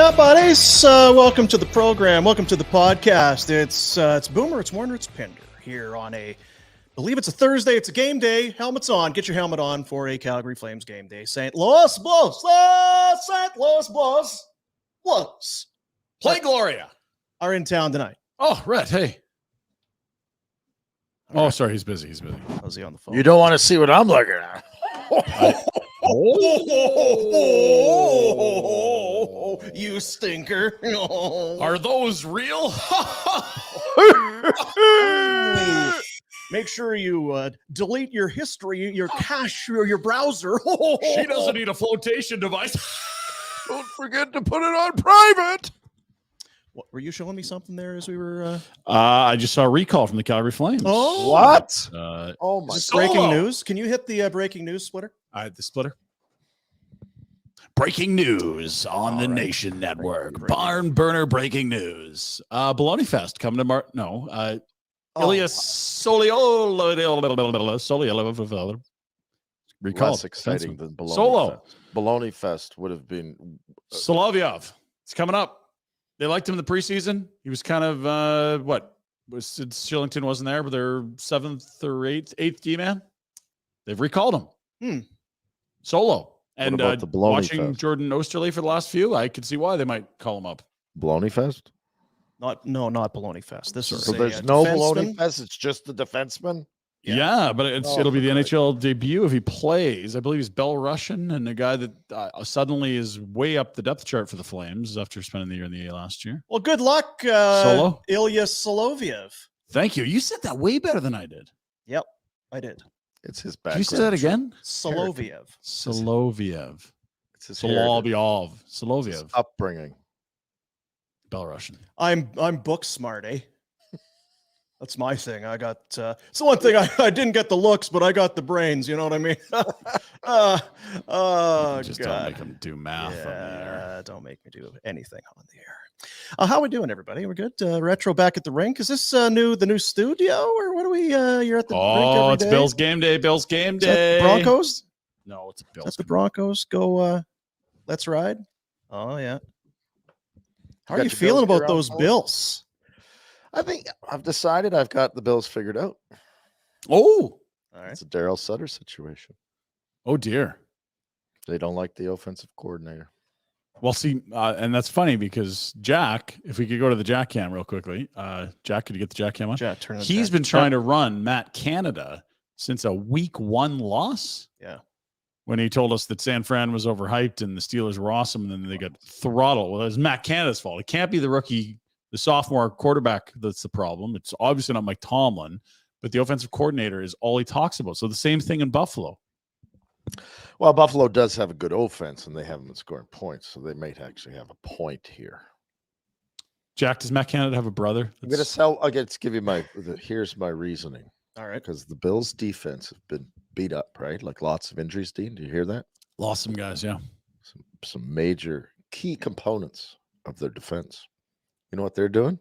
up, buddies? Welcome to the program. Welcome to the podcast. It's Boomer, it's Warner, it's Pinder here on I believe it's a Thursday. It's a game day. Helmets on. Get your helmet on for a Calgary Flames game day. St. Louis Blues. St. Louis Blues. Blues. Play Gloria. Are in town tonight. Oh, Rhett, hey. Oh, sorry, he's busy. Was he on the phone? You don't want to see what I'm looking at. You stinker. Are those real? Make sure you delete your history, your cache, or your browser. She doesn't need a flotation device. Don't forget to put it on private. What, were you showing me something there as we were? I just saw a recall from the Calgary Flames. Oh, what? Oh my! Breaking news. Can you hit the breaking news splitter? The splitter. Breaking news on the Nation Network. Barn burner breaking news. Baloney Fest coming to Ilya Solio. Recall. Less exciting than Baloney Solo. Fest. Baloney Fest would have been Solovyov. It's coming up. They liked him in the preseason. He was kind of Shillington wasn't there, but they're 7th or 8th D-man. They've recalled him. Solo. And watching Fest? Jordan Osterley for the last few, I could see why they might call him up. Baloney Fest? Not Baloney Fest. This is so there's no Baloney Fest. It's just the defenseman. Yeah, but it'll be the NHL debut if he plays. I believe he's Belarusian and a guy that suddenly is way up the depth chart for the Flames after spending the year in the A last year. Well, good luck, Solo? Ilya Soloviev. Thank you. You said that way better than I did. Yep, I did. It's his Can background. you say that again? Soloviev. It's his Soloviev. upbringing. Belarusian. I'm book smart, eh? That's my thing. I got it's the one thing I didn't get the looks, but I got the brains. You know what I mean? Just don't make him do math on the air. Don't make me do anything on the air. How are we doing, everybody? We're good. Retro back at the rink. Is this the new studio, or what are we? You're at the rink every it's day? Bill's game day. Bill's game Is that day. the Broncos? No, it's Bill's. That's the Broncos. Go. Let's ride. Oh yeah. How are you feeling about those Bills? I think I've decided I've got the Bills figured out. Oh, all right. It's a Daryl Sutter situation. Oh dear. They don't like the offensive coordinator. Well, see, and that's funny because Jack, if we could go to the Jack cam real quickly. Jack, could you get the Jack cam on? Jack, turn it He's back. been trying to run Matt Canada since a week 1 loss. Yeah. When he told us that San Fran was overhyped and the Steelers were awesome, and then they got throttled. Well, it was Matt Canada's fault. It can't be the sophomore quarterback that's the problem. It's obviously not Mike Tomlin, but the offensive coordinator is all he talks about. So the same thing in Buffalo. Well, Buffalo does have a good offense, and they haven't been scoring points, so they might actually have a point here. Jack, does Matt Canada have a brother? I'm going to sell. I'll give you here's my reasoning. All right. Because the Bills' defense have been beat up, right? Like lots of injuries, Dean. Do you hear that? Lost some guys, yeah. Some major key components of their defense. You know what they're doing?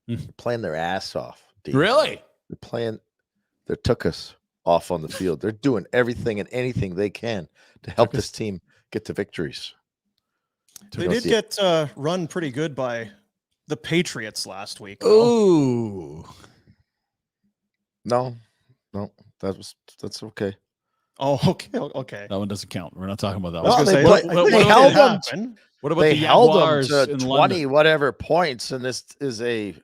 They're playing their ass off. Dean. Really? They took us off on the field. They're doing everything and anything they can to help this team get to victories. They did get run pretty good by the Patriots last week. Ooh. No, that's okay. Oh, okay. That one doesn't count. We're not talking about that. Well, They held them. What about They the held Jaguars them to in 20 London? whatever points, and this is a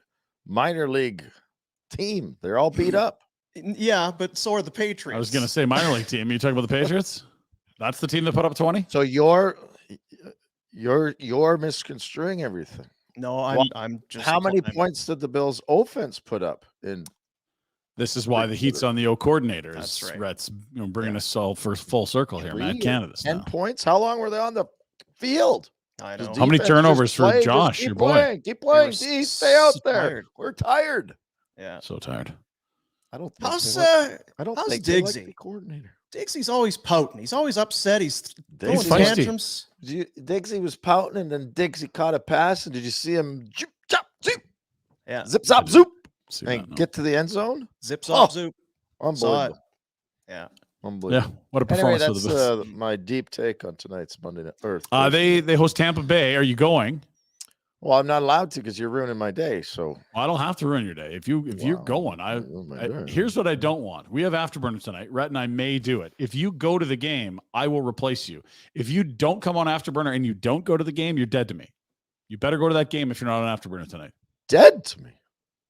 minor league team. They're all beat up. Yeah, but so are the Patriots. I was going to say minor league team. You talking about the Patriots? That's the team that put up 20? So you're misconstruing everything. No, I'm just. How many points did the Bills' offense put up in? This is why the heat's on the O coordinators. That's right. Rhett's bringing us all for full circle here, man. Canada's 10 now. points. How long were they on the field? I know. How many turnovers for Josh, your boy? Keep playing. Stay out there. Tired. We're tired. Yeah. So tired. I don't. How's think they like Diggsy? the coordinator. Diggsy's always pouting. He's always upset. He's throwing feisty. tantrums. Diggsy was pouting, and then Diggsy caught a pass, and did you see him? Zip, zap, zoop. Yeah. Zip, zop, zoop. See And that, no. get to the end zone. Zips off, zoop. Saw it. Unbelievable. Yeah. Unbelievable. Yeah, what a Anyway, performance for the that's Bills. my deep take on tonight's Monday night. They host Tampa Bay. Are you going? Well, I'm not allowed to because you're ruining my day. So Well, I don't have to ruin your day. If you're going, here's what I don't want. We have Afterburner tonight. Rhett and I may do it. If you go to the game, I will replace you. If you don't come on Afterburner and you don't go to the game, you're dead to me. You better go to that game if you're not on Afterburner tonight. Dead to me.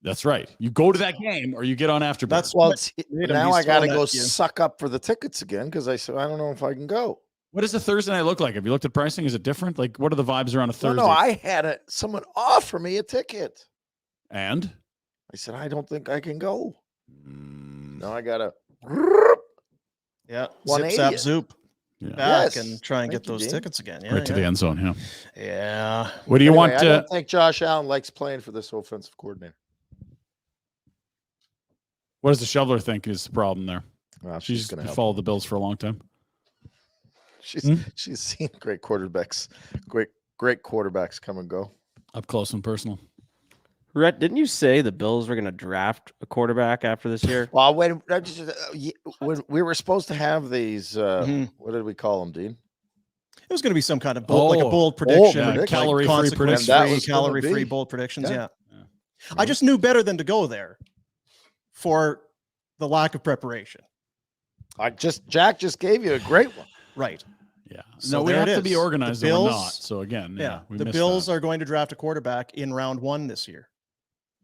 That's right. You go to that game or you get on Afterburner. That's now I got to go suck up for the tickets again because I said I don't know if I can go. What does the Thursday night look like? Have you looked at pricing? Is it different? Like, what are the vibes around a Thursday? No, I had someone offer me a ticket. And? I said, I don't think I can go. Now I got to. Zip, zap, zoop. Yeah. Back and try and get those tickets again. Yeah, right to the end zone, yeah. Yeah. What do you want? I don't think Josh Allen likes playing for this offensive coordinator. What does the Shoveler think is the problem there? Well, she's going to follow the Bills for a long time. She's seen great quarterbacks come and go. Up close and personal. Rhett, didn't you say the Bills were going to draft a quarterback after this year? Well, when we were supposed to have these, what did we call them, Dean? It was going to be some kind of bold prediction, calorie-free prediction, calorie-free bold predictions. Yeah. I just knew better than to go there for the lack of preparation. Jack just gave you a great one. Right. Yeah. So we have to be organized and we're not. So again, the Bills are going to draft a quarterback in round 1 this year,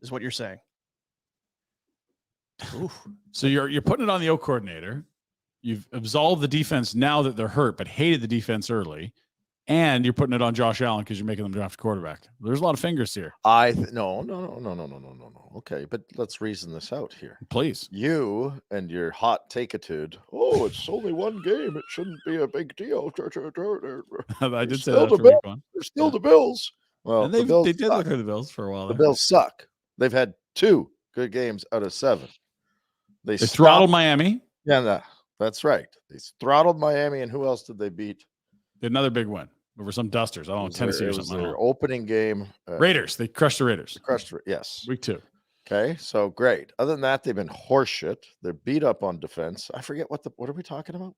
is what you're saying. So you're putting it on the O coordinator. You've absolved the defense now that they're hurt, but hated the defense early. And you're putting it on Josh Allen because you're making them draft a quarterback. There's a lot of fingers here. No. Okay, but let's reason this out here. Please. You and your hot take-attitude. Oh, it's only one game. It shouldn't be a big deal. I did say that for week 1. They're still the Bills. Well, and they did look at the Bills for a while. The Bills suck. They've had 2 good games out of 7. They throttled Miami. Yeah, that's right. They throttled Miami, and who else did they beat? Did another big win over some Dusters. I don't know, Tennessee or something. Their opening game. Raiders. They crushed the Raiders. Yes. Week 2. Okay, so great. Other than that, they've been horseshit. They're beat up on defense. I forget what are we talking about?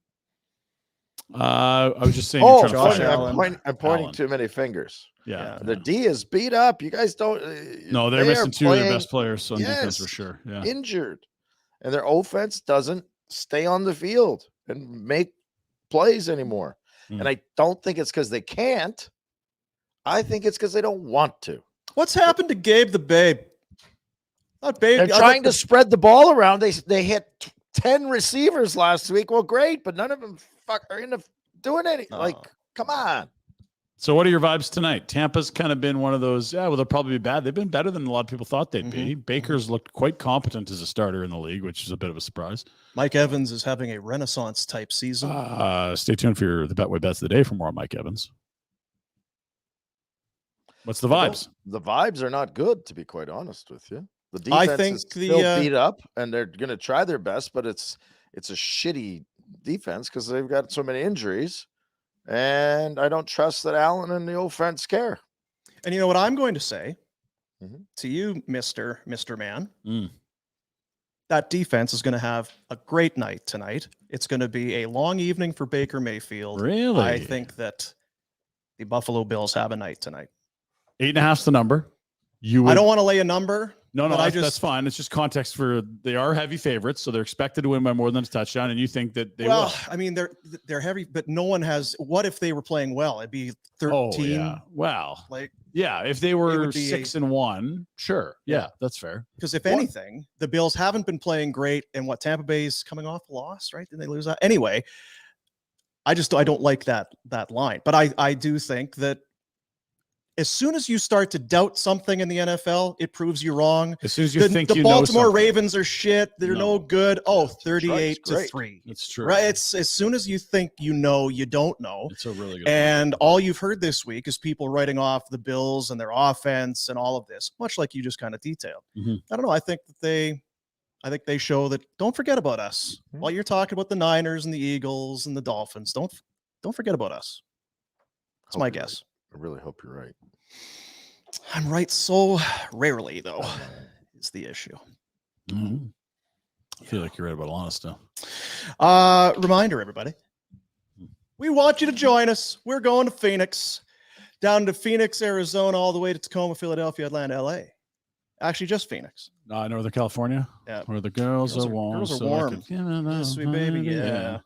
I was just saying. I'm pointing too many fingers. Yeah. The D is beat up. You guys don't. No, they're missing 2 of their best players on defense for sure. Yeah. Injured, and their offense doesn't stay on the field and make plays anymore. And I don't think it's because they can't. I think it's because they don't want to. What's happened to Gabe the Babe? Not Babe. They're trying to spread the ball around. They hit 10 receivers last week. Well, great, but none of them are into doing anything. Like, come on. So what are your vibes tonight? Tampa's kind of been one of those, they'll probably be bad. They've been better than a lot of people thought they'd be. Baker's looked quite competent as a starter in the league, which is a bit of a surprise. Mike Evans is having a renaissance type season. Stay tuned for the Betway Bets of the day for more on Mike Evans. What's the vibes? The vibes are not good, to be quite honest with you. The defense is still beat up, and they're going to try their best, but it's a shitty defense because they've got so many injuries. And I don't trust that Allen and the offense care. And you know what I'm going to say to you, Mr. Man? That defense is going to have a great night tonight. It's going to be a long evening for Baker Mayfield. Really? I think that the Buffalo Bills have a night tonight. 8.5's the number. I don't want to lay a number. No, that's fine. It's just context for they are heavy favorites, so they're expected to win by more than a touchdown, and you think that they will. I mean, they're heavy, but no one has. What if they were playing well? It'd be 13. Oh, yeah. Wow. If they were 6-1, sure. Yeah, that's fair. Because if anything, the Bills haven't been playing great, and Tampa Bay's coming off a loss, right? Did they lose that? Anyway, I don't like that line, but I do think that as soon as you start to doubt something in the NFL, it proves you wrong. As soon as you think the Baltimore Ravens are shit, they're no good. Oh, 38-3. It's true. Right? It's as soon as you think you know, you don't know. It's a really good And all you've heard this week is people writing off the Bills and their offense and all of this, much like you just kind of detailed. I don't know. I think they show that don't forget about us. While you're talking about the Niners and the Eagles and the Dolphins, don't forget about us. That's my guess. I really hope you're right. I'm right so rarely, though, is the issue. I feel like you're right about a lot of stuff. Reminder, everybody. We want you to join us. We're going to Phoenix, down to Phoenix, Arizona, all the way to Tacoma, Philadelphia, Atlanta, LA. Actually, just Phoenix. Northern California. Yeah. Where the girls are warm. Girls are warm. Yes, sweet baby. Yeah.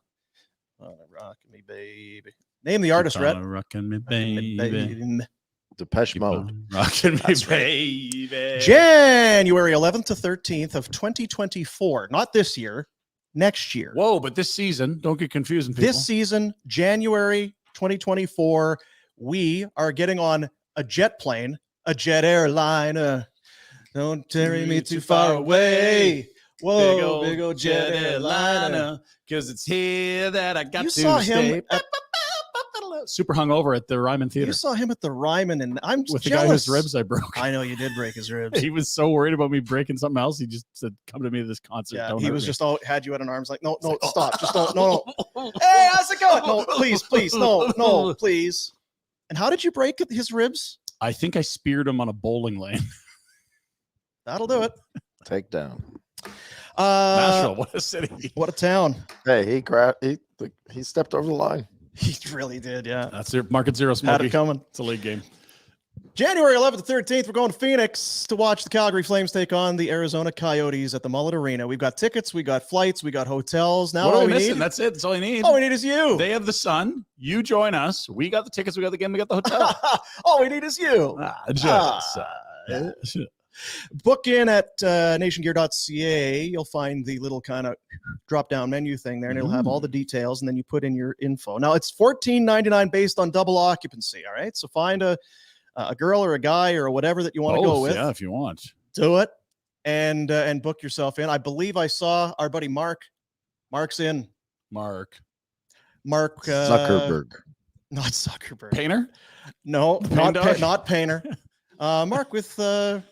Rockin' me, baby. Name the artist, Rhett. Rockin' me, baby. Depeche Mode. Rockin' me, baby. January 11th to 13th of 2024. Not this year. Next year. Whoa, but this season, don't get confusing people. This season, January 2024, we are getting on a jet plane, a jet airliner. Don't carry me too far away. Whoa, big old jet airliner. Because it's here that I got You to saw stay. him at, Super hungover at the Ryman Theater. You saw him at the Ryman, and I'm with jealous. The guy whose ribs I broke. I know you did break his ribs. He was so worried about me breaking something else. He just said, "Come to me to this concert." Yeah, don't he hurt was me. just all had you at an arm's like, no, stop, just don't, no. Hey, how's it going? No, please, no, please. And how did you break his ribs? I think I speared him on a bowling lane. That'll do it. Takedown. Nashville, what a city! What a town! Hey, he stepped over the line. He really did, yeah. That's it. Market zero, Smokey. Had it coming. It's a league game. January 11th to 13th, we're going to Phoenix to watch the Calgary Flames take on the Arizona Coyotes at the Mullet Arena. We've got tickets, we got flights, we got hotels. Now what all are we we missing? need, That's it. That's all you need. all we need is you. They have the sun. You join us. We got the tickets. We got the game. We got the hotel. All we need is you. Book in at nationgear.ca. You'll find the little kind of drop-down menu thing there, and it'll have all the details, and then you put in your info. Now, it's $14.99 based on double occupancy, all right? So find a girl or a guy or whatever that you want to go with. Yeah, if you want. Do it, and book yourself in. I believe I saw our buddy Mark. Mark's in. Mark. Zuckerberg. Not Zuckerberg. Painter? No, not Painter. Mark with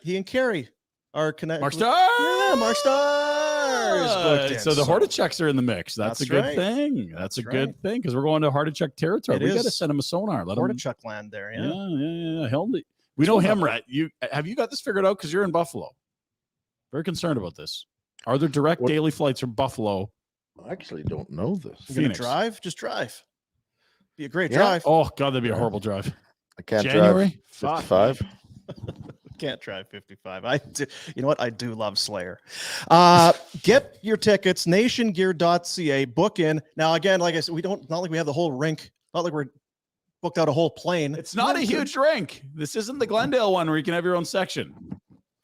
he and Carrie are connected. Mark Stars. Yeah, Mark Stars. So the Hortichecks are in the mix. That's a good right. thing. That's a good thing because we're going to Horticheck territory. We got to send him a sonar. Let him Horticheck land there. Yeah. We know him, right? Have you got this figured out? Because you're in Buffalo. Very concerned about this. Are there direct daily flights from Buffalo? I actually don't know this. You're gonna drive? Just drive. Be a great drive. Oh God, that'd be a horrible drive. I can't January? drive 55. Can't drive 55. I do. You know what? I do love Slayer. Get your tickets, nationgear.ca. Book in. Now, again, like I said, not like we have the whole rink. Not like we're booked out a whole plane. It's not a huge rink. This isn't the Glendale one where you can have your own section.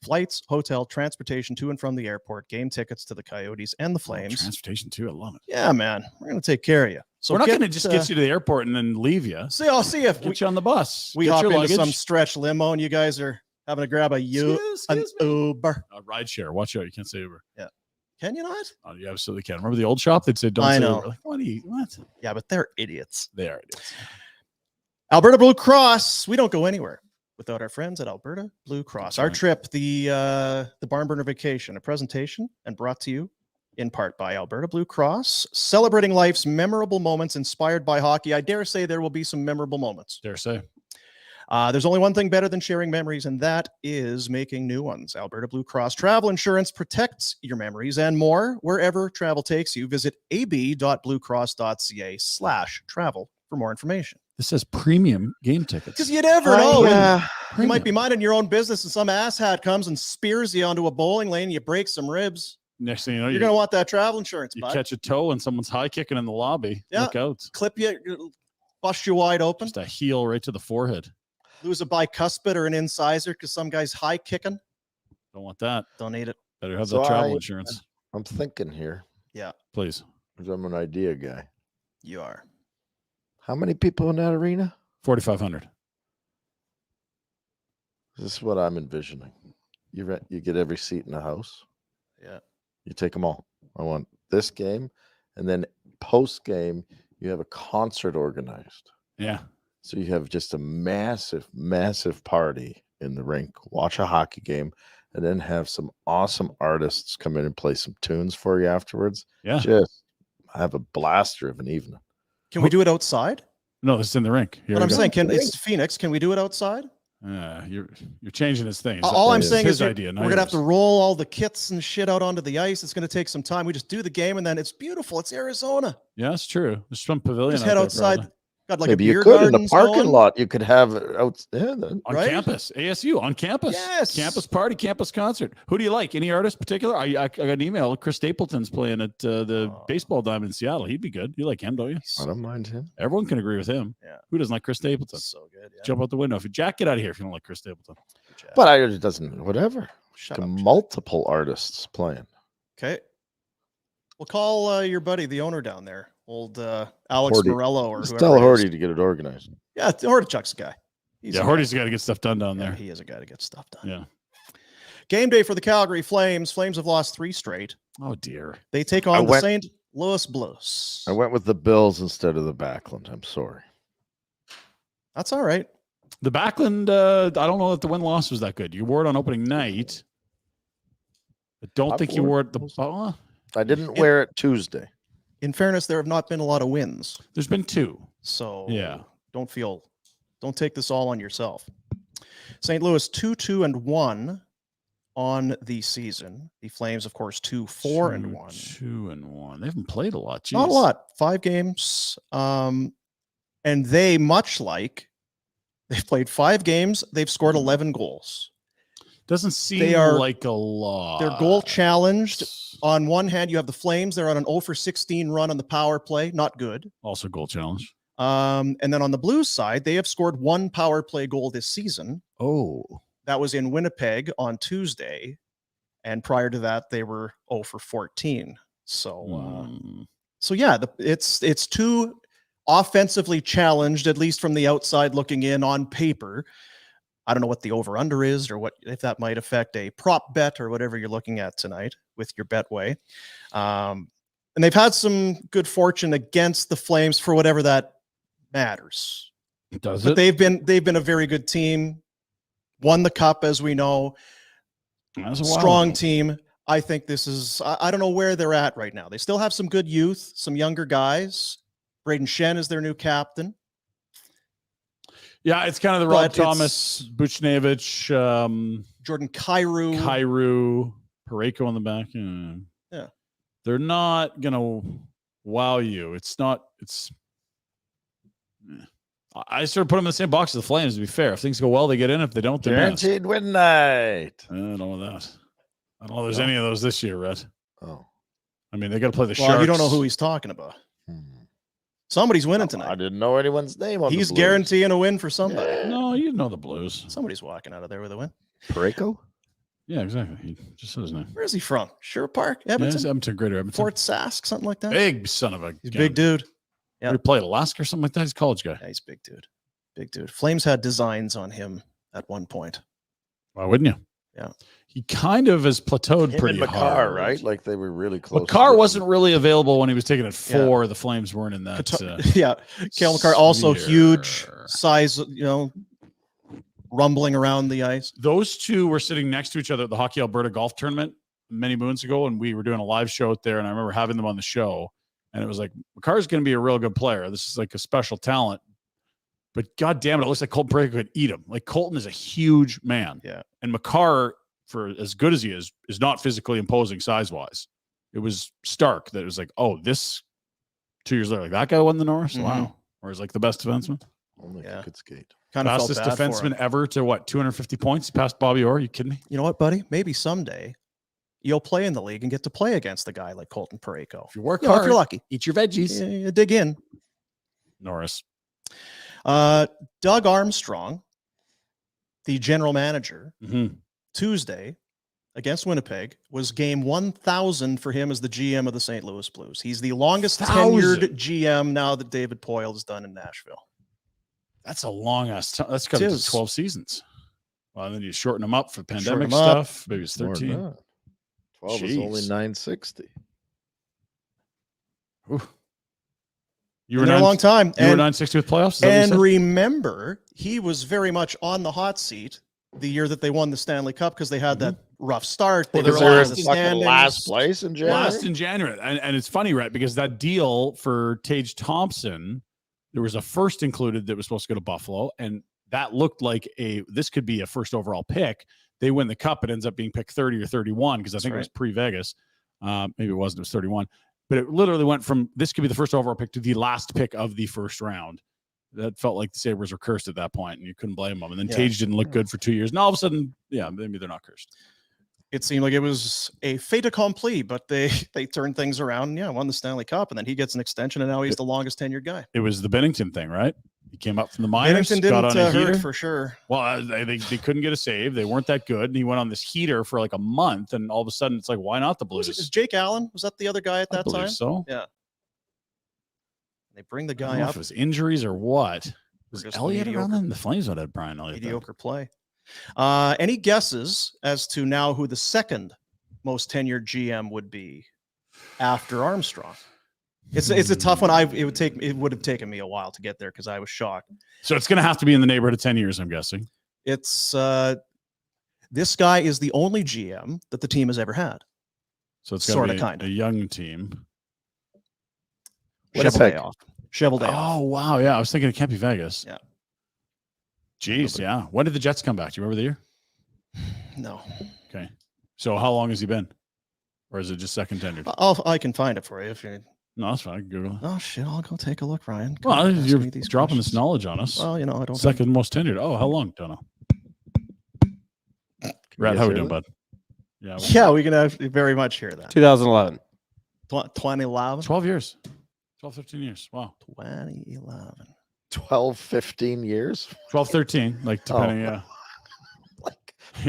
Flights, hotel, transportation to and from the airport, game tickets to the Coyotes and the Flames. Transportation too. I love it. Yeah, man. We're going to take care of you. So we're not going to just get you to the airport and then leave you. See, I'll see if get you on the bus. We hop into some stretch limo and you guys are having to grab an Uber. Ride share. Watch out. You can't say Uber. Yeah. Can you not? Oh, you absolutely can. Remember the old shop? They'd say, don't say Uber. Like, what? Yeah, but they're idiots. They are idiots. Alberta Blue Cross. We don't go anywhere without our friends at Alberta Blue Cross. Our trip, the Barn Burner Vacation, a presentation and brought to you in part by Alberta Blue Cross, celebrating life's memorable moments inspired by hockey. I dare say there will be some memorable moments. Dare say. There's only one thing better than sharing memories, and that is making new ones. Alberta Blue Cross Travel Insurance protects your memories and more wherever travel takes you. Visit ab.bluecross.ca/travel for more information. This says premium game tickets. Because you never know. You might be minding your own business and some asshat comes and spears you onto a bowling lane and you break some ribs. Next thing you know, you're going to want that travel insurance. You catch a toe and someone's high kicking in the lobby. Yeah. Look out. Clip you, bust you wide open. Just a heel right to the forehead. Lose a bicuspid or an incisor because some guy's high kicking. Don't want that. Don't need it. Better have that travel insurance. I'm thinking here. Yeah. Please. Because I'm an idea guy. You are. How many people in that arena? 4,500. This is what I'm envisioning. You get every seat in the house. Yeah. You take them all. I want this game, and then post game, you have a concert organized. Yeah. So you have just a massive, massive party in the rink. Watch a hockey game, and then have some awesome artists come in and play some tunes for you afterwards. Yeah. Just have a blaster of an evening. Can we do it outside? No, it's in the rink. But I'm saying, it's Phoenix. Can we do it outside? You're changing his thing. All I'm saying is his idea. We're going to have to roll all the kits and shit out onto the ice. It's going to take some time. We just do the game, and then it's beautiful. It's Arizona. Yeah, that's true. There's some pavilion. Just head outside. Probably. Got like maybe a beer you could in the garden parking zone. lot. You could have on campus, ASU on campus. Yes, campus party, campus concert. Who do you like? Any artist particular? I got an email. Chris Stapleton's playing at the baseball diamond in Seattle. He'd be good. You like him, don't you? I don't mind him. Everyone can agree with him. Yeah. Who doesn't like Chris Stapleton? So good. Yeah. Jump out the window. If Jack, get out of here if you don't like Chris Stapleton. But it doesn't. Whatever. Shut up, multiple artists playing. Okay. We'll call your buddy, the owner down there, old Alex Morello, or whoever. Tell Horty to get it organized. Yeah, Hortychuk's a guy. Horty's got to get stuff done down there. He is a guy to get stuff done. Yeah. Game day for the Calgary Flames. Flames have lost 3 straight. Oh dear. They take on the St. Louis Blues. I went with the Bills instead of the Backlund. I'm sorry. That's all right. The Backlund, I don't know if the win-loss was that good. You wore it on opening night. I don't think you wore it I didn't wear it Tuesday. In fairness, there have not been a lot of wins. There's been 2. So yeah, don't take this all on yourself. St. Louis 2-2-1 on the season. The Flames, of course, 2-4-1. 2-1. They haven't played a lot. Jeez. Not a lot. 5 games. And they, much like, they've played 5 games. They've scored 11 goals. Doesn't seem like a lot. They're goal challenged. On one hand, you have the Flames. They're on an 0-for-16 run on the power play. Not good. Also goal challenge. And then on the Blues side, they have scored 1 power play goal this season. Oh. That was in Winnipeg on Tuesday. And prior to that, they were 0-for-14. So, yeah, it's 2 offensively challenged, at least from the outside looking in on paper. I don't know what the over-under is or what if that might affect a prop bet or whatever you're looking at tonight with your Betway. And they've had some good fortune against the Flames for whatever that matters. But they've been a very good team. Won the cup, as we know. Strong team. I think this is, I don't know where they're at right now. They still have some good youth, some younger guys. Braden Shen is their new captain. Yeah, it's kind of the Rob Thomas, Buchnevich, Jordan Kyrou, Parayko on the back. Yeah. They're not going to wow you. I sort of put them in the same box as the Flames, to be fair. If things go well, they get in. If they don't, they're guaranteed win night. I don't know that. I don't know if there's any of those this year, Rhett. Oh. I mean, they got to play the Sharks. You don't know who he's talking about. Somebody's winning tonight. I didn't know anyone's name on He's guaranteeing a win for somebody. Yeah. No, you know the Blues. Somebody's walking out of there with a win. Parayko? Yeah, exactly. He just said his name. Where is he from? Sherwood Park? Edmonton? Yeah, Edmonton, Greater Edmonton. Fort Sask, something like that? Big son of a... He's a big dude. Yeah. He played Alaska or something like that. He's a college guy. Yeah, he's a big dude. Big dude. Flames had designs on him at one point. Why wouldn't you? Yeah. He kind of has plateed pretty hard. Right? Like they were really close. Makar wasn't really available when he was taking it 4. Yeah. The Flames weren't in that. Yeah. Cale Makar also huge size, rumbling around the ice. Those 2 were sitting next to each other at the Hockey Alberta golf tournament many moons ago, and we were doing a live show out there, and I remember having them on the show, and it was like, Makar's going to be a real good player. This is like a special talent. But God damn it looks like Colton Parayko could eat him. Like Colton is a huge man. Yeah. And Makar, for as good as he is not physically imposing size-wise. It was stark that it was like, oh, this 2 years later, like that guy won the Norris? Mm-hmm. Wow. Or is like the best defenseman? Only if he could skate. Kind of fastest defenseman ever to 250 points? He passed Bobby Orr. Are you kidding me? You know what, buddy? Maybe someday you'll play in the league and get to play against a guy like Colton Parayko. If you work hard, if you're lucky. Eat your veggies. You dig in. Norris. Doug Armstrong, the general manager, Tuesday against Winnipeg was game 1,000 for him as the GM of the St. Louis Blues. He's the longest tenured GM now that David Poile has done in Nashville. That's a long ass time. That's got 12 seasons. Well, and then you shorten them up for pandemic stuff. Maybe it's 13. 12 is only 960. Ooh. You were there a long time. You were 960 with playoffs? And remember, he was very much on the hot seat the year that they won the Stanley Cup because they had that rough start. They were last place in January. Last in January. And it's funny, right? Because that deal for Tage Thompson, there was a first included that was supposed to go to Buffalo. And that looked like this could be a first overall pick. They win the cup. It ends up being pick 30 or 31 because I think it was pre-Vegas. Maybe it wasn't. It was 31. But it literally went from this could be the first overall pick to the last pick of the first round. That felt like the Sabres were cursed at that point, and you couldn't blame them. And then Tage didn't look good for 2 years. And all of a sudden, maybe they're not cursed. It seemed like it was a fait accompli, but they turned things around and won the Stanley Cup, and then he gets an extension, and now he's the longest tenured guy. It was the Bennington thing, right? He came up from the minors, Bennington got on a heater hurt for sure. Well, they couldn't get a save. They weren't that good, and he went on this heater for like a month, and all of a sudden it's like, why not the Blues? Is Jake Allen? Was that the other guy at that time? So yeah. They bring the guy I don't know up. if it was injuries or what? Was Elliott around then? The Flames would have Brian Elliott. Mediocre play. Any guesses as to now who the second most tenured GM would be after Armstrong? It's a tough one. It would have taken me a while to get there because I was shocked. So it's going to have to be in the neighborhood of 10 years, I'm guessing. It's this guy is the only GM that the team has ever had. So it's sort of a young team. Cheveldayoff. Oh wow, yeah. I was thinking it can't be Vegas. Yeah. Jeez, yeah. When did the Jets come back? Do you remember the year? No. Okay. So how long has he been? Or is it just second tenured? I can find it for you if you. No, that's fine. Google it. Oh shit! I'll go take a look, Ryan. Well, you're dropping this knowledge on us. Well, I don't. Second most tenured. Oh, how long? Don't know. Rhett, how we doing, bud? Yeah, we can very much hear that. 2011. 2011. 12 years. 12, 15 years. Wow. 2011. 12, 15 years. 12, 13. Like depending. Yeah.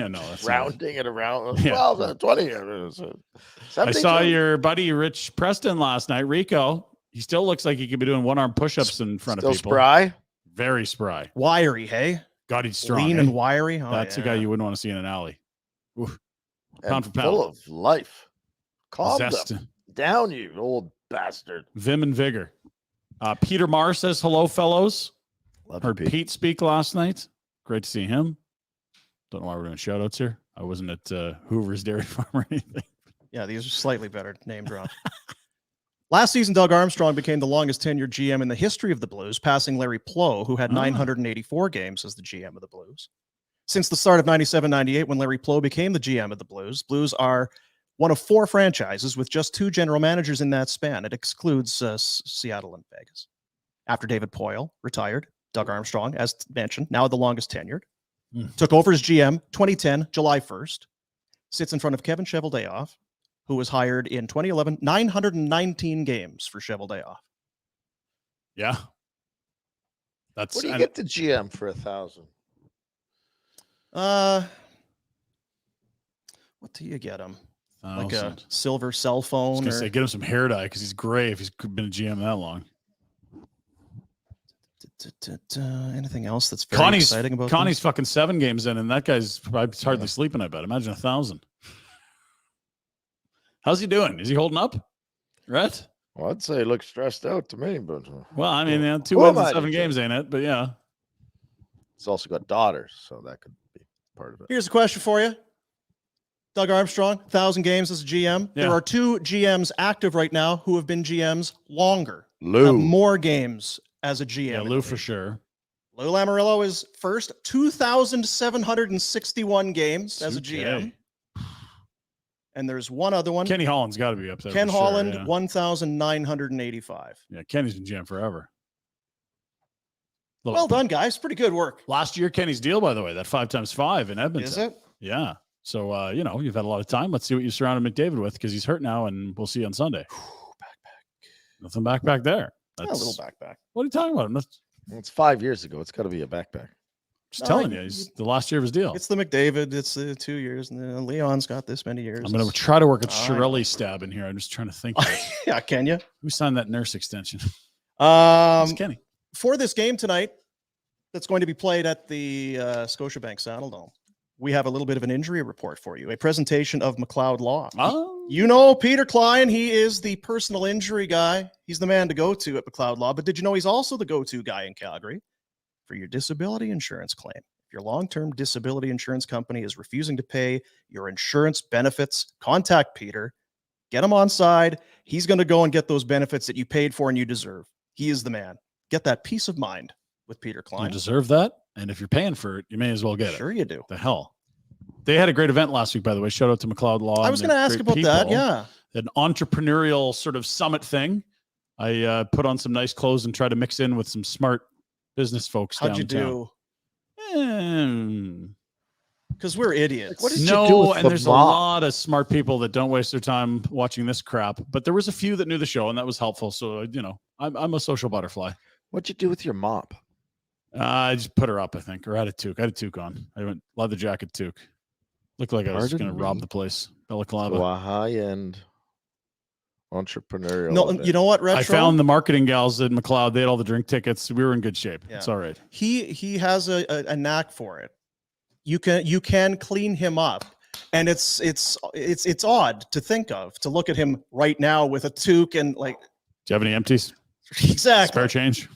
No, that's rounding it around. 12, 20 years. I saw your buddy Rich Preston last night. Rico. He still looks like he could be doing one-arm push-ups in front of people. Spry. Very spry. Wiry, hey? God, he's strong. Lean and wiry. Oh, that's a guy you wouldn't want to see in an alley. Oof. Pound for pound. Full of life. Calm down, you old bastard. Vim and vigor. Peter Marr says, hello, fellows. Heard Pete speak last night. Great to see him. Don't know why we're doing shout outs here. I wasn't at Hoover's Dairy Farm or anything. Yeah, these are slightly better name drops. Last season, Doug Armstrong became the longest tenured GM in the history of the Blues, passing Larry Plow, who had 984 games as the GM of the Blues. Since the start of 97-98, when Larry Plow became the GM of the Blues, Blues are one of 4 franchises with just 2 general managers in that span. It excludes Seattle and Vegas. After David Poile retired, Doug Armstrong, as mentioned, now the longest tenured, took over as GM 2010, July 1st, sits in front of Kevin Cheveldayoff, who was hired in 2011, 919 games for Cheveldayoff. Yeah. What do you get the GM for 1,000? What do you get him? 1,000. Like a silver cell phone? I was gonna say, get him some hair dye because he's gray if he's been a GM that long. Anything else that's very exciting about Connie's fucking 7 games in, and that guy's probably hardly sleeping, I bet. Imagine 1,000. How's he doing? Is he holding up? Rhett? Well, I'd say he looks stressed out to me, but well, I mean, 2 wins in 7 games, ain't it? But yeah. He's also got daughters, so that could be part of it. Here's a question for you. Doug Armstrong, 1,000 games as a GM. Yeah. There are 2 GMs active right now who have been GMs longer. Lou. More games as a GM. Yeah, Lou for sure. Lou Lamoriello is first, 2,761 games as a GM. And there's one other one. Kenny Holland's got to be up there. Ken Holland, 1,985. Yeah, Kenny's been GM forever. Well done, guys. Pretty good work. Last year, Kenny's deal, by the way, that 5x5 in Edmonton. Is it? Yeah. So, you've had a lot of time. Let's see what you surrounded McDavid with because he's hurt now, and we'll see you on Sunday. Backpack. Nothing back there. That's a little backpack. What are you talking about? It's 5 years ago. It's got to be a backpack. Just telling you, he's the last year of his deal. It's the McDavid. It's 2 years, and then Leon's got this many years. I'm going to try to work a Chiarelli stab in here. I'm just trying to think. Yeah, can you? Who signed that nurse extension? It's Kenny. For this game tonight, that's going to be played at the Scotiabank Saddledome, we have a little bit of an injury report for you. A presentation of McLeod Law. Oh. You know Peter Klein. He is the personal injury guy. He's the man to go to at McLeod Law. But did you know he's also the go-to guy in Calgary for your disability insurance claim? If your long-term disability insurance company is refusing to pay your insurance benefits, contact Peter. Get him on side. He's going to go and get those benefits that you paid for and you deserve. He is the man. Get that peace of mind with Peter Klein. You deserve that? And if you're paying for it, you may as well get it. Sure you do. The hell. They had a great event last week, by the way. Shout out to McLeod Law. I was going to ask about that. Yeah. An entrepreneurial sort of summit thing. I put on some nice clothes and try to mix in with some smart business folks. How'd downtown. You do? Because we're idiots. What did you do with there's a lot of smart people that don't waste their time watching this crap. But there was a few that knew the show, and that was helpful. So, I'm a social butterfly. What'd you do with your mop? I just put her up, I think, or had a toque. I had a toque on. I went leather jacket toque. Looked like I was going to rob the place. Balaclava. So a high-end entrepreneurial. No, event. You know what, Retro? I found the marketing gals at McLeod. They had all the drink tickets. We were in good shape. Yeah. It's all right. He has a knack for it. You can clean him up, and it's odd to think of, to look at him right now with a toque and like. Do you have any empties? Exactly. Spare change.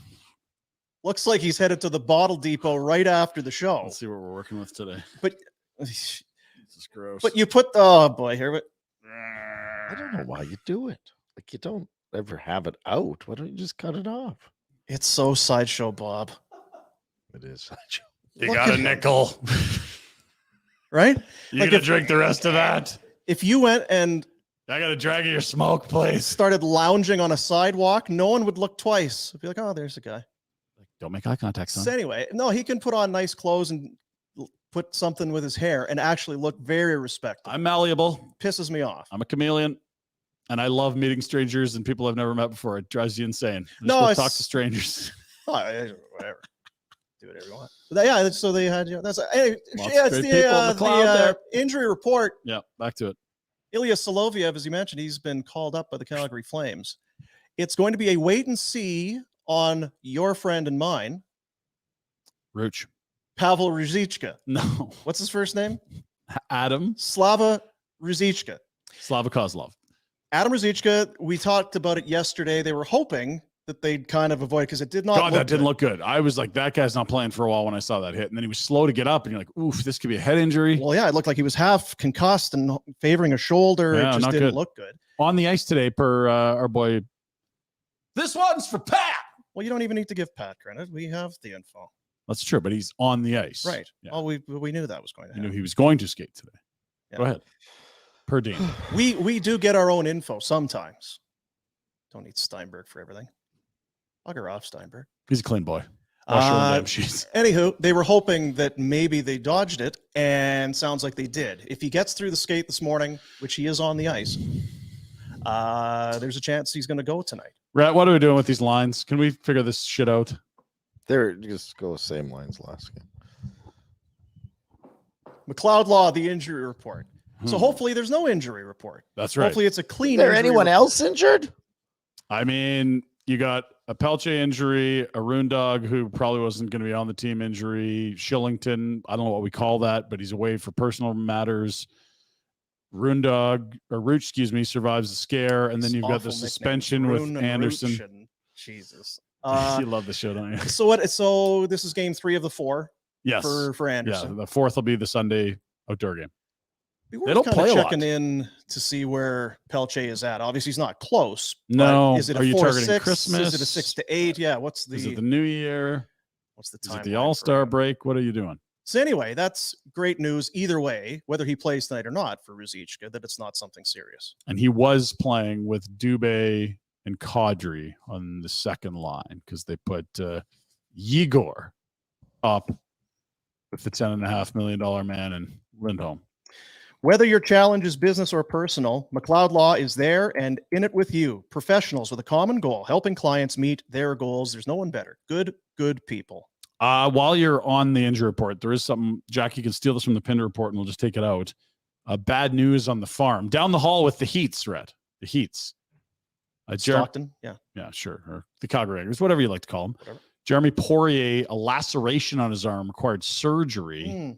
Looks like he's headed to the bottle depot right after the show. Let's see what we're working with today. But this is gross. But you put oh boy here, but I don't know why you do it. Like, you don't ever have it out. Why don't you just cut it off? It's so sideshow, Bob. It is sideshow. You got a nickel, right? You like, gonna drink the rest of that? If you went and I got to drag your smoke, please. Started lounging on a sidewalk, no one would look twice. It'd be like, oh, there's a guy. Don't make eye contact, son. So anyway, no, he can put on nice clothes and put something with his hair and actually look very respectable. I'm malleable. Pisses me off. I'm a chameleon, and I love meeting strangers and people I've never met before. It drives you insane. No, talk to strangers. Whatever. Do whatever you want. But yeah, so they had that's anyway. It's the injury report. Yeah, back to it. Ilya Soloviev, as you mentioned, he's been called up by the Calgary Flames. It's going to be a wait and see on your friend and mine, Rooch. Pavel Ruzicka. No. What's his first name? Adam. Slava Ruzicka. Slava Kozlov. Adam Ruzicka, we talked about it yesterday. They were hoping that they'd kind of avoid because it did not God, that didn't look good. I was like, that guy's not playing for a while when I saw that hit. And then he was slow to get up, and you're like, oof, this could be a head injury. Well, yeah, it looked like he was half concussed and favoring a shoulder. Yeah, it just didn't look good. On the ice today, per our boy, this one's for Pat. Well, you don't even need to give Pat credit. We have the info. That's true, but he's on the ice. Right. Yeah. Well, we knew that was going to happen. You knew he was going to skate today. Yeah. Go ahead. Per Dean. We do get our own info sometimes. Don't need Steinberg for everything. Bugger off, Steinberg. He's a clean boy. Anywho, they were hoping that maybe they dodged it, and sounds like they did. If he gets through the skate this morning, which he is on the ice, there's a chance he's going to go tonight. Rhett, what are we doing with these lines? Can we figure this shit out? They're just go the same lines last game. McLeod Law, the injury report. So hopefully there's no injury report. That's right. Hopefully it's a clean. Is there anyone else injured? I mean, you got a Pelche injury, a Rundog who probably wasn't going to be on the team injury, Shillington. I don't know what we call that, but he's away for personal matters. Rooch, survives the scare, and then you've got the suspension with Anderson. Jesus, you love the show, don't you? So this is game 3 of the 4. Yes, for Anderson. Yeah, the 4th will be the Sunday outdoor game. They don't play checking in to see where Pelche is at. Obviously, he's not close. No, is it a 4-6? Christmas? Is it a 6 to 8? Yeah. Is it the New Year? What's the time? Is it the All-Star break? What are you doing? So anyway, that's great news either way, whether he plays tonight or not for Ruzicka, that it's not something serious. And he was playing with Dubé and Kadri on the second line because they put Yegor up with the $10.5 million man and Lindholm. Whether your challenge is business or personal, McLeod Law is there and in it with you. Professionals with a common goal, helping clients meet their goals. There's no one better. Good people. While you're on the injury report, there is something, Jack, you can steal this from the Pinder Report and we'll just take it out. Bad news on the farm. Down the hall with the Heats, Rhett. The Heats. Stockton? Yeah. Yeah, sure. Or the Calgary Eagles, whatever you like to call them. Whatever. Jeremy Poirier, a laceration on his arm, required surgery.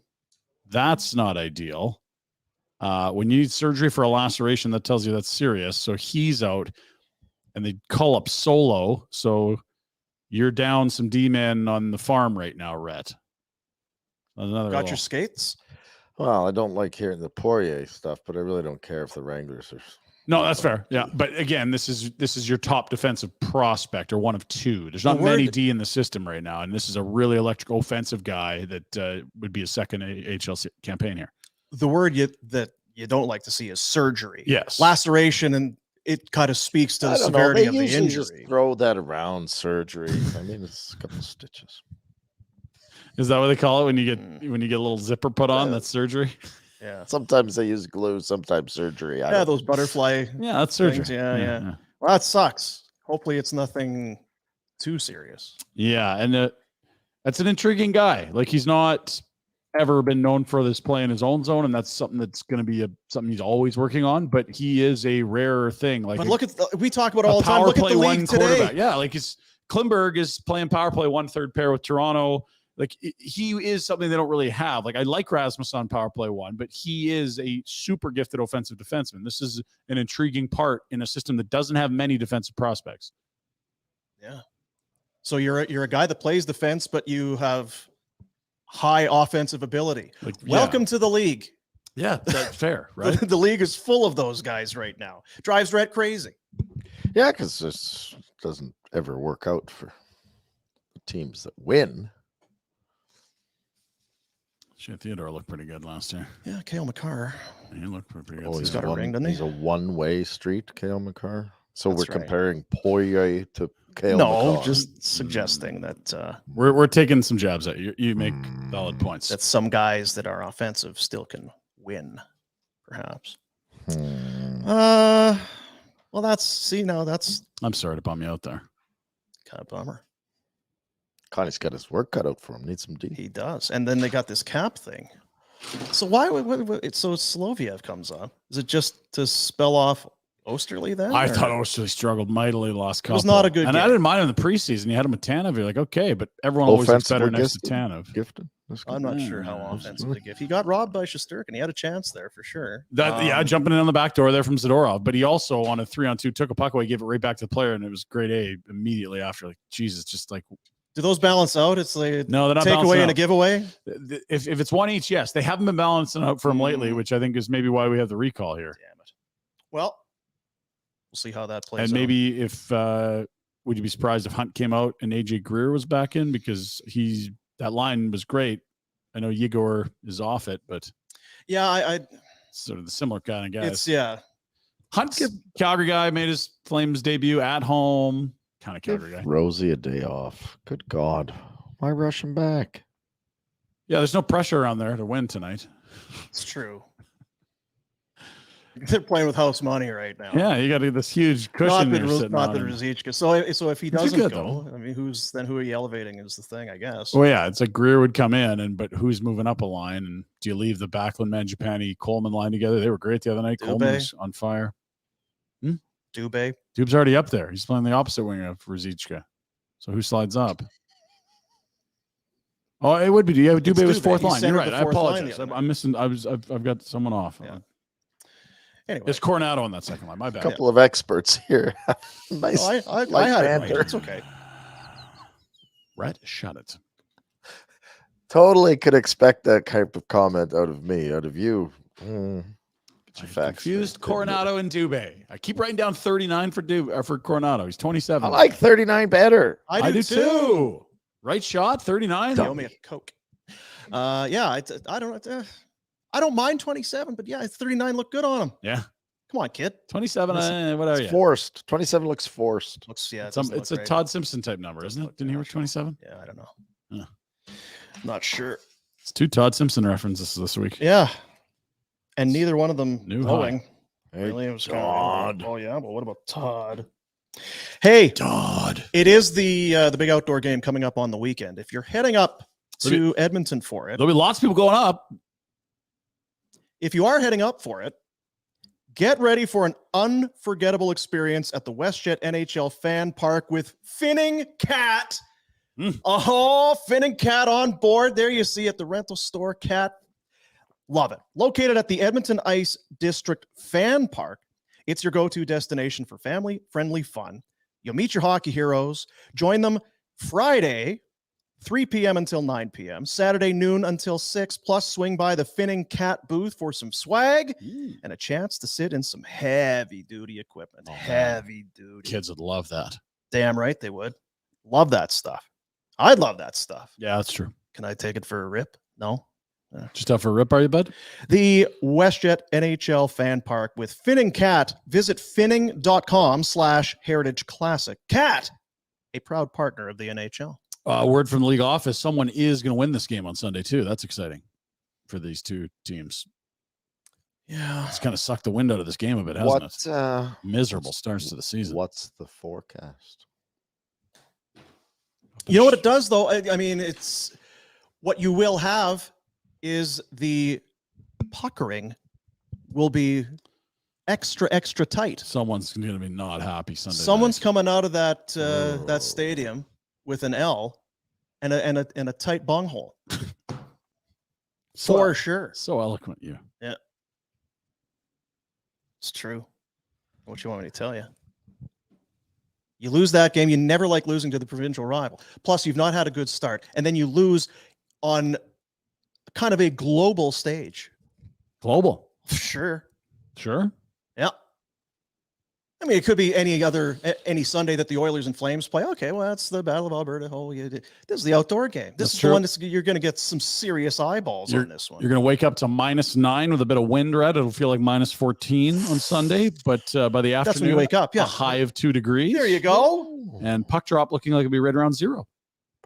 That's not ideal. When you need surgery for a laceration, that tells you that's serious. So he's out, and they call up Solo. So you're down some D-men on the farm right now, Rhett. Got your skates? Well, I don't like hearing the Poirier stuff, but I really don't care if the Wranglers are. No, that's fair. Yeah, but again, this is your top defensive prospect, or one of two. There's not many D in the system right now, and this is a really electric offensive guy that would be a second AHL campaign here. The word that you don't like to see is surgery. Yes, laceration, and it kind of speaks to the severity of the injury. Just throw that around, surgery. I mean, it's a couple of stitches. Is that what they call it when you get a little zipper put on? That's surgery. Yeah. Sometimes they use glue, sometimes surgery. Yeah, those butterfly. Yeah, that's surgery. Yeah. Well, that sucks. Hopefully, it's nothing too serious. Yeah, and that's an intriguing guy. Like, he's not ever been known for this play in his own zone, and that's something that's going to be something he's always working on. But he is a rarer thing. Like, but look at we talk about it all the time. Look at the league today. Yeah, like Klimberg is playing power play 1/3 pair with Toronto. Like, he is something they don't really have. Like, I like Rasmus on power play 1, but he is a super gifted offensive defenseman. This is an intriguing part in a system that doesn't have many defensive prospects. Yeah. So you're a guy that plays defense, but you have high offensive ability. Like, welcome to the league. Yeah, that's fair, right? The league is full of those guys right now. Drives Rhett crazy. Yeah, because this doesn't ever work out for the teams that win. Shit, Theodore looked pretty good last year. Yeah, Cale Makar. He looked pretty good. Oh, he's got a ring, doesn't he? He's a one-way street, Cale Makar. So that's we're comparing Poirier to Cale Makar. No, just suggesting that we're taking some jabs at you. You make valid points. That some guys that are offensive still can win, perhaps. Well, that's I'm sorry to bum you out there. Kind of bummer. Connie's got his work cut out for him. Needs some D. He does. And then they got this cap thing. So why so Soloviev comes on? Is it just to spell off Osterley then? I thought Osterley struggled mightily last couple. It was not a good game. I didn't mind him in the preseason. You had him with Tanev. You're like, okay, but everyone always looks better next to Tanev. Gifted. I'm not sure how offensive to give. He got robbed by Shesterkin. He had a chance there for sure. Jumping in on the back door there from Zadorov. But he also, on a 3-on-2, took a puck away, gave it right back to the player, and it was grade A immediately after. Like, Jesus, just like. Do those balance out? It's like no, they're not takeaway and a giveaway. If it's one each, yes, they haven't been balancing out for him lately, which I think is maybe why we have the recall here. Damn it. Well, we'll see how that plays. And maybe if would you be surprised if Hunt came out and AJ Greer was back in, because that line was great. I know Yegor is off it, but yeah, I sort of the similar kind of guys. Hunt's Calgary guy, made his Flames debut at home. Kind of Calgary guy. Rosie a day off. Good God. Why rush him back? Yeah, there's no pressure around there to win tonight. It's true. They're playing with house money right now. Yeah, you got this huge cushion. Not the Ruzicka. So if he doesn't go, I mean, who are you elevating is the thing, I guess. Well, yeah, it's like Greer would come in, but who's moving up a line? And do you leave the Backlund, Mangiapane, Coleman line together? They were great the other night. Coleman was on fire. Dube's already up there. He's playing the opposite wing of Ruzicka. So who slides up? Oh, it would be. Yeah, Dubé was fourth line. You're right. I apologize. I'm missing. I've got someone off. Yeah. Anyway, it's Coronado on that second line. My bad. A couple of experts here. Nice. I had it right. It's okay. Rhett, shut it. Totally could expect that type of comment out of me, out of you. Confused Coronado and Dubé. I keep writing down 39 for Coronado. He's 27. I like 39 better. I do too. Right shot, 39. Tell me a Coke. I don't mind 27, but yeah, 39 look good on him. Yeah. Come on, kid. 27. What are you? Forced. 27 looks forced. It's a Todd Simpson type number, isn't it? Didn't he work 27? Yeah, I don't know. Yeah. Not sure. It's 2 Todd Simpson references this week. Yeah. And neither one of them knowing. Really, it was Todd. Oh yeah, but what about Todd? Hey, Todd! It is the big outdoor game coming up on the weekend. If you're heading up to Edmonton for it, there'll be lots of people going up. If you are heading up for it, get ready for an unforgettable experience at the WestJet NHL Fan Park with Finning Cat. Finning Cat on board. There you see at the rental store, Cat. Love it. Located at the Edmonton Ice District Fan Park, it's your go-to destination for family-friendly fun. You'll meet your hockey heroes. Join them Friday, 3 p.m. until 9 p.m., Saturday noon until 6, plus swing by the Finning Cat booth for some swag and a chance to sit in some heavy-duty equipment. Heavy-duty. Kids would love that. Damn right they would. Love that stuff. I'd love that stuff. Yeah, that's true. Can I take it for a rip? No? Just out for a rip, are you, bud? The WestJet NHL Fan Park with Finning Cat. Visit finning.com/Heritage Classic. Cat, a proud partner of the NHL. Word from the league office, someone is going to win this game on Sunday, too. That's exciting for these two teams. Yeah. It's kind of sucked the wind out of this game a bit, hasn't it? Miserable starts to the season. What's the forecast? You know what it does, though? I mean, it's what you will have is the puckering will be extra tight. Someone's going to be not happy Sunday. Someone's coming out of that that stadium with an L and a tight bunghole. For sure. So eloquent, you. Yeah. It's true. What you want me to tell you? You lose that game, you never like losing to the provincial rival. Plus, you've not had a good start. And then you lose on kind of a global stage. Global. Sure. Sure. Yeah. I mean, it could be any Sunday that the Oilers and Flames play. Okay, well, that's the Battle of Alberta. Oh, yeah, this is the outdoor game. This is the one you're going to get some serious eyeballs on this one. You're going to wake up to -9 with a bit of wind, Red. It'll feel like -14 on Sunday, but by the afternoon, that's when you wake up. Yeah, a high of 2 degrees. There you go. And puck drop looking like it'll be right around 0.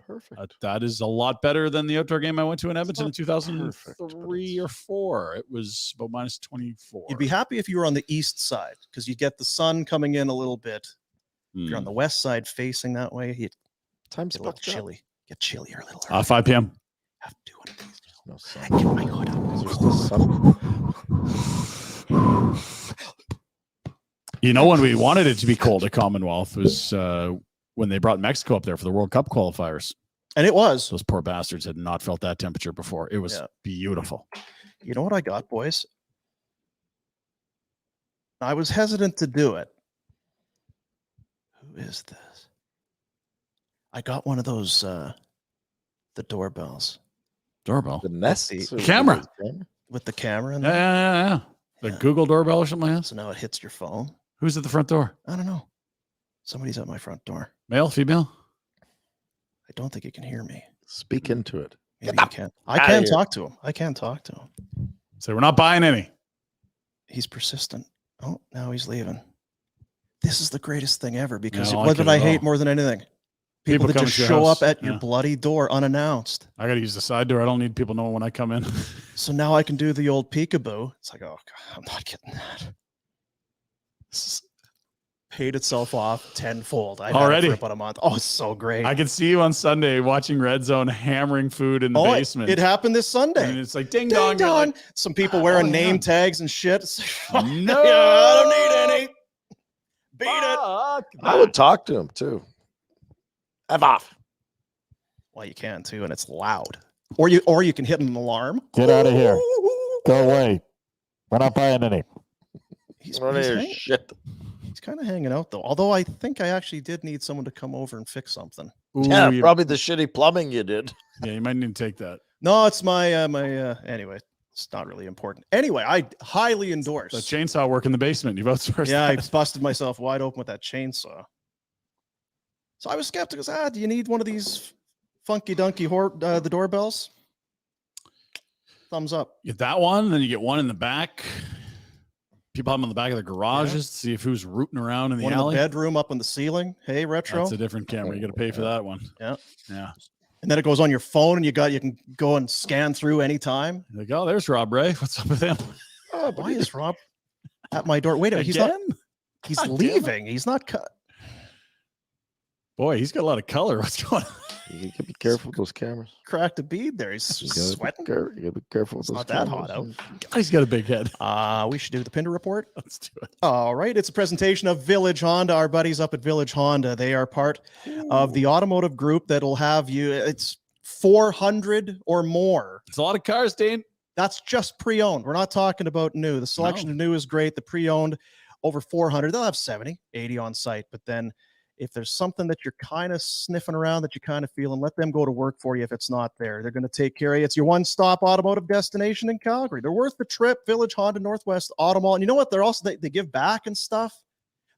Perfect. That is a lot better than the outdoor game I went to in Edmonton in 2003 or 4. It was about -24. You'd be happy if you were on the east side because you get the sun coming in a little bit. If you're on the west side facing that way, you Time's get a little chilly. Get chillier a little early. 5 p.m. Have to do one of these. No sun. I get my hood up. Is there still sun? You know, when we wanted it to be cold at Commonwealth was when they brought Mexico up there for the World Cup qualifiers. And it was. Those poor bastards had not felt that temperature before. It was beautiful. You know what I got, boys? I was hesitant to do it. Who is this? I got one of those, the doorbells. Doorbell? The Nest? The camera. With the camera in there? Yeah. The Google doorbell or something like that? So now it hits your phone. Who's at the front door? I don't know. Somebody's at my front door. Male, female? I don't think he can hear me. Speak into it. Maybe he can. I can talk to him. I can talk to him. So we're not buying any. He's persistent. Oh, now he's leaving. This is the greatest thing ever because what did I hate more than anything? People that just show up at your bloody door unannounced. I got to use the side door. I don't need people knowing when I come in. So now I can do the old peekaboo. It's like, oh, God, I'm not getting that. This paid itself off tenfold. I've had it for about a month. Oh, it's so great. I can see you on Sunday watching Red Zone hammering food in the basement. It happened this Sunday. And it's like ding dong. Like, some people wearing name tags and shit. No, I don't need any. Beat it. I would talk to him too. F off. Well, you can too, and it's loud. Or you can hit an alarm. Get out of here. Go away. We're not buying any. He's kind of hanging out though. Although I think I actually did need someone to come over and fix something. Yeah, probably the shitty plumbing you did. Yeah, you might need to take that. No, it's my anyway. It's not really important. Anyway, I highly endorse the chainsaw work in the basement. You've outsourced. Yeah, that. I busted myself wide open with that chainsaw. So I was skeptical. Do you need one of these funky dunky the doorbells? Thumbs up. You get that one, then you get one in the back. People have them on the back of the garages to see if who's rooting around in the alley. In the bedroom, up on the ceiling. Hey, retro. That's a different camera. You got to pay for that one. Yeah. And then it goes on your phone, and you can go and scan through anytime. You're like, oh, there's Rob Ray. What's up with him? Oh, why is Rob at my door? Wait a minute. He's leaving. He's not cut. Boy, he's got a lot of color. What's going on? You gotta be careful with those cameras. Cracked a bead there. He's sweating. You gotta be careful with those cameras. Not that hot out. He's got a big head. We should do the Pinder Report. Let's do it. All right. It's a presentation of Village Honda. Our buddies up at Village Honda. They are part of the automotive group that'll have you. It's 400 or more. It's a lot of cars, Dean. That's just pre-owned. We're not talking about new. The selection of new is great. The pre-owned over 400. They'll have 70, 80 on site, but then if there's something that you're kind of sniffing around that you kind of feel, and let them go to work for you if it's not there. They're going to take care of you. It's your one-stop automotive destination in Calgary. They're worth the trip. Village Honda Northwest Auto Mall. And you know what? They're also they give back and stuff.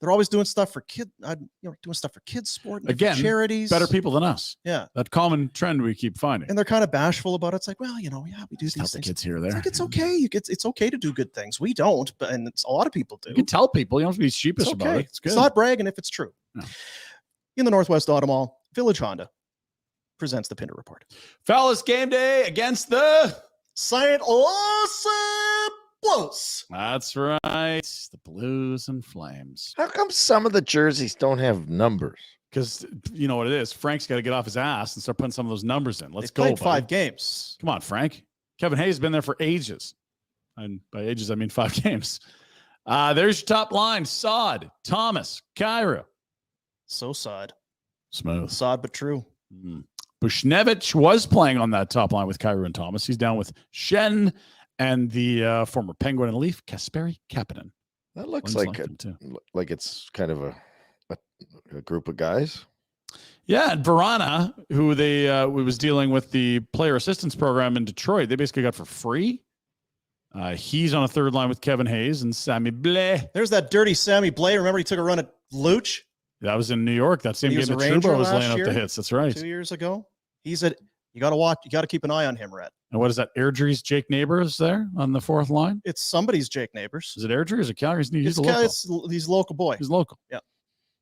They're always doing stuff for doing stuff for kids sport and again, charities. Better people than us. Yeah, that common trend we keep finding. And they're kind of bashful about it. It's like, well, we do these things. The kids here or there. It's like, it's okay. It's okay to do good things. We don't, but a lot of people do. You can tell people. You don't have to be sheepish about it. It's good. It's not bragging if it's true. No. In the Northwest Auto Mall, Village Honda presents the Pinder Report. Fellas, game day against the St. Louis Blues. That's right. The Blues and Flames. How come some of the jerseys don't have numbers? Because you know what it is. Frank's got to get off his ass and start putting some of those numbers in. Let's go. Played 5 games. Come on, Frank. Kevin Hayes has been there for ages. And by ages, I mean 5 games. There's your top line. Sod, Thomas, Cairo. So sod. Smooth. Sod, but true. Bushnevich was playing on that top line with Cairo and Thomas. He's down with Shen and the former Penguin and Leaf, Kasperi Kapanen. That looks like it's kind of a group of guys. Yeah, and Verana, who was dealing with the player assistance program in Detroit, they basically got for free. He's on a third line with Kevin Hayes and Sammy Blais. There's that dirty Sammy Blais. Remember he took a run at Luch? That was in New York. That same game that Truba was laying up the hits. That's right. 2 years ago. You got to watch. You got to keep an eye on him, Rhett. And what is that? Airdrie's Jake Neighbors there on the fourth line? It's somebody's Jake Neighbors. Is it Airdrie or is it Calgary's? He's local. He's local boy. He's local. Yeah.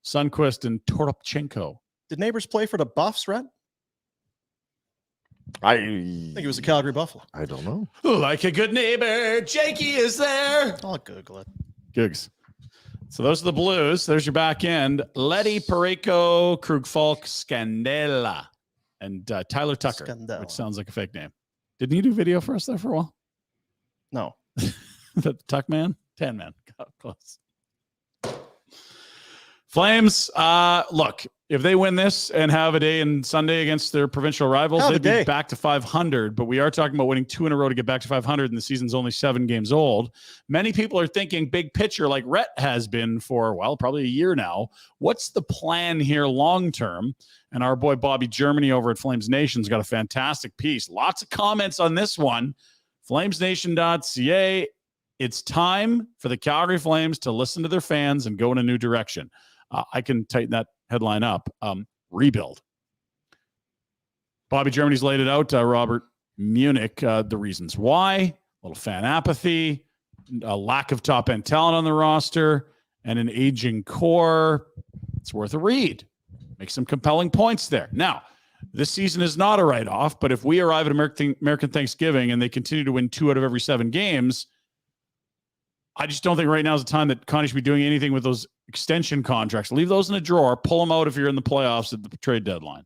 Sundqvist and Toropchenko. Did Neighbors play for the Buffs, Rhett? I think it was a Calgary Buffalo. I don't know. Like a good neighbor, Jakey is there. I'll Google it. Gigs. So those are the Blues. There's your back end. Letty, Pareko, Krug-Falk, Scandella, and Tyler Tucker, which sounds like a fake name. Didn't you do video for us there for a while? No. The Tuck Man? 10 man. Close. Flames, look, if they win this and have a day in Sunday against their provincial rivals, they'd be back to 500. But we are talking about winning 2 in a row to get back to 500, and the season's only 7 games old. Many people are thinking big picture like Rhett has been for, well, probably a year now. What's the plan here long term? And our boy Bobby Germany over at Flames Nation's got a fantastic piece. Lots of comments on this one. FlamesNation.ca. It's time for the Calgary Flames to listen to their fans and go in a new direction. I can tighten that headline up. Rebuild. Bobby Germany's laid it out. Robert Munich, the reasons why. A little fan apathy, a lack of top-end talent on the roster, and an aging core. It's worth a read. Make some compelling points there. Now, this season is not a write-off, but if we arrive at American Thanksgiving and they continue to win 2 out of every 7 games, I just don't think right now is the time that Connie should be doing anything with those extension contracts. Leave those in a drawer. Pull them out if you're in the playoffs at the trade deadline.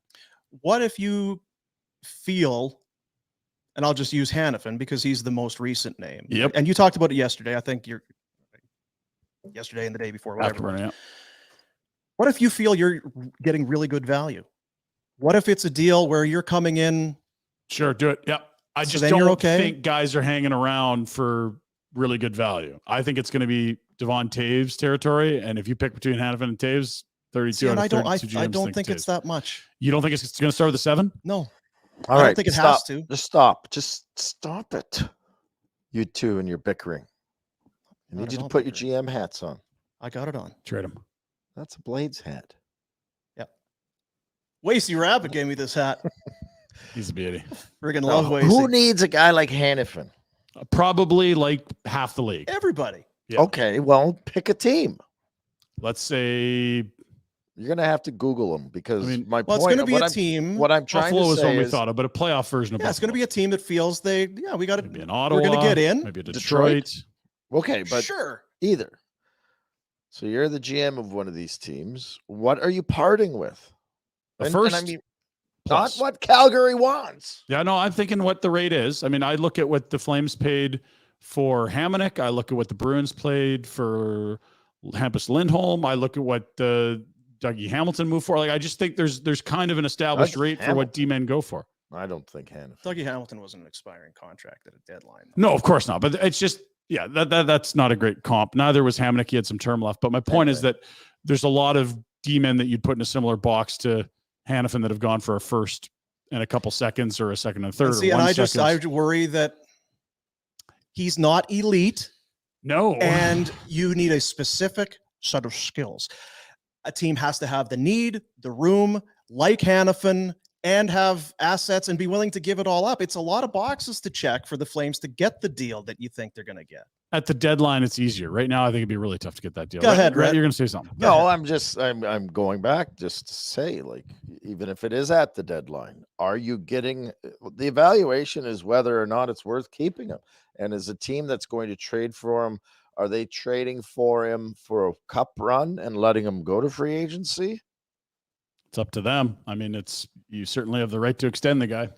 What if you feel, and I'll just use Hanifin because he's the most recent name. Yep. And you talked about it yesterday. I think yesterday and the day before. Whatever. Yeah. What if you feel you're getting really good value? What if it's a deal where you're coming in? Sure, do it. Yep. I just don't think guys are hanging around for really good value. I think it's going to be Devon Taves territory, and if you pick between Hanifin and Taves, 32 out of 32 GMs I don't think it's that much. You don't think it's going to start with a 7? No. I don't think it has to. Just stop. Just stop it. You two and your bickering. I need you to put your GM hats on. I got it on. Trade him. That's a Blades hat. Yep. Wasey Rabbit gave me this hat. He's a beauty. Friggin' love Wasey. Who needs a guy like Hanifin? Probably like half the league. Everybody. Yep. Okay, well, pick a team. Let's say you're going to have to Google them because my point. It's going to be a team. What I'm trying Buffalo to say is what we is, thought of, but a playoff version of Buffalo. It's going to be a team that feels we got to. Maybe an Ottawa. We're going to get in. Maybe a Detroit. Okay, but sure. Either. So you're the GM of one of these teams. What are you parting with? Not what Calgary wants. Yeah, no, I'm thinking what the rate is. I mean, I look at what the Flames paid for Hamonic. I look at what the Bruins paid for Hampus Lindholm. I look at what Dougie Hamilton moved for. Like, I just think there's kind of an established rate for what D-men go for. I don't think Hanifin. Dougie Hamilton wasn't an expiring contract at a deadline. No, of course not. But it's just, yeah, that's not a great comp. Neither was Hamonic. He had some term left. But my point is that there's a lot of D-men that you'd put in a similar box to Hanifin that have gone for a first and a couple seconds or a second and third. And I worry that he's not elite. No. And you need a specific set of skills. A team has to have the need, the room, like Hanifin, and have assets and be willing to give it all up. It's a lot of boxes to check for the Flames to get the deal that you think they're going to get. At the deadline, it's easier. Right now, I think it'd be really tough to get that deal. Go ahead, Rhett. You're going to say something. No, I'm going back just to say, like, even if it is at the deadline, are you getting the evaluation is whether or not it's worth keeping him? And as a team that's going to trade for him, are they trading for him for a cup run and letting him go to free agency? It's up to them. I mean, you certainly have the right to extend the guy.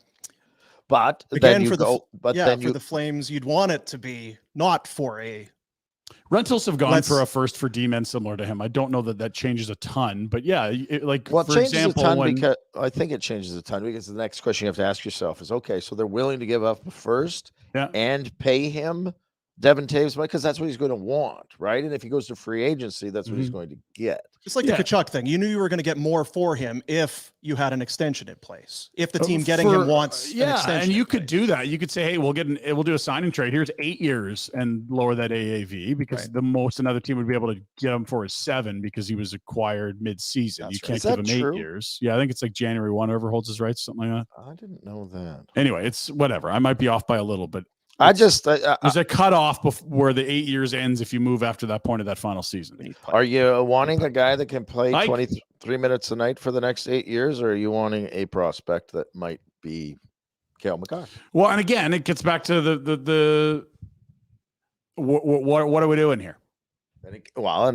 But again, for the Flames, you'd want it to be not for a rentals have gone for a first for D-men similar to him. I don't know that changes a ton, but yeah, for example, because I think it changes a ton because the next question you have to ask yourself is, okay, so they're willing to give up a first and pay him Devin Taves money because that's what he's going to want, right? And if he goes to free agency, that's what he's going to get. It's like the Tkachuk thing. You knew you were going to get more for him if you had an extension in place. If the team getting him wants an extension. And you could do that. You could say, hey, we'll do a sign and trade. Here's 8 years and lower that AAV because the most another team would be able to get him for is 7 because he was acquired mid-season. You can't give him 8 years. Yeah, I think it's like January 1, whoever holds his rights, something like that. I didn't know that. Anyway, it's whatever. I might be off by a little, but there's a cutoff where the 8 years ends if you move after that point of that final season. Are you wanting a guy that can play 23 minutes a night for the next 8 years, or are you wanting a prospect that might be Cale Makar? Well, and again, it gets back to the what are we doing here? And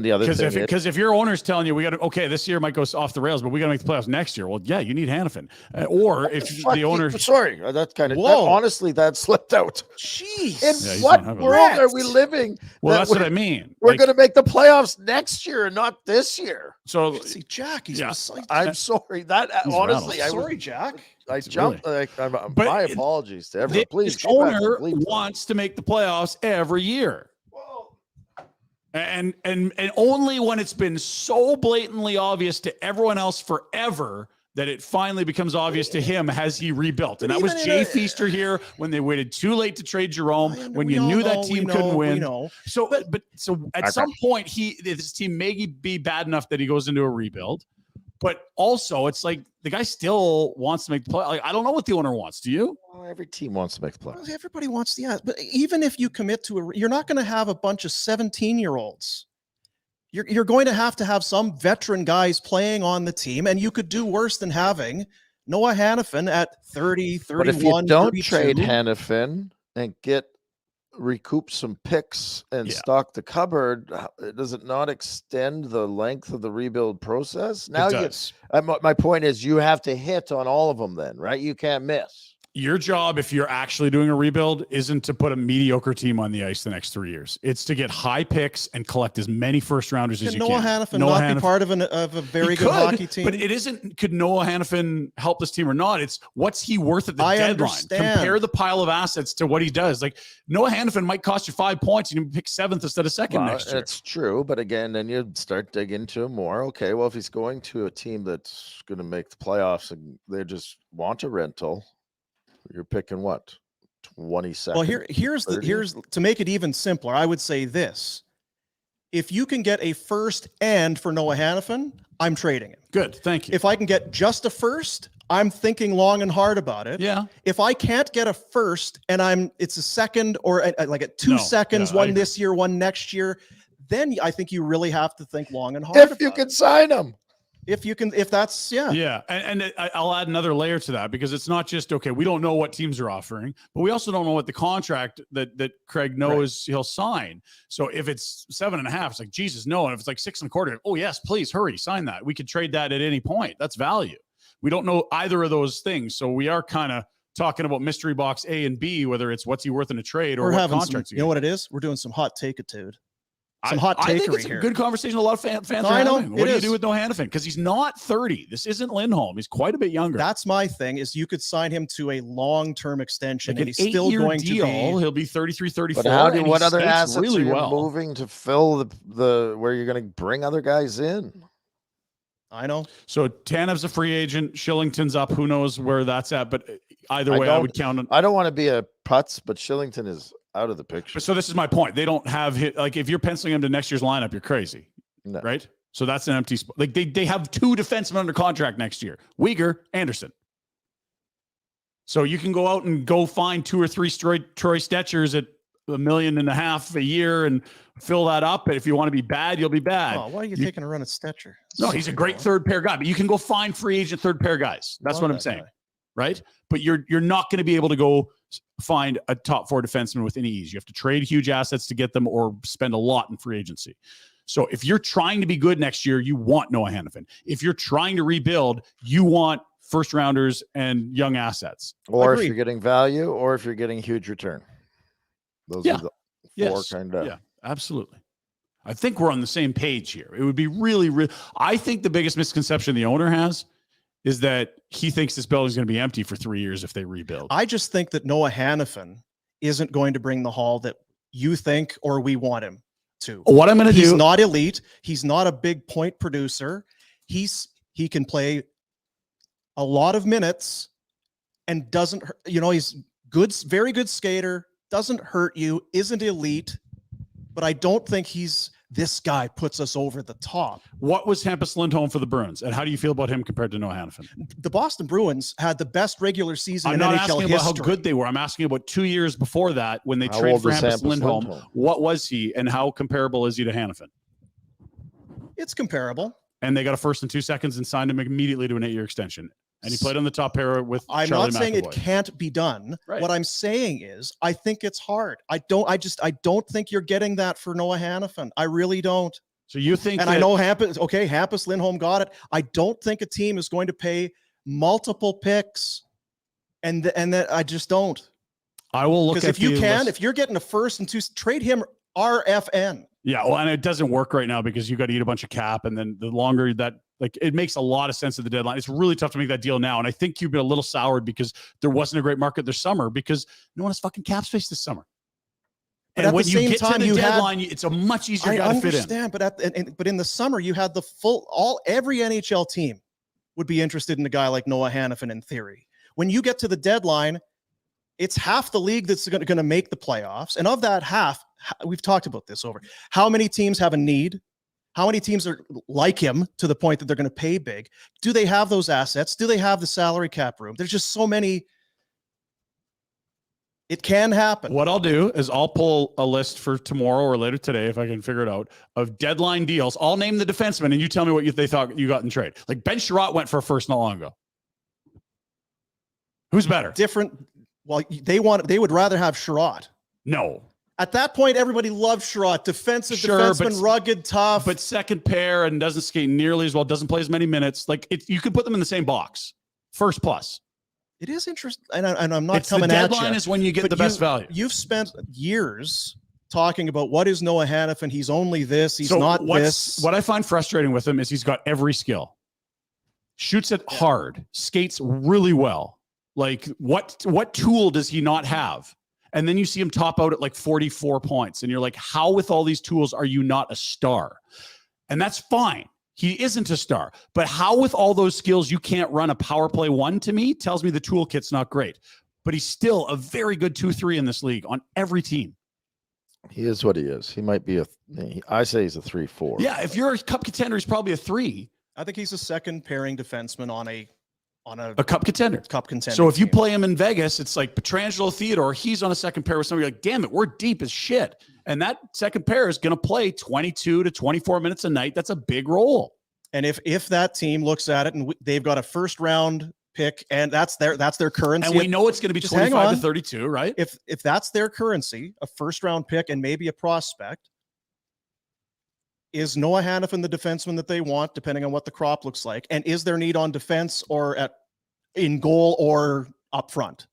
the other thing, because if your owner's telling you this year might go off the rails, but we got to make the playoffs next year. Well, yeah, you need Hanifin. Or if the owner, that's kind of honestly that slipped out. Jeez, in what world are we living? Well, that's what I mean. We're going to make the playoffs next year and not this year. So see, Jack, I'm sorry. That honestly, Jack. I jumped. My apologies to everyone. Please, the owner wants to make the playoffs every year. And only when it's been so blatantly obvious to everyone else forever that it finally becomes obvious to him has he rebuilt. And that was Jay Feaster here when they waited too late to trade Jerome, when you knew that team couldn't win. So at some point this team may be bad enough that he goes into a rebuild. But also, it's like the guy still wants to make the play. Like, I don't know what the owner wants. Do you? Well, every team wants to make the play. Well, everybody wants the but even if you commit to you're not going to have a bunch of 17-year-olds. You're going to have some veteran guys playing on the team, and you could do worse than having Noah Hanifin at 30, 31, but if you don't 32. trade Hanifin and recoup some picks and stock the cupboard, does it not extend the length of the rebuild process? Now, my point is you have to hit on all of them then, right? You can't miss. Your job, if you're actually doing a rebuild, isn't to put a mediocre team on the ice the next 3 years. It's to get high picks and collect as many first rounders as you can. Noah Hanifin be part of a very good hockey team? But it isn't, could Noah Hanifin help this team or not? It's what's he worth at the deadline? Understand. Compare the pile of assets to what he does. Like Noah Hanifin might cost you 5 points and you pick 7th instead of 2nd next year. That's true. But again, then you start digging into him more. Okay, well, if he's going to a team that's going to make the playoffs and they just want a rental, you're picking what? 27. Well, here's to make it even simpler. I would say this: if you can get a first and for Noah Hanifin, I'm trading him. Good, thank you. If I can get just a first, I'm thinking long and hard about it. Yeah. If I can't get a first and it's a second or like at 2 seconds, one this year, one next year, then I think you really have to think long and hard. If you can sign him. If that's and I'll add another layer to that because it's not just we don't know what teams are offering, but we also don't know what the contract that Craig knows he'll sign. So if it's 7.5, it's like Jesus, no. And if it's like 6.25, oh yes, please hurry, sign that. We could trade that at any point. That's value. We don't know either of those things, so we are kind of talking about mystery box A and B, whether it's what's he worth in a trade or what contracts. You know what it is? We're doing some hot take-a-tude. Hot takery. I think it's a good conversation. A lot of fans are having. What do you do with Noah Hanifin? Because he's not 30. This isn't Lindholm. He's quite a bit younger. That's my thing. Is you could sign him to a long-term extension, and he's still going to be. He'll be 33, 34. But what other assets are you moving to fill the where you're going to bring other guys in? I know. So Tanev's a free agent. Shillington's up. Who knows where that's at? But either way, I would count on. I don't want to be a putz, but Shillington is out of the picture. So this is my point. They don't have like if you're penciling him to next year's lineup, you're crazy, right? So that's an empty spot. Like they have 2 defensemen under contract next year: Weegar, Anderson. So you can go out and go find 2 or 3 Troy Stetchers at $1.5 million a year and fill that up. And if you want to be bad, you'll be bad. Oh, why are you taking a run at Stetcher? No, he's a great third pair guy, but you can go find free agent third pair guys. That's what I'm saying, right? But you're not going to be able to go find a top 4 defenseman with any ease. You have to trade huge assets to get them or spend a lot in free agency. So if you're trying to be good next year, you want Noah Hanifin. If you're trying to rebuild, you want first rounders and young assets. Or if you're getting value or if you're getting huge return. Those are the 4 kind of. Yeah, absolutely. I think we're on the same page here. It would be really, I think the biggest misconception the owner has is that he thinks this building is going to be empty for 3 years if they rebuild. I just think that Noah Hanifin isn't going to bring the haul that you think or we want him to. What I'm going to do. He's not elite. He's not a big point producer. He can play a lot of minutes and doesn't, he's good, very good skater, doesn't hurt you, isn't elite, but I don't think this guy puts us over the top. What was Hampus Lindholm for the Bruins, and how do you feel about him compared to Noah Hanifin? The Boston Bruins had the best regular season in NHL history. I'm not asking about how good they were. I'm asking about 2 years before that when they traded for Hampus Lindholm. What was he, and how comparable is he to Hanifin? It's comparable. And they got a first and 2 seconds and signed him immediately to an 8-year extension. And he played on the top pair with I'm Charlie not saying McAvoy. It can't be done. Right. What I'm saying is I think it's hard. I don't think you're getting that for Noah Hanifin. I really don't. So you think I know Hampus Lindholm got it. I don't think a team is going to pay multiple picks. And that I just don't. I will look at if you're getting a first and 2, trade him RFN. Yeah, well, and it doesn't work right now because you got to eat a bunch of cap, and then the longer that, like, it makes a lot of sense at the deadline. It's really tough to make that deal now, and I think you've been a little soured because there wasn't a great market this summer because no one has fucking cap space this summer. But and when you get to the deadline, it's a much easier guy to fit in. I understand, but in the summer you had every NHL team would be interested in a guy like Noah Hanifin in theory. When you get to the deadline, it's half the league that's going to make the playoffs, and of that half, we've talked about this over. How many teams have a need? How many teams are like him to the point that they're going to pay big? Do they have those assets? Do they have the salary cap room? There's just so many. It can happen. What I'll do is I'll pull a list for tomorrow or later today, if I can figure it out, of deadline deals. I'll name the defenseman, and you tell me what they thought you got in trade. Like Ben Sherratt went for a first not long ago. Who's better? Different. Well, they would rather have Sherratt. No. At that point, everybody loved Sherratt. Defenseman, rugged, tough. But second pair and doesn't skate nearly as well, doesn't play as many minutes. Like, you could put them in the same box. First plus. It is interesting. And I'm not coming at you. The deadline is when you get the best value. You've spent years talking about what is Noah Hanifin. He's only this. He's not this. What I find frustrating with him is he's got every skill. Shoots it hard. Skates really well. Like, what tool does he not have? And then you see him top out at like 44 points. And you're like, how with all these tools are you not a star? And that's fine. He isn't a star. But how with all those skills you can't run a power play 1 to me tells me the toolkit's not great. But he's still a very good 2-3 in this league on every team. He is what he is. He might be I say he's a 3-4. Yeah, if you're a cup contender, he's probably a 3. I think he's a second pairing defenseman on a cup contender. So if you play him in Vegas, it's like Pietrangelo, Theodore, he's on a second pair with somebody like, damn it, we're deep as shit. And that second pair is going to play 22 to 24 minutes a night. That's a big role. And if that team looks at it and they've got a first round pick and that's their currency. And we know it's going to be 25 to 32, right? If that's their currency, a first round pick and maybe a prospect, is Noah Hanifin the defenseman that they want, depending on what the crop looks like? And is there need on defense or in goal or up front?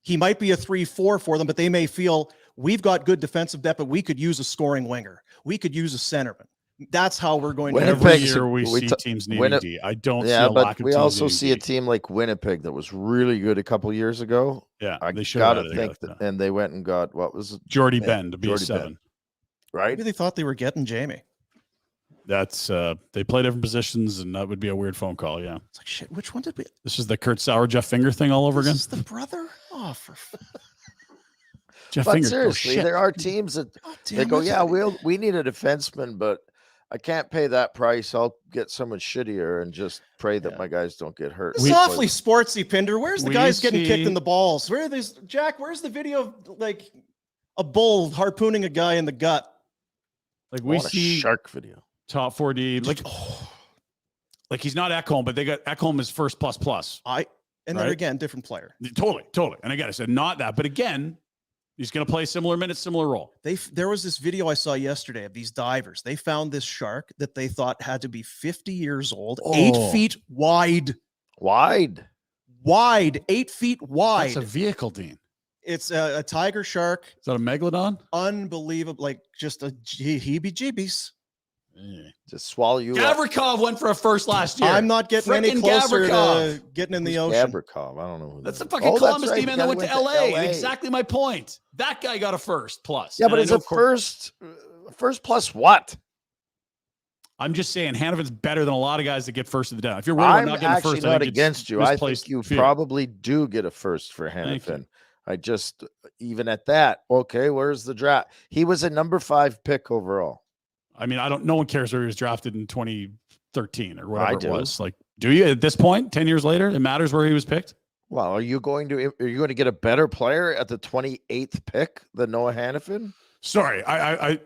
He might be a 3-4 for them, but they may feel we've got good defensive depth, but we could use a scoring winger. We could use a centerman. That's how we're going to. Every year we see teams needing D. I don't see a lack of. We also see a team like Winnipeg that was really good a couple years ago. Yeah, they got to think that, and they went and got what was it? Jordy Ben to be a 7. Right? Maybe they thought they were getting Jamie. That's they play different positions, and that would be a weird phone call. Yeah, it's like shit. Which one did we? This is the Kurt Sauer, Jeff Finger thing all over again. This is the brother. Oh, for Jeff but Finger. Seriously, there are teams that they go, yeah, we need a defenseman, but I can't pay that price. I'll get someone shittier and just pray that my guys don't get hurt. It's awfully sportsy, Pinder. Where's the guys getting kicked in the balls? Where are these, Jack? Where's the video of like a bull harpooning a guy in the gut? Like we see shark video. Top 4D, like he's not Ekholm, but they got Ekholm as first plus. And then again, different player. Totally. And again, I said not that, but again, he's going to play similar minutes, similar role. There was this video I saw yesterday of these divers. They found this shark that they thought had to be 50 years old, 8 feet wide. 8 feet wide. That's a vehicle, Dean. It's a tiger shark. Is that a megalodon? Unbelievable. Like just a heebie-jeebies. Just swallow you Gavrikov went for a first last year. I'm not getting any closer to getting in the ocean. Gavrikov, I don't know. That's the fucking Columbus D-man that went to LA. Exactly my point. That guy got a first plus. Yeah, but it's a first plus what? I'm just saying Hanifin's better than a lot of guys that get first in the down. If you're worried about not getting first, not against you. I think you probably do get a first for Hanifin. I just, even at that, okay, where's the draft? He was a number 5 pick overall. I mean, no one cares where he was drafted in 2013 or whatever it was. Like, do you at this point, 10 years later, it matters where he was picked? Well, are you going to get a better player at the 28th pick than Noah Hanifin? Sorry, I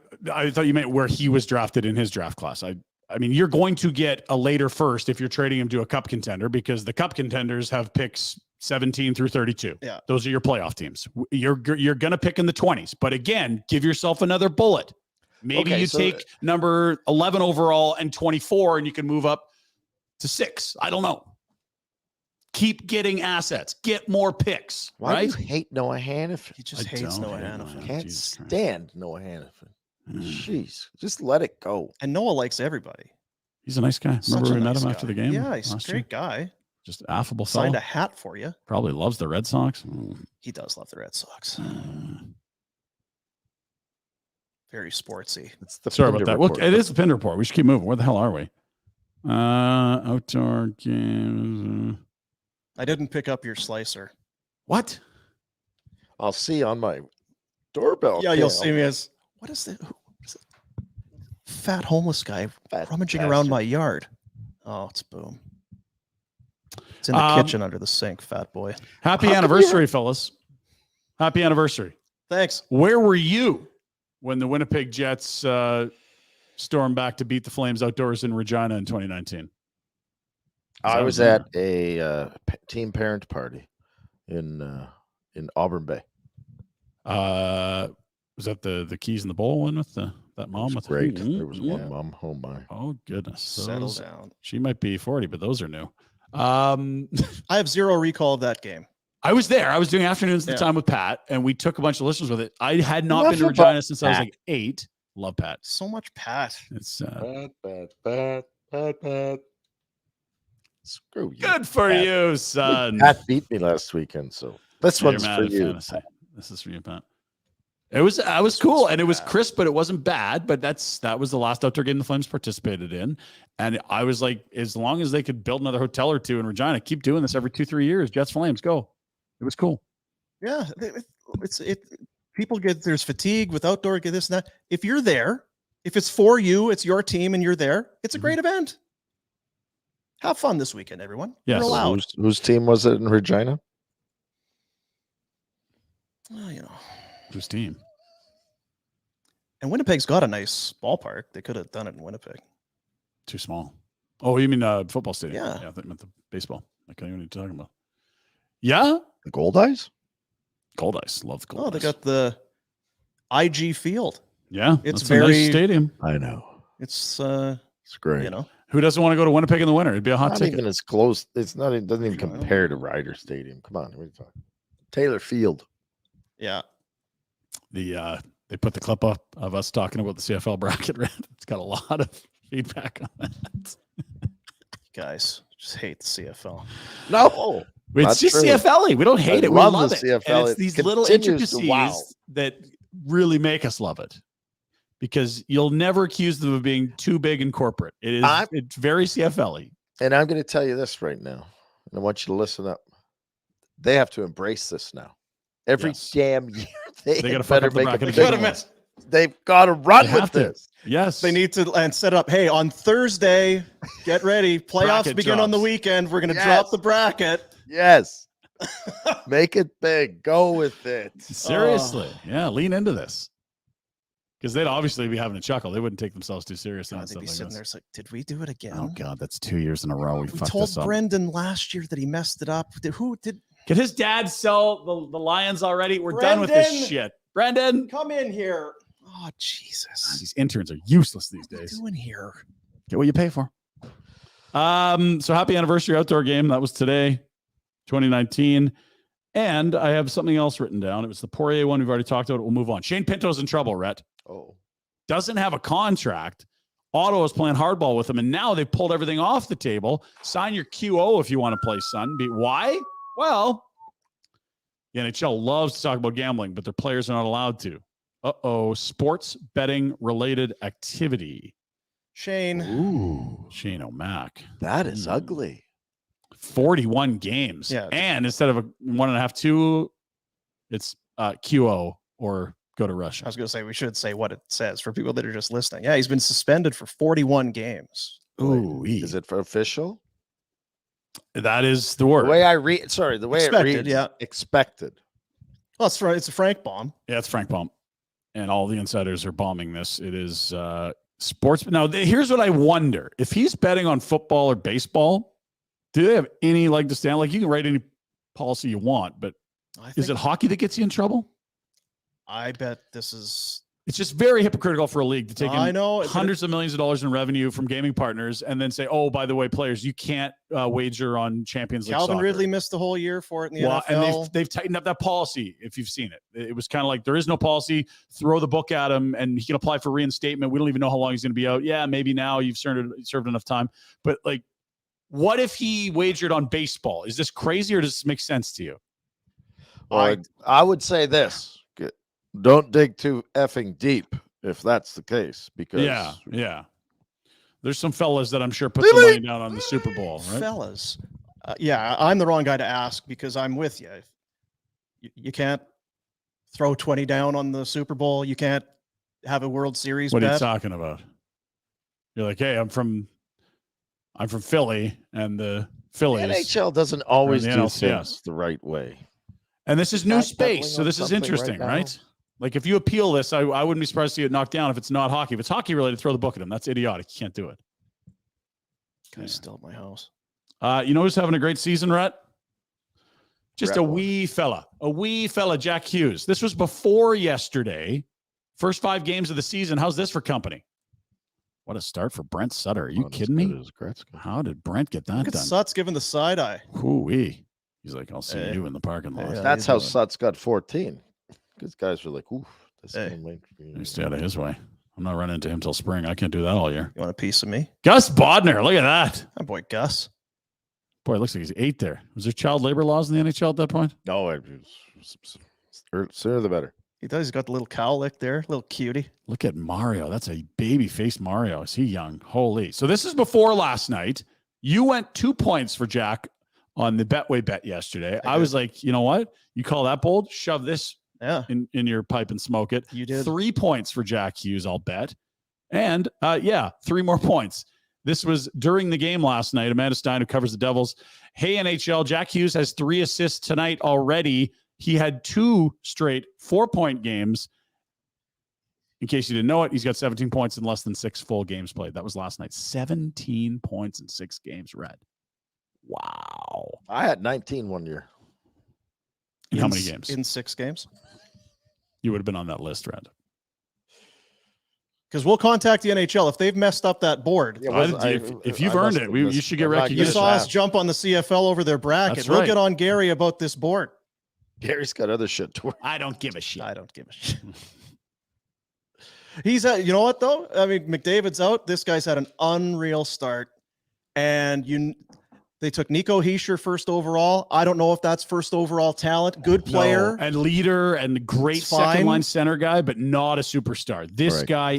thought you meant where he was drafted in his draft class. I mean, you're going to get a later first if you're trading him to a cup contender because the cup contenders have picks 17 through 32. Yeah. Those are your playoff teams. You're going to pick in the 20s. But again, give yourself another bullet. Maybe you take number 11 overall and 24 and you can move up to 6. I don't know. Keep getting assets. Get more picks. Why do you hate Noah Hanifin? He just hates Noah Hanifin. Can't stand Noah Hanifin. Jeez, just let it go. And Noah likes everybody. He's a nice guy. Remember we met him after the game? Yeah, he's a great guy. Just affable fellow. Signed a hat for you. Probably loves the Red Sox. He does love the Red Sox. Very sportsy. Sorry about that. Look, it is the Pinder Report. We should keep moving. Where the hell are we? Outdoor games. I didn't pick up your slicer. What? I'll see on my doorbell. Yeah, you'll see me as what is it? Fat homeless guy rummaging around my yard. Oh, it's Boom. It's in the kitchen under the sink, fat boy. Happy anniversary, fellas. Happy anniversary. Thanks. Where were you when the Winnipeg Jets stormed back to beat the Flames outdoors in Regina in 2019? I was at a team parent party in Auburn Bay. Was that the Keys in the Bowl one with that mom? With great. There was one mom home by. Oh goodness. Settle down. She might be 40, but those are new. I have zero recall of that game. I was there. I was doing afternoons at the time with Pat, and we took a bunch of listeners with it. I had not been to Regina since I was like 8. Love Pat. So much Pat. It's Pat. Screw you. Good for you, son. Pat beat me last weekend, so this one's for you. Fantasy. This is for you, Pat. I was cool, and it was crisp, but it wasn't bad. But that was the last outdoor game the Flames participated in, and I was like, as long as they could build another hotel or two in Regina, keep doing this every 2-3 years. Jets Flames, go. It was cool. Yeah, people get there's fatigue with outdoor, get this and that. If you're there, if it's for you, it's your team, and you're there, it's a great event. Have fun this weekend, everyone. Yes. You're allowed. Whose team was it in Regina? Well, you know. Whose team? And Winnipeg's got a nice ballpark. They could have done it in Winnipeg. Too small. Oh, you mean football stadium? Yeah. Yeah, I meant the baseball. I can't even know what you're talking about. Yeah? The Gold Eyes? Gold Ice. Love the Gold Ice. Oh, they got the IG Field. Yeah. It's that's very a nice stadium. I know. It's great. You know. Who doesn't want to go to Winnipeg in the winter? It'd be a hot ticket. Not even as close. It doesn't even compare to Ryder Stadium. Come on. What are you talking? Taylor Field. Yeah. They put the clip up of us talking about the CFL bracket. It's got a lot of feedback on that. Guys, just hate the CFL. No. It's just CFL-y. We don't hate it. We love it. CFL. And it's these little intricacies that really make us love it. because you'll never accuse them of being too big and corporate. It's very CFL-y. And I'm going to tell you this right now, and I want you to listen up. They have to embrace this now. Every damn year, they got to fuck up the bracket. They've got to run with this. Yes. They need to and set up. Hey, on Thursday, get ready. Playoffs begin on the weekend. We're going to drop the bracket. Yes. Make it big. Go with it. Seriously. Yeah. Lean into this. Because they'd obviously be having a chuckle. They wouldn't take themselves too seriously. They'd be sitting there like, did we do it again? Oh, God. That's 2 years in a row. We fucked told this up. Brendan last year that he messed it up. Who did? Can his dad sell the Lions already? We're done with this shit. Brendan. Come in here. Oh, Jesus. God, these interns are useless these days. What are you doing here? Get what you pay for. So happy anniversary outdoor game. That was today, 2019. And I have something else written down. It was the Poirier one. We've already talked about it. We'll move on. Shane Pinto's in trouble, Rhett. Oh. Doesn't have a contract. Ottawa is playing hardball with him, and now they've pulled everything off the table. Sign your QO if you want to play, son. Why? Well, the NHL loves to talk about gambling, but their players are not allowed to. Sports betting related activity. Shane. Ooh, Shane O'Mac. That is ugly. 41 games. Yeah. And instead of a 1.5, 2, it's QO or go to Russia. I was going to say, we should say what it says for people that are just listening. Yeah, he's been suspended for 41 games. Ooh. Is it official? That is the word. The way I read, the way Expected, it reads, yeah. Expected. Well, it's a Frank bomb. Yeah, it's Frank bomb. And all the insiders are bombing this. It is sports. Now, here's what I wonder. If he's betting on football or baseball, do they have any leg to stand? Like, you can write any policy you want, but is it hockey that gets you in trouble? I bet this is... It's just very hypocritical for a league to take in hundreds of millions of dollars in revenue from gaming partners and then say, oh, by the way, players, you can't wager on Champions League Calvin soccer. Ridley missed the whole year for it in the NFL. And they've tightened up that policy, if you've seen it. It was kind of like, there is no policy, throw the book at him, and he can apply for reinstatement. We don't even know how long he's going to be out. Yeah, maybe now you've served enough time. But, like, what if he wagered on baseball? Is this crazy, or does this make sense to you? Well, I would say this. Don't dig too effing deep if that's the case. Because yeah. There's some fellas that I'm sure put some money down on the Super Bowl, right? Fellas. Yeah, I'm the wrong guy to ask because I'm with you. You can't throw 20 down on the Super Bowl. You can't have a World Series bet. What are you bet. talking about? You're like, hey, I'm from Philly, and the Phillies. The NHL doesn't always do NLCS. things the right way. And this is new space, so this is interesting, right? Like, if you appeal this, I wouldn't be surprised to see it knocked down if it's not hockey. If it's hockey related, throw the book at him. That's idiotic. You can't do it. Guy's still at my house. You know who's having a great season, Rhett? Just a wee fella, Jack Hughes. This was before yesterday. First 5 games of the season. How's this for company? What a start for Brent Sutter. Are you kidding me? How did Brent get that done? Sut's giving the side eye. Hoo-wee. He's like, I'll see you in the parking lot. Yeah, that's how Sut's got 14. Because guys are like, oof. Stay out of his way. I'm not running into him till spring. I can't do that all year. You want a piece of me? Gus Bodner. Look at that. My boy, Gus. Boy, it looks like he's 8 there. Was there child labor laws in the NHL at that point? No, sooner the better. He does. He's got the little cowlick there, little cutie. Look at Mario. That's a baby-faced Mario. Is he young? Holy. So this is before last night. You went 2 points for Jack on the Betway bet yesterday. I was like, you know what? You call that bold? Shove this in your pipe and smoke it. You did. 3 points for Jack Hughes, I'll bet. And 3 more points. This was during the game last night. Amanda Stein, who covers the Devils. Hey, NHL, Jack Hughes has 3 assists tonight already. He had 2 straight 4-point games. In case you didn't know it, he's got 17 points in less than 6 full games played. That was last night. 17 points in 6 games, Red. Wow. I had 19 one year. In how many games? In 6 games. You would have been on that list, Red. Because we'll contact the NHL if they've messed up that board. Yeah, if you've earned it, you should get recognition. You saw us jump on the CFL over their bracket. That's We'll right. get on Gary about this board. Gary's got other shit to work. I don't give a shit. He's you know what though? I mean, McDavid's out. This guy's had an unreal start, and They took Nico Hischier first overall. I don't know if that's first overall talent. Good player. No, and leader and great second-line center guy, but not a superstar. This guy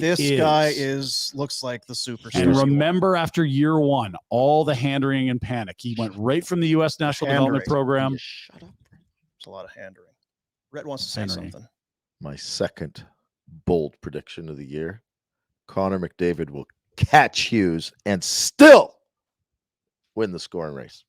looks like the superstar. And remember, after year one, all the hand-wringing and panic. He went right from the U.S. National Development Program. Shut up. There's a lot of hand-wringing. Rhett wants to say something. My second bold prediction of the year. Connor McDavid will catch Hughes and still win the scoring race.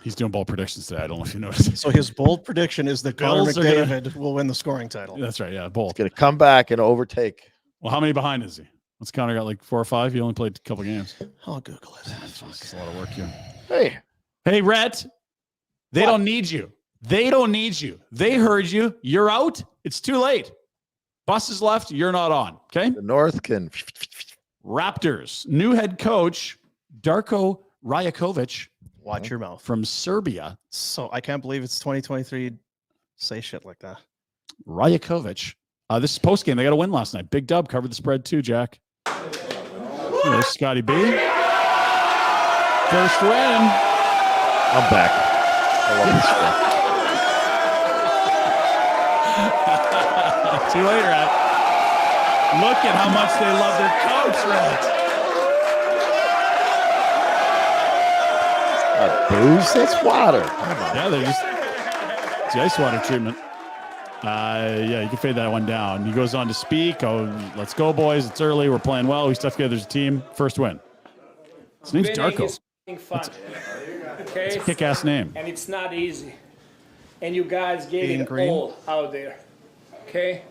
He's doing bold predictions today. I don't know if you noticed. So his bold prediction is that Connor McDavid will win the scoring title. That's right. Yeah, bold. He's going to come back and overtake. Well, how many behind is he? What's Connor got, like 4 or 5? He only played a couple games. I'll Google it. That's a lot of work here. Hey, Rhett, they don't need you. They don't need you. They heard you. You're out. It's too late. Bus is left. You're not on. Okay. The North can. Raptors, new head coach, Darko Rajakovic. Watch your mouth. From Serbia. So I can't believe it's 2023. Say shit like that. Rajakovic. This is post game. They got a win last night. Big dub, covered the spread too, Jack. There's Scotty B. First win. I'm back. I love this stuff. Too late, Rhett. Look at how much they love their coach, Rhett. Booze? That's water. Yeah, they're just it's the ice water treatment. Yeah, you can fade that one down. He goes on to speak. Oh, let's go, boys. It's early. We're playing well. We stuck together as a team. First win. His name's Darko. It's a kick-ass name. And it's not easy. And you guys gave it all out there. Okay?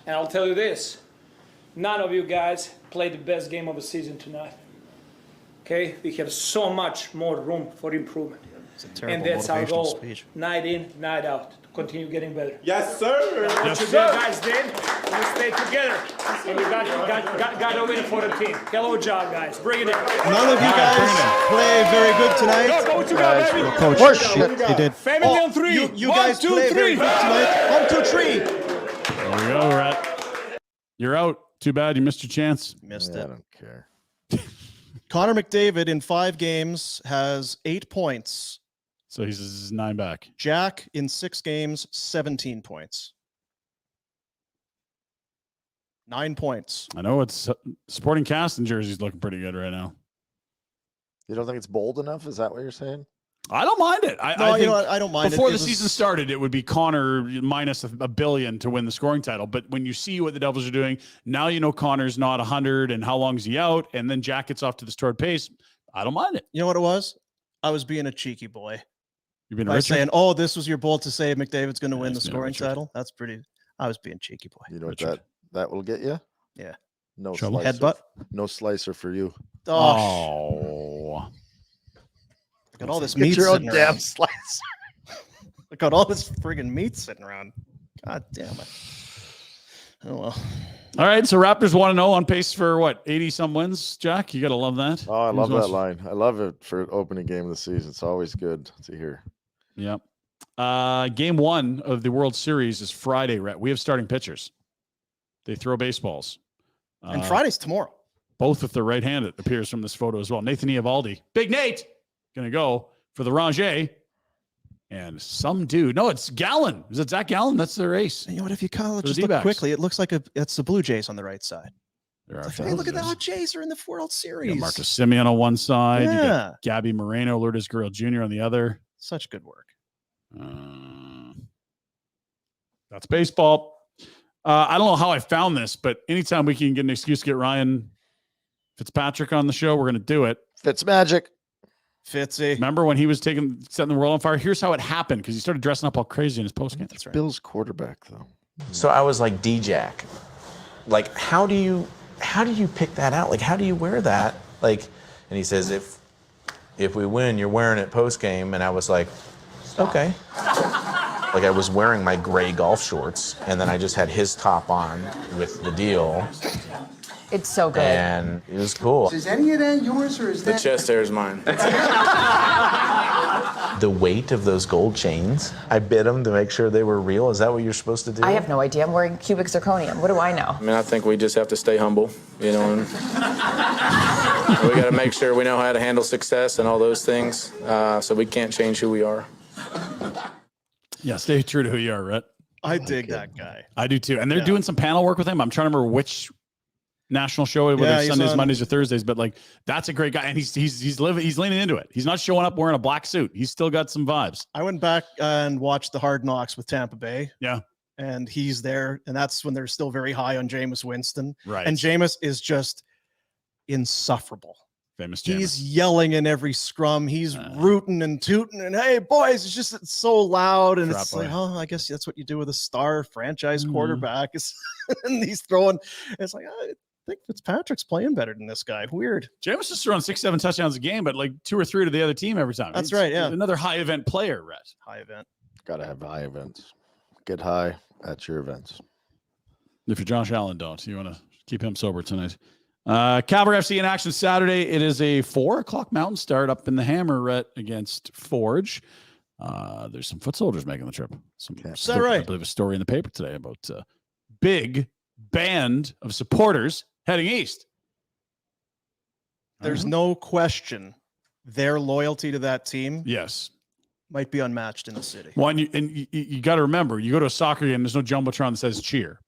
And I'll tell you this. None of you guys played the best game of the season tonight. Okay? We have so much more room for improvement. And that's our goal. Night in, night out. To continue getting better. Yes, sir. What you guys did, you stayed together. And you got a win for the team. Hello job, guys. Bring it in. None of you guys play very good tonight. Go, what you got, baby? Coach, he did. Family on three. You guys play very good tonight. 1, 2, 3. There we go, Rhett. You're out. Too bad you missed your chance. Missed it. I don't care. Connor McDavid in 5 games has 8 points. So he's 9 back. Jack in 6 games, 17 points. 9 points. I know it's supporting cast in jerseys looking pretty good right now. You don't think it's bold enough? Is that what you're saying? I don't mind it. I you think know what? I don't mind before the season started, it would be Connor minus $1 billion to win the scoring title. But when you see what the Devils are doing, now you know Connor's not 100 and how long is he out? And then Jack gets off to this torrid pace. I don't mind it. You know what it was? I was being a cheeky boy. You've been by saying, "Oh, this was your bold to say McDavid's going to win the scoring title." That's pretty. I was being cheeky boy. You know what that will get you? Yeah. No Trouble. slicer. Headbutt. No slicer for you. Oh. Look at all this meat. Your own sitting damn around. slicer. Look at all this friggin' meat sitting around. God damn it. Oh well. All right, so Raptors 1-0 on pace for what, 80-some wins, Jack? You got to love that. Oh, I love that line. I love it for opening game of the season. It's always good to hear. Yep. Game 1 of the World Series is Friday, Rhett. We have starting pitchers. They throw baseballs. And Friday's tomorrow. Both with the right hand, it appears from this photo as well. Nathan Eovaldi. Big Nate going to go for the Rangers. And some dude. No, it's Gallen. Is it Zach Gallen? That's their ace. And you know what? If you kind of just look quickly, it looks like it's the Blue Jays on the right side. Hey, look at that. Jays are in the World Series. Marcus Semien on one side. Yeah. You got Gabby Moreno, Lourdes Gurriel Jr. on the other. Such good work. That's baseball. I don't know how I found this, but anytime we can get an excuse to get Ryan Fitzpatrick on the show, we're going to do it. Fitzmagic. Fitzy. Remember when he was setting the world on fire? Here's how it happened, because he started dressing up all crazy in his postgame. That's right. Bill's quarterback, though. So I was like, D-Jack, like, how do you pick that out? Like, how do you wear that? Like, and he says, if we win, you're wearing it postgame. And I was like, okay. Like, I was wearing my gray golf shorts, and then I just had his top on with the deal. It's so good. And it was cool. Is any of that yours, or is that? The chest hair is mine. The weight of those gold chains, I bit them to make sure they were real. Is that what you're supposed to do? I have no idea. I'm wearing cubic zirconium. What do I know? I mean, I think we just have to stay humble, you know. We got to make sure we know how to handle success and all those things. So we can't change who we are. Yeah, stay true to who you are, Rhett. I dig that guy. I do too. And they're doing some panel work with him. I'm trying to remember which national show, whether it's Sundays, Mondays, or Thursdays, but like that's a great guy. And he's leaning into it. He's not showing up wearing a black suit. He's still got some vibes. I went back and watched the Hard Knocks with Tampa Bay. Yeah. And he's there. And that's when they're still very high on Jameis Winston. Right. And Jameis is just insufferable. Famous Jameis. He's yelling in every scrum. He's rooting and tooting and hey boys, it's so loud. And it's like, oh, I guess that's what you do with a star franchise quarterback. And he's throwing. It's like, I think Fitzpatrick's playing better than this guy. Weird. Jameis is throwing 6-7 touchdowns a game, but like 2 or 3 to the other team every time. That's right. Yeah. Another high event player, Rhett. High event. Gotta have high events. Get high at your events. If you're Josh Allen, don't. You want to keep him sober tonight. Cavalry FC in action Saturday. It is a 4:00 Mountain start up in the Hammer, Rhett, against Forge. There's some foot soldiers making the trip. Is that right? I believe a story in the paper today about big band of supporters heading east. There's no question their loyalty to that team. Yes. Might be unmatched in the city. One, you got to remember, you go to a soccer game, there's no jumbotron that says cheer.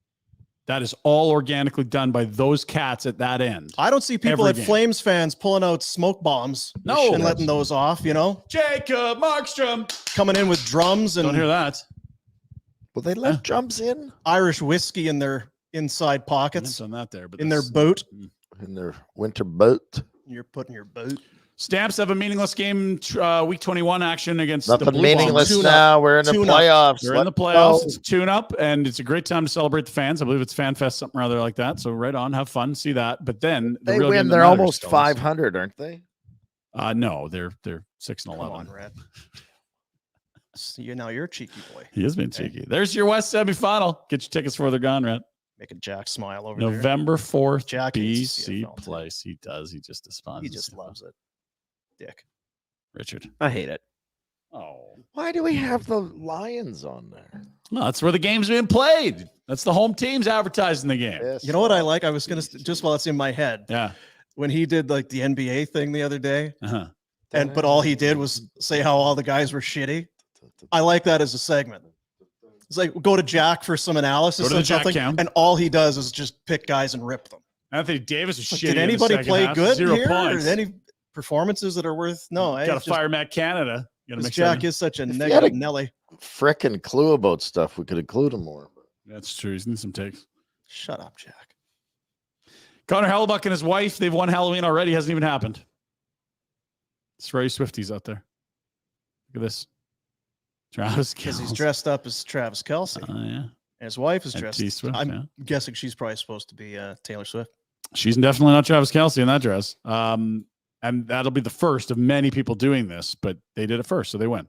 That is all organically done by those cats at that end. I don't see people at Flames fans pulling out smoke bombs and letting those off, you know? Jacob Markstrom coming in with drums and don't hear that. Will they let drums in? Irish whiskey in their inside pockets. On that there, but in their boot. In their winter boot. You're putting your boot. Stamps have a meaningless game, week 21 action against Nothing the Blue meaningless Bombs. now. We're in the playoffs. We're in the playoffs. It's tune up, and it's a great time to celebrate the fans. I believe it's Fan Fest, something or other like that. So right on, have fun, see that. But then they win. They're almost 500, aren't they? No, they're 6-11. Come on, Rhett. You're a cheeky boy. He has been cheeky. There's your West semifinal. Get your tickets before they're gone, Rhett. Making Jack smile over November 4th, Jack BC Place. He does. He just despises. He just loves it. Dick. Richard. I hate it. Oh. Why do we have the Lions on there? No, that's where the game's being played. That's the home team's advertising the game. Yes. You know what I like? I was going to, just while it's in my head. Yeah. When he did like the NBA thing the other day. But all he did was say how all the guys were shitty. I like that as a segment. It's like go to Jack for some analysis or something, and all he does is just pick guys and rip them. Anthony Davis was shitty. Did anybody play good 0 here? points. Or any performances that are worth? No, got to fire Matt Canada. Jack is such a negative Nelly. Frickin' clue about stuff. We could include him more. That's true. He's in some takes. Shut up, Jack. Connor Hellebuck and his wife, they've won Halloween already. Hasn't even happened. It's Ray Swifties out there. Look at this. Travis because he's dressed up as Travis Kelce. Yeah. And his wife is dressed. Swift, I'm guessing she's probably supposed to be Taylor Swift. She's definitely not Travis Kelce in that dress. And that'll be the first of many people doing this, but they did it first, so they win.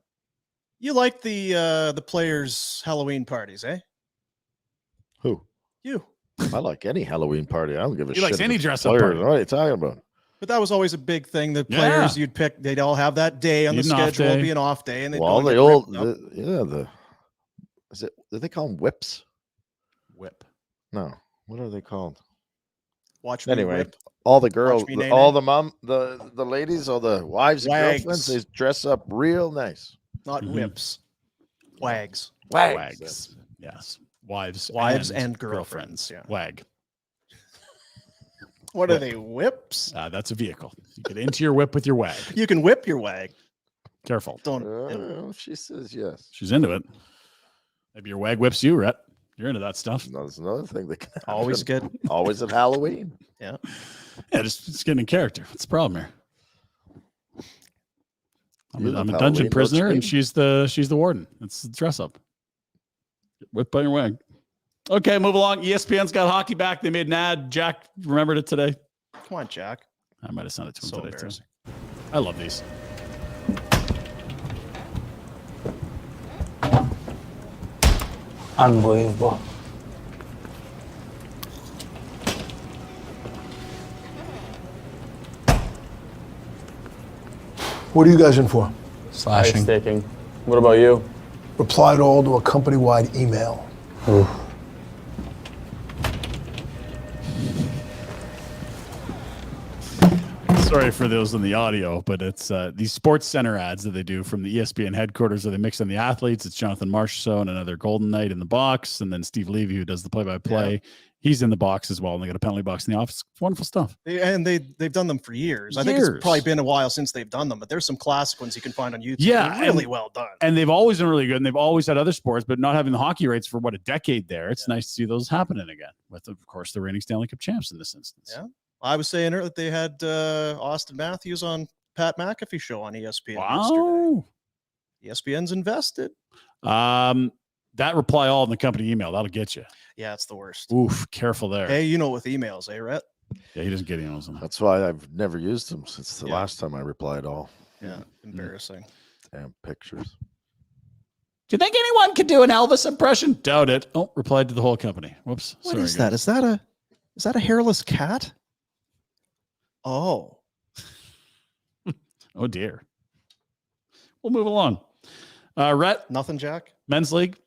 You like the players' Halloween parties, eh? Who? You. I like any Halloween party. I don't give a shit. He likes any dress up party. party. What are you talking about? But that was always a big thing. The players you'd pick, they'd all have that day on the schedule. It'd be an off day, and they'd do they call them whips? Whip. No. What are they called? Watch me whip. All the girls, all the ladies, all the wives and girlfriends, they dress up real nice. Not whips. Wags. Wags. Yes. Wives and girlfriends. Yeah. Wag. What are they, whips? That's a vehicle. You get into your whip with your wag. You can whip your wag. Careful. She says yes. She's into it. Maybe your wag whips you, Rhett. You're into that stuff. No, that's another thing that can always good. Always at Halloween. Yeah. Yeah, just getting in character. What's the problem here? I'm a dungeon prisoner, and she's the warden. It's the dress up. Get whipped by your wag. Okay, move along. ESPN's got hockey back. They made an ad. Jack remembered it today. Come on, Jack. I might have sent it to him so today, too. I love these. Unbelievable. What are you guys in for? Slashing. Ice staking. What about you? Replied all to a company-wide email. Oof. Sorry for those in the audio, but it's these Sports Center ads that they do from the ESPN headquarters where they mix in the athletes. It's Jonathan Marchessault and another Golden Knight in the box, and then Steve Levy, who does the play-by-play. Yeah. He's in the box as well, and they got a penalty box in the office. It's wonderful stuff. And they've done them for years. I think it's probably been a while since they've done them, but there's some classic ones you can find on YouTube. Yeah, they're really well done. And they've always been really good, and they've always had other sports, but not having the hockey rates for, a decade there. It's nice to see those happening again with, of course, the reigning Stanley Cup champs in this instance. Yeah. I was saying earlier that they had Austin Matthews on Pat McAfee show on ESPN yesterday. ESPN's invested. That reply all in the company email. That'll get you. Yeah, it's the worst. Oof, careful there. Hey, with emails, Rhett? Yeah, he doesn't get emails. That's why I've never used them since the last time I replied all. Yeah, embarrassing. Damn pictures. Do you think anyone could do an Elvis impression? Doubt it. Oh, replied to the whole company. Whoops. What is that? Is that a hairless cat? Oh. Oh, dear. We'll move along. Rhett? Nothing, Jack? Men's league?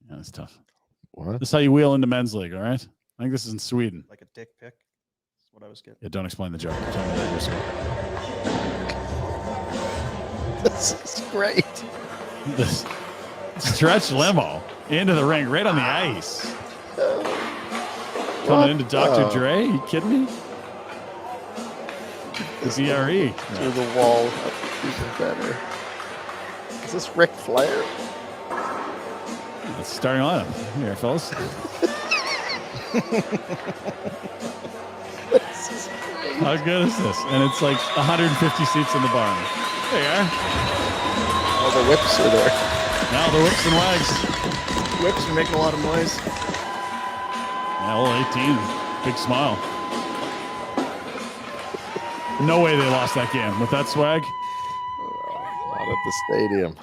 Yeah, that's tough. What? This is how you wheel into men's league, all right? I think this is in Sweden. Like a dick pic? That's what I was getting. Yeah, don't explain the joke. This is great. This stretch limo into the ring, right on the ice. Coming into Dr. Dre? You kidding me? The BRE. Through the wall. Even better. Is this Ric Flair? That's starting lineup here, fellas. This is great. How good is this? And it's like 150 seats in the barn. There you are. All the whips are there. Now the whips and wags. Whips are making a lot of noise. Yeah, all 18. Big smile. No way they lost that game with that swag. Not at the stadium.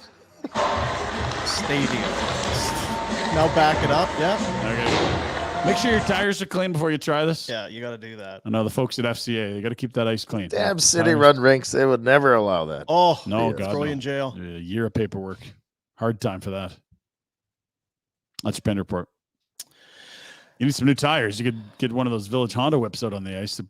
Now back it up. Yeah. Okay. Make sure your tires are clean before you try this. Yeah, you got to do that. I know the folks at FCA, they got to keep that ice clean. Damn city-run rinks, they would never allow that. Oh, no, God, throw you no. in jail. A year of paperwork. Hard time for that. That's your Pinder Report. You need some new tires. You could get one of those Village Honda whips out on the ice.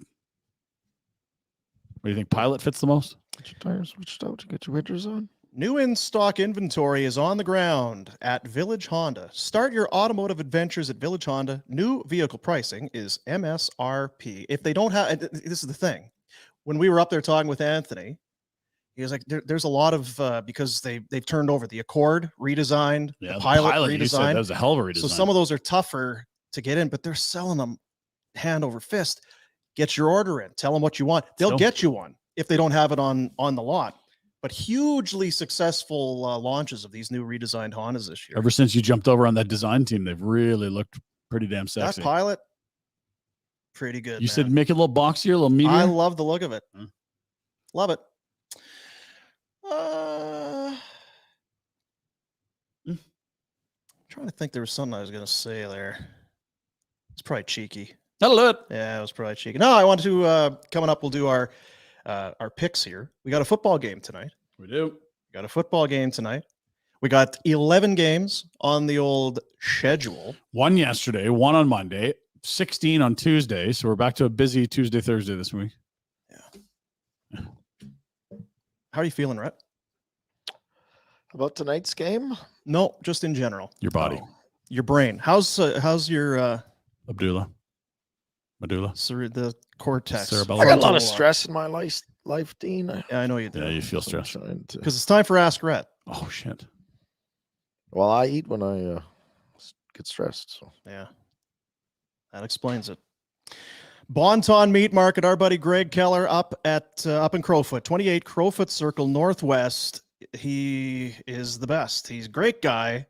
What do you think? Pilot fits the most? Get your tires switched out to get your winters on. New in-stock inventory is on the ground at Village Honda. Start your automotive adventures at Village Honda. New vehicle pricing is MSRP. If they don't have, this is the thing. When we were up there talking with Anthony, he was like, there's a lot of, because they've turned over the Accord redesigned, Yeah, the Pilot That redesigned. was a hell of a redesign. So some of those are tougher to get in, but they're selling them hand over fist. Get your order in. Tell them what you want. They'll get you one if they don't have it on the lot. But hugely successful launches of these new redesigned Hondas this year. Ever since you jumped over on that design team, they've really looked pretty damn sexy. That Pilot, pretty good. You said make it a little boxier, a little medium. I love the look of it. Love it. Trying to think there was something I was going to say there. It's probably cheeky. That'll do it. Yeah, it was probably cheeky. No, I want to, coming up, we'll do our picks here. We got a football game tonight. We do. We got a football game tonight. We got 11 games on the old schedule. One yesterday, one on Monday, 16 on Tuesday. So we're back to a busy Tuesday, Thursday this week. Yeah. How are you feeling, Rhett? About tonight's game? No, just in general. Your body. Your brain. How's your Medulla? The cortex. Cerebellum. I got a lot of stress in my life, Dean. Yeah, I know you do. Yeah, you feel stressed. Because it's time for Ask Rhett. Oh, shit. Well, I eat when I get stressed. So. Yeah. That explains it. Bonton Meat Market, our buddy Greg Keller up in Crowfoot, 28 Crowfoot Circle Northwest. He is the best. He's a great guy.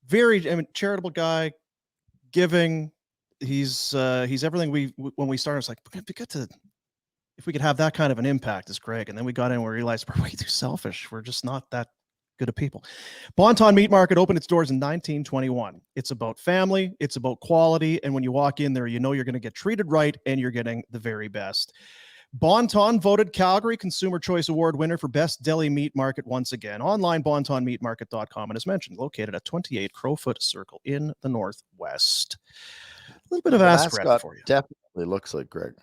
Very charitable guy, giving. He's everything when we started, it's like, if we could have that kind of an impact as Greg. And then we got in and we realized we're way too selfish. We're just not that good of people. Bonton Meat Market opened its doors in 1921. It's about family. It's about quality. And when you walk in there, you know you're going to get treated right and you're getting the very best. Bonton voted Calgary Consumer Choice Award winner for Best Deli Meat Market once again. Online, bontonmeatmarket.com. And as mentioned, located at 28 Crowfoot Circle in the Northwest. A little bit of Ask Rhett for you. Definitely looks like Greg.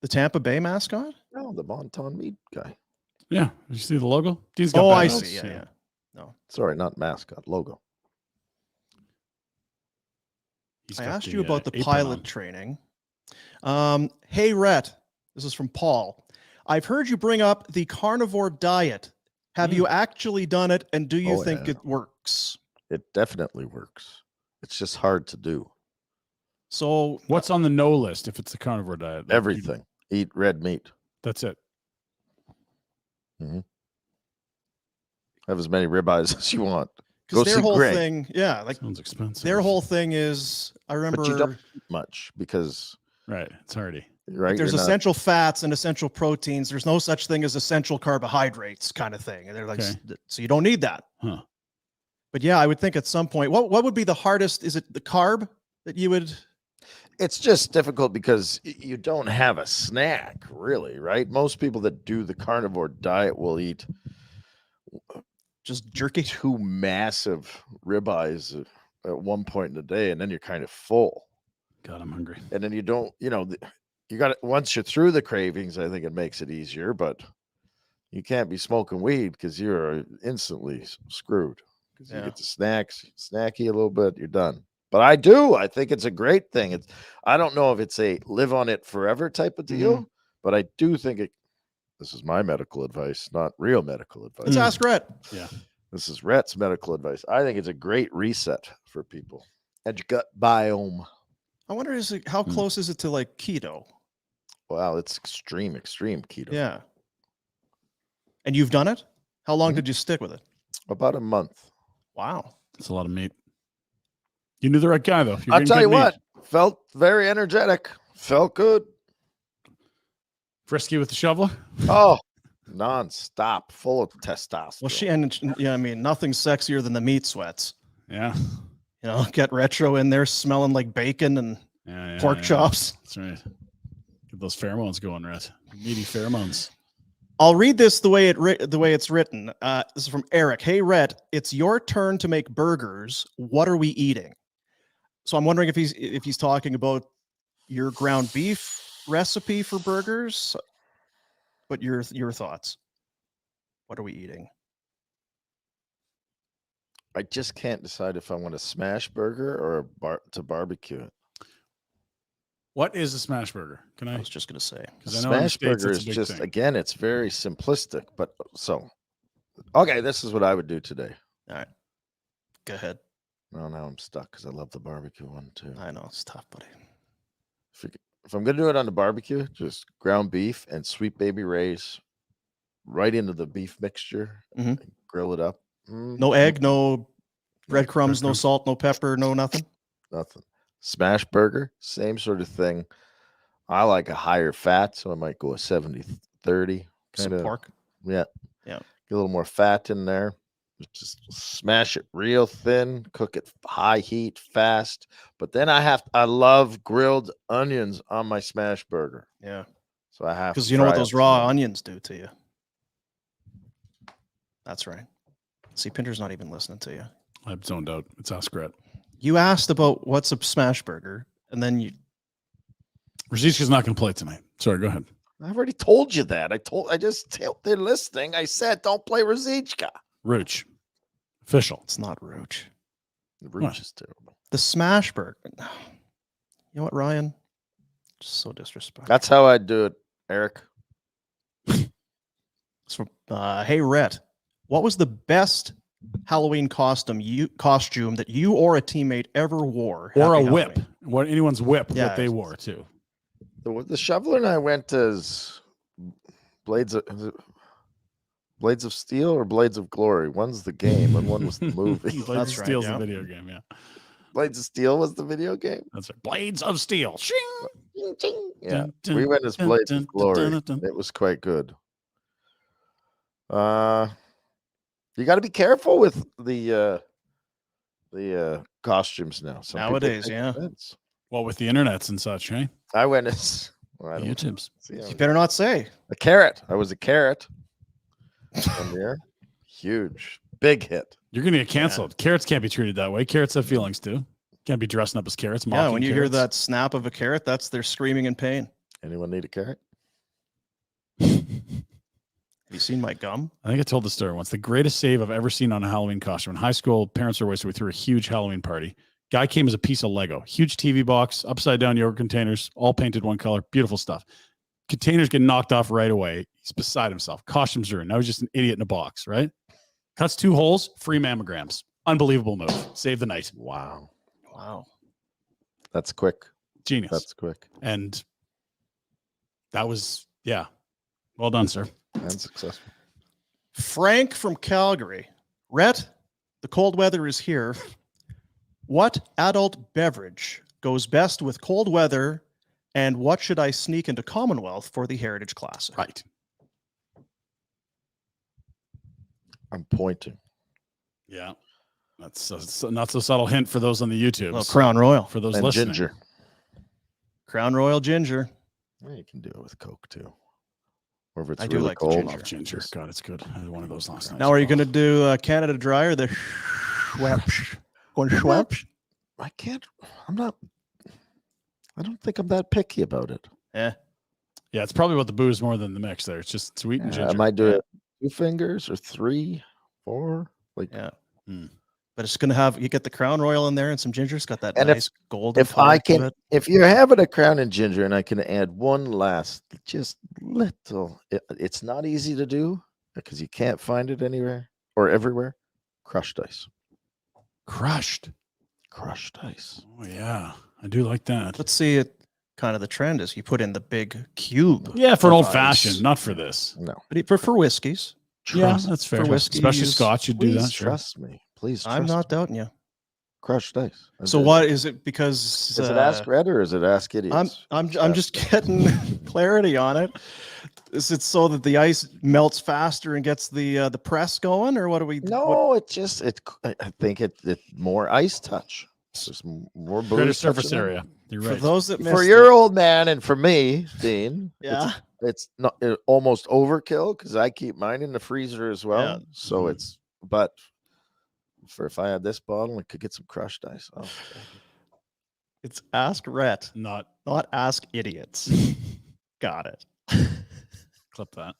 The Tampa Bay mascot? No, the Bonton meat guy. Yeah. Did you see the logo? I see. Yeah. No. Sorry, not mascot, logo. I asked you about the pilot training. Hey, Rhett, this is from Paul. I've heard you bring up the carnivore diet. Have you actually done it, and do you think it works? It definitely works. It's just hard to do. So what's on the no list if it's the carnivore diet? Like everything. Eat red meat. That's it. Mm-hmm. Have as many ribeyes as you want. Because their whole thing, like sounds expensive. Their whole thing is, I remember, but you don't eat much because it's hardy. Right, there's essential fats and essential proteins. There's no such thing as essential carbohydrates, kind of thing. And they're like, so you don't need that. Huh. But yeah, I would think at some point, what would be the hardest? Is it the carb that you would? It's just difficult because you don't have a snack, really, right? Most people that do the carnivore diet will eat just jerky, 2 massive ribeyes at one point in the day, and then you're kind of full. God, I'm hungry. And then you don't, you got it. Once you're through the cravings, I think it makes it easier, but you can't be smoking weed because you're instantly screwed. Because you get the snacky a little bit, you're done. But I think it's a great thing. I don't know if it's a live on it forever type of deal, but I do think this is my medical advice, not real medical advice. Let's ask Rhett. Yeah. This is Rhett's medical advice. I think it's a great reset for people. And your gut biome. I wonder how close is it to like keto? Wow, it's extreme keto. Yeah. And you've done it? How long did you stick with it? About a month. Wow. That's a lot of meat. You knew the right guy, though. I'll tell you what, felt very energetic. Felt good. Frisky with the shoveler? Oh, nonstop, full of testosterone. Well, I mean, nothing's sexier than the meat sweats. Yeah. Get retro in there smelling like bacon and pork chops. That's right. Get those pheromones going, Rhett. Meaty pheromones. I'll read this the way it's written. This is from Eric. Hey, Rhett, it's your turn to make burgers. What are we eating? So I'm wondering if he's talking about your ground beef recipe for burgers. But your thoughts. What are we eating? I just can't decide if I want a smash burger or to barbecue it. What is a smash burger? I was just going to say. Smash burger is just, again, it's very simplistic. But okay, this is what I would do today. All right. Go ahead. No, now I'm stuck because I love the barbecue one too. I know, it's tough, buddy. If I'm going to do it on the barbecue, just ground beef and Sweet Baby Ray's right into the beef mixture, and grill it up. No egg, no breadcrumbs, no salt, no pepper, no nothing? Nothing. Smash burger, same sort of thing. I like a higher fat, so I might go a 70-30. Some pork? Yeah. Yeah. Get a little more fat in there. Just smash it real thin, cook it high heat, fast. But then I love grilled onions on my smash burger. Yeah. So I have because you know what those raw onions do to you. That's right. See, Pinder's not even listening to you. I've zoned out. It's Ask Rhett. You asked about what's a smash burger, and then Ruzicka's not going to play tonight. Sorry, go ahead. I've already told you that. They're listening. I said don't play Ruzicka. Rooch. Official. It's not Rooch. The Rooch is terrible. The smash burger. You know what, Ryan? Just so disrespectful. That's how I do it, Eric. So, hey, Rhett, what was the best Halloween costume that you or a teammate ever wore? Or Happy a whip. Halloween. What anyone's whip that they wore too. The shoveler and I went as Blades of Steel or Blades of Glory. One's the game and one was the movie. Blades of Steel's the video game, yeah. Blades of Steel was the video game? That's right. Blades of Steel. Ching, ching. Yeah. We went as Blades of Glory. It was quite good. You got to be careful with the costumes now. Nowadays, yeah. Well, with the internets and such, right? I went as YouTube's. You better not say a carrot. I was a carrot. Huge, big hit. You're gonna get canceled. Yeah. Carrots can't be treated that way. Carrots have feelings too. Can't be dressing up as carrots. Yeah, when you hear that snap of a carrot, they're screaming in pain. Anyone need a carrot? Have you seen my gum? I think I told the story once. The greatest save I've ever seen on a Halloween costume. In high school, parents were away, so we threw a huge Halloween party. Guy came as a piece of Lego. Huge TV box, upside down yogurt containers, all painted one color. Beautiful stuff. Containers get knocked off right away. He's beside himself. Costumes are in. Now he's just an idiot in a box, right? Cuts 2 holes, free mammograms. Unbelievable move. Save the night. Wow. That's quick. Genius. That's quick. And that was, yeah. Well done, sir. And successful. Frank from Calgary. Rhett, the cold weather is here. What adult beverage goes best with cold weather, and what should I sneak into Commonwealth for the Heritage Classic? Right. I'm pointing. Yeah. That's a not so subtle hint for those on the YouTube. Well, Crown Royal. For those And listening. ginger. Crown Royal ginger. Yeah, you can do it with Coke too. Or if it's I do really like the cold. ginger. Love ginger. God, it's good. I had one of those last night. Now, are you going to do Canada Dry or the Schweppes? Going Schweppes? I don't think I'm that picky about it. Yeah. Yeah, it's probably about the booze more than the mix there. It's just sweet and ginger. I might do it 2 fingers or 3, 4. Yeah. But it's going to have, you get the Crown Royal in there and some ginger. It's got that And nice golden If color I to can, it. if you're having a Crown and ginger, and I can add one last, just little. It's not easy to do because you can't find it anywhere or everywhere. Crushed ice. Crushed ice. Oh yeah, I do like that. Let's see it. Kind of the trend is you put in the big cube. Yeah, for an of old ice. fashioned, not for this. No. But for whiskeys. Yeah, that's fair. For whiskey, Especially use- Scotch, you'd do Please that. Sure. trust me. Please trust I'm not me. doubting you. Crushed ice. So what is it? Because Is it Ask Red or is it Ask Idiots? I'm just getting clarity on it. Is it so that the ice melts faster and gets the press going, or what do we? No, I think it more ice touch. There's more Greater booze surface touching it. area. You're For right. those that missed For it, your old man and for me, Dean, yeah, it's not almost overkill because I keep mine in the freezer as well. Yeah. So it's, but for if I had this bottle, I could get some crushed ice. Oh, it's Ask Rhett, Not Ask Idiots. Got it. clip that.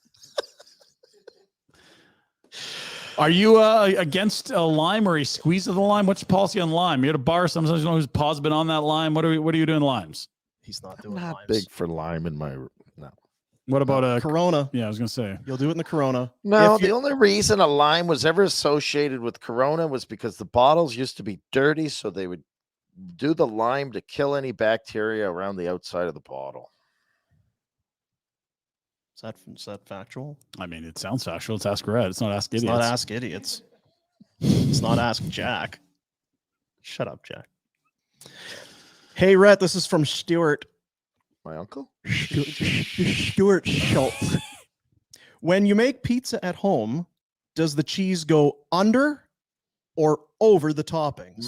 Are you against a lime or a squeeze of the lime? What's your policy on lime? You're at a bar. Sometimes you know whose paw's been on that lime. What are you doing limes? He's not I'm doing not limes. big for lime in my no. What about a Corona. Yeah, I was gonna say. You'll do it in the Corona. No, If you- the only reason a lime was ever associated with Corona was because the bottles used to be dirty, so they would do the lime to kill any bacteria around the outside of the bottle. Is that factual? I mean, it sounds factual. It's Ask Red. It's not Ask It's Idiots. not Ask Idiots. It's not Ask Jack. Shut up, Jack. Hey, Rhett, this is from Stuart. My uncle? Stuart Schultz. When you make pizza at home, does the cheese go under or over the toppings?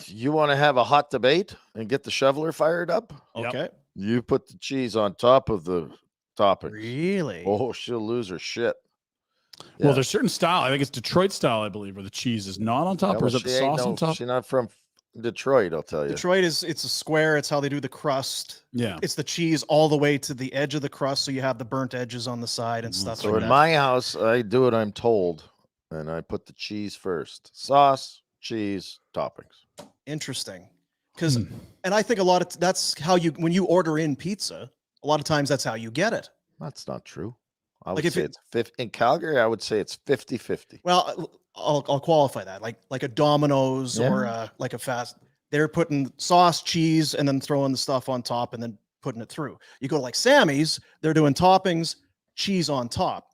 You want to have a hot debate and get the shoveler fired up? Okay. You put the cheese on top of the topping. Really? Oh, she'll lose her shit. Well, there's certain style. I think it's Detroit style, I believe, where the cheese is not on top, or is it the sauce on top? She's not from Detroit, I'll tell you. Detroit it's a square. It's how they do the crust. Yeah. It's the cheese all the way to the edge of the crust, so you have the burnt edges on the side and stuff So like in that. my house, I do what I'm told, and I put the cheese first. Sauce, cheese, toppings. Interesting. Because and I think that's how you when you order in pizza, a lot of times that's how you get it. That's not true. I would Like if say it- it's 50 in Calgary, I would say it's 50-50. Well, I'll qualify that. Like a Domino's or like a fast. They're putting sauce, cheese, and then throwing the stuff on top and then putting it through. You go to like Sammy's, they're doing toppings, cheese on top.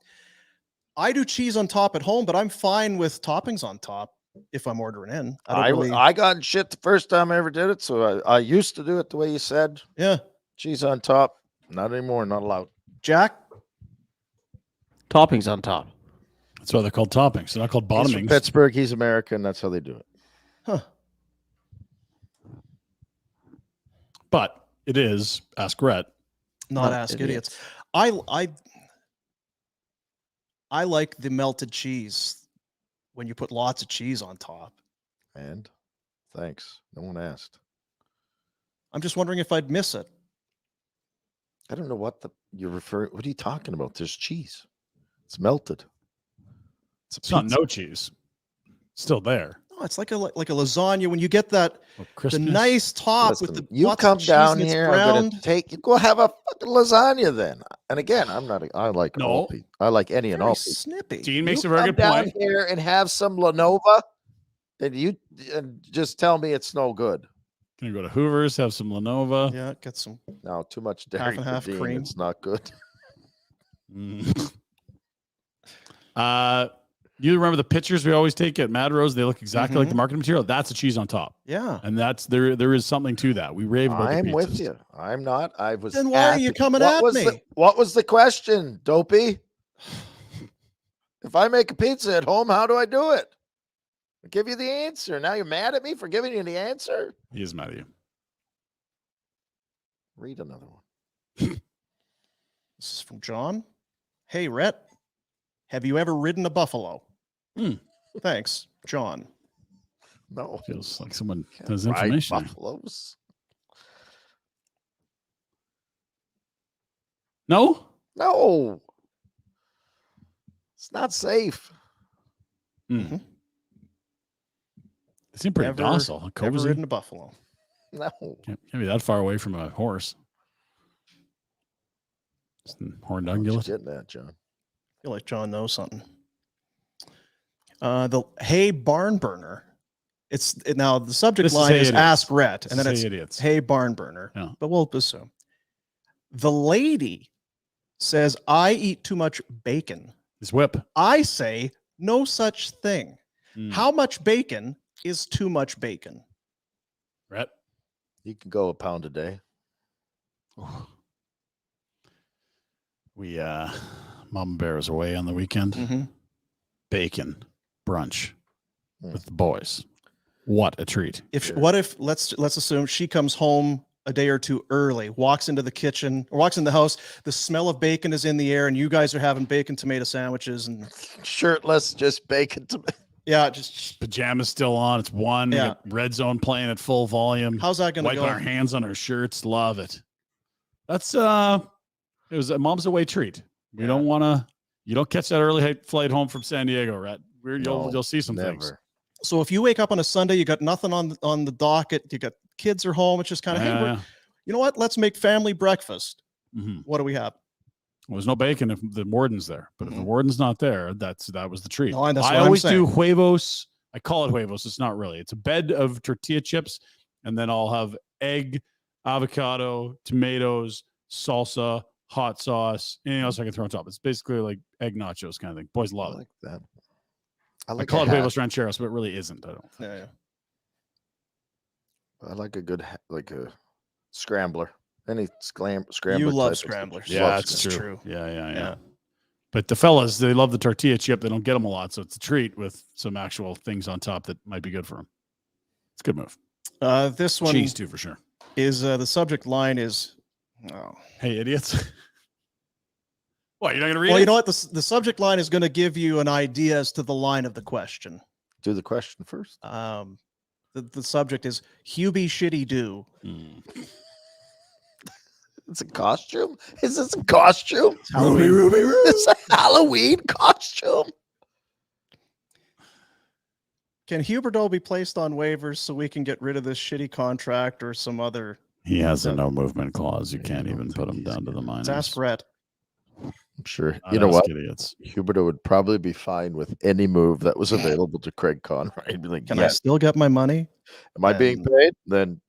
I do cheese on top at home, but I'm fine with toppings on top if I'm ordering in. I got in shit the first time I ever did it, so I used to do it the way you said. Yeah. Cheese on top. Not anymore. Not allowed. Jack? Toppings on top. That's why they're called toppings. They're not called He's from bottomings. Pittsburgh. He's American. That's how they do it. Huh. But it is Ask Rhett. Not Ask Idiots. I like the melted cheese when you put lots of cheese on top. And thanks. No one asked. I'm just wondering if I'd miss it. I don't know what you're referring. What are you talking about? There's cheese. It's melted. It's not no cheese. Still there. No, it's like a lasagna when you get that the nice top with the you lots come of cheese down and it's here. browned. I'm gonna take you. Go have a fucking lasagna then. And again, I like all pizza. I like any and all pizza. Snippy. Dean makes a very good down point. Here and have some Lenovo, and just tell me it's no good. Can you go to Hoover's, have some Lenovo? Yeah, get some. No, too much dairy. Half and half Dean, cream. It's not good. You remember the pictures we always take at Mad Rose? They look exactly like the marketing material. That's the cheese on top. Yeah, and that's there is something to that. We rave about. I'm the with you. I'm not. I was. Then why are you coming at me? What was the question, Dopey? If I make a pizza at home, how do I do it? I give you the answer. Now you're mad at me for giving you the answer? He is mad at you. Read another one. This is from John. Hey, Rhett, have you ever ridden a buffalo? Thanks, John. No. Feels like someone has information. Buffaloes. No? No. It's not safe. They seem pretty docile. Never ridden a buffalo. No. Can't be that far away from a horse. Horned ungulate. Getting that, John. I feel like John knows something. The Hey Barn Burner. Now the subject line is Ask Rhett, and then it's idiots. Hey Barn Burner. Yeah. But we'll assume. The lady says, I eat too much bacon. It's whip. I say no such thing. How much bacon is too much bacon? Rhett? You can go a pound a day. We Mama Bear was away on the weekend. Bacon brunch with the boys. What a treat. What if let's assume she comes home a day or two early, walks into the kitchen or walks in the house, the smell of bacon is in the air, and you guys are having bacon tomato sandwiches and shirtless, just bacon tomato. Yeah, just pajamas still on. It's one. Yeah. Red Zone playing at full volume. How's that going to go? Wiping our hands on our shirts. Love it. That's it was a mom's away treat. We don't want to. You don't catch that early flight home from San Diego, Rhett. You'll see some things. So if you wake up on a Sunday, you got nothing on the docket. You got kids are home. It's just kind of hey, you know what? Let's make family breakfast. What do we have? Well, there's no bacon if the warden's there, but if the warden's not there, that was the treat. No, that's I what always I'm do huevos. I call it huevos. It's not really. It's a bed of tortilla chips, and then I'll have egg, avocado, tomatoes, salsa, hot sauce, anything else I can throw on top. It's basically like egg nachos kind of thing. Boys love it. That. I call it huevos rancheros, but it really isn't. I don't. Yeah. I like a good scrambler. Any scrambler. You love scramblers. Yeah, that's true. Yeah. But the fellas, they love the tortilla chip. They don't get them a lot, so it's a treat with some actual things on top that might be good for them. It's a good move. This one cheese too for sure. Is the subject line is? Oh, hey idiots! What, you're not going to read it? Well, you know what? The subject line is going to give you an idea as to the line of the question. Do the question first. The subject is Hubie Shitty Do. It's a costume? Is this a costume? Ruby. It's a Halloween costume. Can Huberdeau be placed on waivers so we can get rid of this shitty contract or some other? He has a no movement clause. You can't even put him down to the minors. Ask Rhett. I'm sure. You know what? Huberdeau would probably be fine with any move that was available to Craig Conroy. He'd be like, Can I still get my money? Am I being paid? Then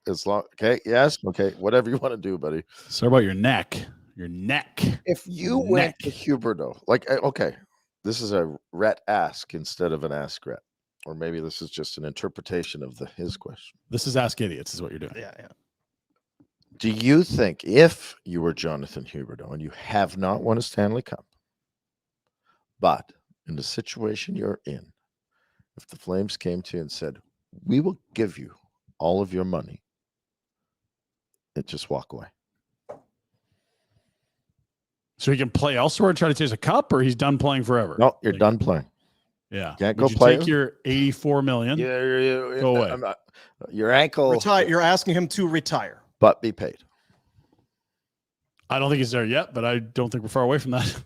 as long, okay, yes, okay, whatever you want to do, buddy. Sorry about your neck. Your neck. If you went to Huberdeau, like, okay, this is a Rhett ask instead of an ask Rhett, or maybe this is just an interpretation of his question. This is Ask Idiots, is what you're doing. Yeah. Do you think if you were Jonathan Huberdeau and you have not won a Stanley Cup, but in the situation you're in, if the Flames came to you and said, we will give you all of your money, and just walk away? So he can play elsewhere and try to chase a cup, or he's done playing forever? No, you're done playing. Yeah. Can't Would go you play. Take your $84 million. Go away. Your ankle. Retire. You're asking him to retire. But be paid. I don't think he's there yet, but I don't think we're far away from that.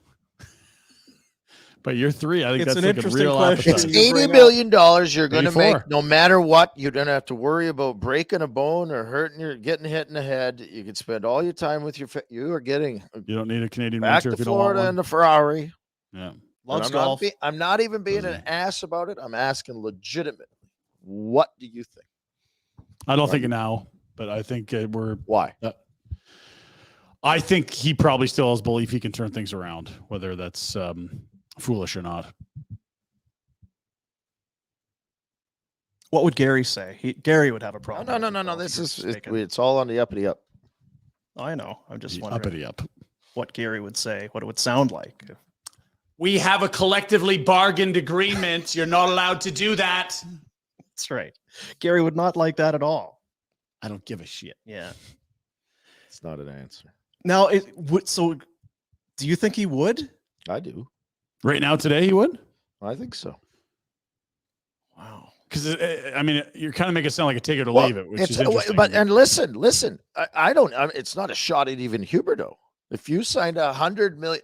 But year 3, I think it's that's an like interesting a real question. appetite. It's $80 million you're going to 84. make no matter what. You don't have to worry about breaking a bone or getting hit in the head. You can spend all your time with you are getting. You don't need a Canadian back winter to if you don't want Florida one. in the Ferrari. Yeah. Loves golf. I'm not even being an ass about it. I'm asking legitimately. What do you think? I don't think now, but I think we're. Why? I think he probably still has belief he can turn things around, whether that's foolish or not. What would Gary say? Gary would have a problem. No. It's all on the uppity up. I know. I'm just The wondering uppity up. what Gary would say, what it would sound like. We have a collectively bargained agreement. You're not allowed to do that. That's right. Gary would not like that at all. I don't give a shit. Yeah. It's not an answer. Now, so do you think he would? I do. Right now, today, he would? I think so. Wow. Because, I mean, you're kind of making it sound like a take it or leave it, which is interesting. And listen, I don't, it's not a shot at even Huberdeau. If you signed $100 million,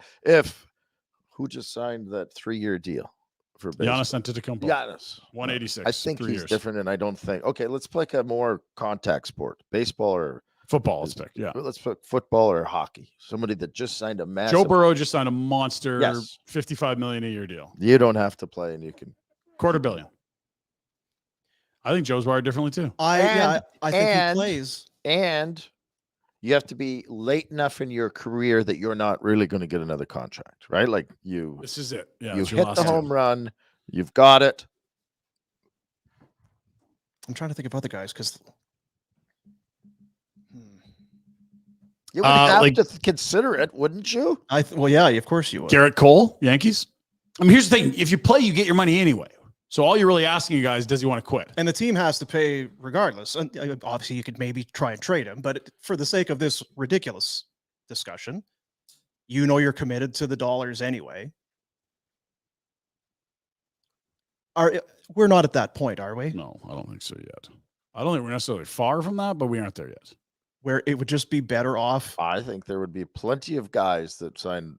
who just signed that 3-year deal for Giannis Antetokounmpo. Giannis. 186. I think 3 he's years. different, and I don't think. Okay, let's pick a more contact sport, baseball or football. Let's pick. Yeah, let's pick football or hockey. Somebody that just signed a massive. Joe Burrow just signed a monster, Yes. $55 million a year deal. You don't have to play, and you can $250 million. I think Joe's wired differently too. I think he plays. And you have to be late enough in your career that you're not really going to get another contract, right? Like This is it. Yeah, you hit the home run. You've got it. I'm trying to think of other guys because you would have to consider it, wouldn't you? Well, yeah, of course you would. Garrett Cole, Yankees. I mean, here's the thing: if you play, you get your money anyway. So all you're really asking you guys, does he want to quit? And the team has to pay regardless. And obviously, you could maybe try and trade him, but for the sake of this ridiculous discussion, you're committed to the dollars anyway. We're not at that point, are we? No, I don't think so yet. I don't think we're necessarily far from that, but we aren't there yet. Where it would just be better off. I think there would be plenty of guys that signed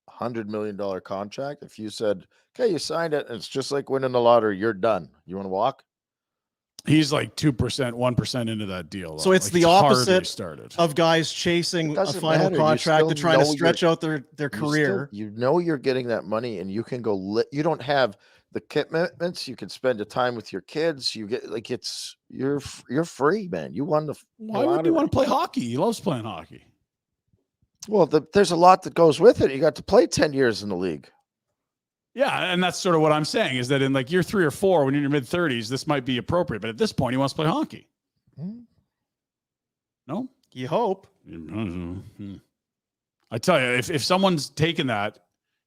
$100 million contract. If you said, okay, you signed it, and it's just like winning the lottery, you're done. You want to walk? He's like 2%, 1% into that deal. So it's the opposite of guys chasing a final contract to try to stretch out their career. You're getting that money, and you can go. You don't have the commitments. You can spend the time with your kids. You get you're free, man. You won the. Why would you want to play hockey? He loves playing hockey. Well, there's a lot that goes with it. You got to play 10 years in the league. Yeah, and that's sort of what I'm saying is that in like year 3 or 4, when you're in your mid-30s, this might be appropriate. But at this point, he wants to play hockey. No? You hope. I tell you, if someone's taking that,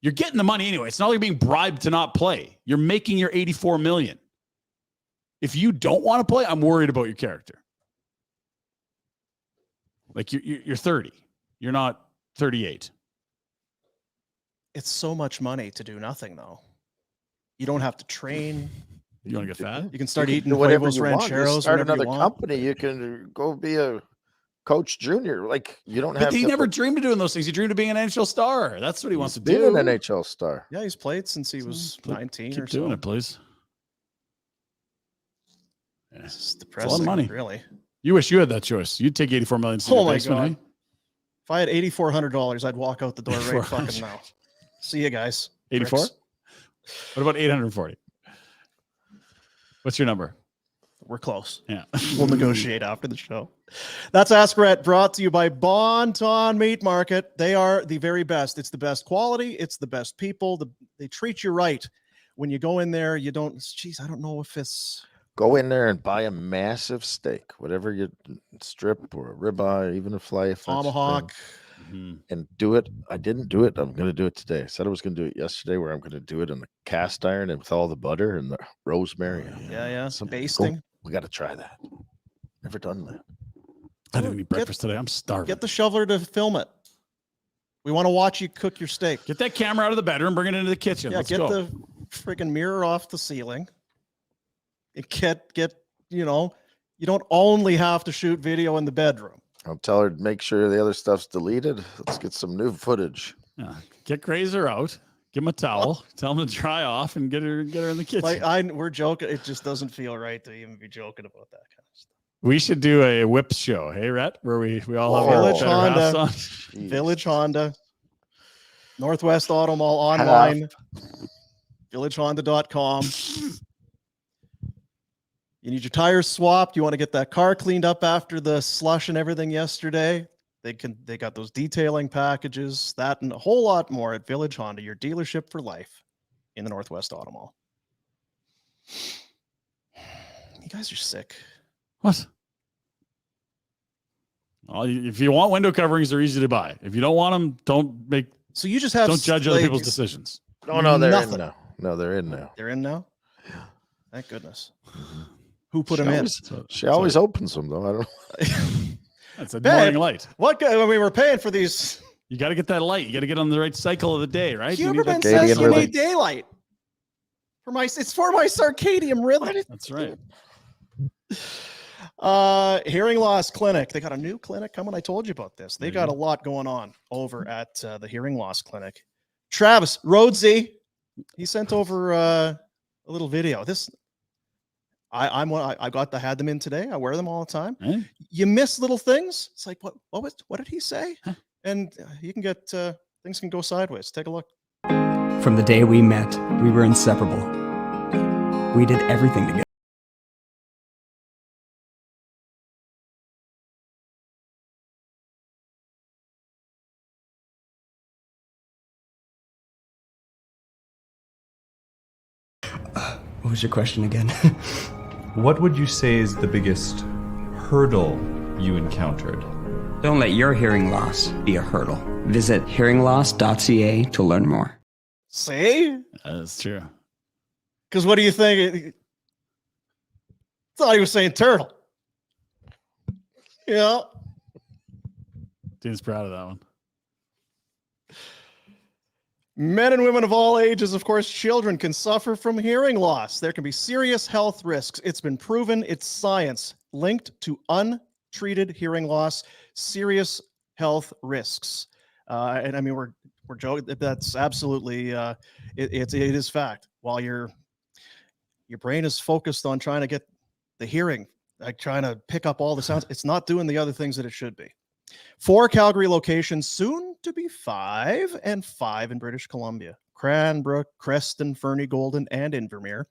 you're getting the money anyway. It's not like you're being bribed to not play. You're making your $84 million. If you don't want to play, I'm worried about your character. Like you're 30. You're not 38. It's so much money to do nothing, though. You don't have to train. You want to get fat? You can start eating whatever huevos you want. rancheros. You start another you want. company. You can go be a coach junior. Like you don't have. But he never dreamed of doing those things. He dreamed of being an NHL star. That's what he wants to do. Being an NHL star. Yeah, he's played since he was 19 Keep or so. doing it, please. Yeah, it's depressing. It's a lot of money. Really. You wish you had that choice. You'd take $84 million. Oh my God. If I had $8,400, I'd walk out the door right fucking now. See you guys. 84? Pricks. What about 840? What's your number? We're close. Yeah. We'll negotiate after the show. That's Ask Rhett, brought to you by Bonton Meat Market. They are the very best. It's the best quality. It's the best people. They treat you right. When you go in there, you don't, I don't know if it's. Go in there and buy a massive steak, whatever you strip or a ribeye, even a fly. Tomahawk. And do it. I didn't do it. I'm going to do it today. I said I was going to do it yesterday, where I'm going to do it in the cast iron and with all the butter and the rosemary. Yeah. Some basting. We got to try that. Never done that. I didn't eat breakfast today. I'm starving. Get the shoveler to film it. We want to watch you cook your steak. Get that camera out of the bedroom. Bring it into the kitchen. Yeah, Let's get go. the freaking mirror off the ceiling. Get you don't only have to shoot video in the bedroom. I'll tell her to make sure the other stuff's deleted. Let's get some new footage. Yeah. Get Grazer out. Give him a towel. Tell him to dry off and get her in the kitchen. Like we're joking. It just doesn't feel right to even be joking about that kind of stuff. We should do a whip show, hey Rhett, where we all have Village our Honda, on. Village Honda, Northwest Auto Mall online, villagehonda.com. You need your tires swapped. You want to get that car cleaned up after the slush and everything yesterday. They got those detailing packages, that and a whole lot more at Village Honda, your dealership for life in the Northwest Auto Mall. You guys are sick. What? Well, if you want window coverings, they're easy to buy. If you don't want them, don't judge other people's decisions. No, they're in now. No, they're in now. They're in now? Yeah. Thank goodness. Who put them in? She always opens them, though. I don't know. That's a morning light. What? When we were paying for these. You got to get that light. You got to get on the right cycle of the day, right? Huberman says you need daylight. It's for my circadian rhythm. That's right. Hearing loss clinic. They got a new clinic coming. I told you about this. They got a lot going on over at the hearing loss clinic. Travis Rhodesy, he sent over a little video. I had them in today. I wear them all the time. You miss little things. It's like what did he say? And you can get things can go sideways. Take a look. From the day we met, we were inseparable. We did everything together. What was your question again? What would you say is the biggest hurdle you encountered? Don't let your hearing loss be a hurdle. Visit hearingloss.ca to learn more. See? That's true. Because what do you think? I thought he was saying turtle. Yeah. Dean's proud of that one. Men and women of all ages, of course, children can suffer from hearing loss. There can be serious health risks. It's been proven. It's science linked to untreated hearing loss, serious health risks. And I mean, we're joking. That's absolutely it is fact. While your brain is focused on trying to get the hearing, like trying to pick up all the sounds, it's not doing the other things that it should be. 4 Calgary locations, soon to be 5, and 5 in British Columbia. Cranbrook, Creston, Fernie, Golden, and Invermere.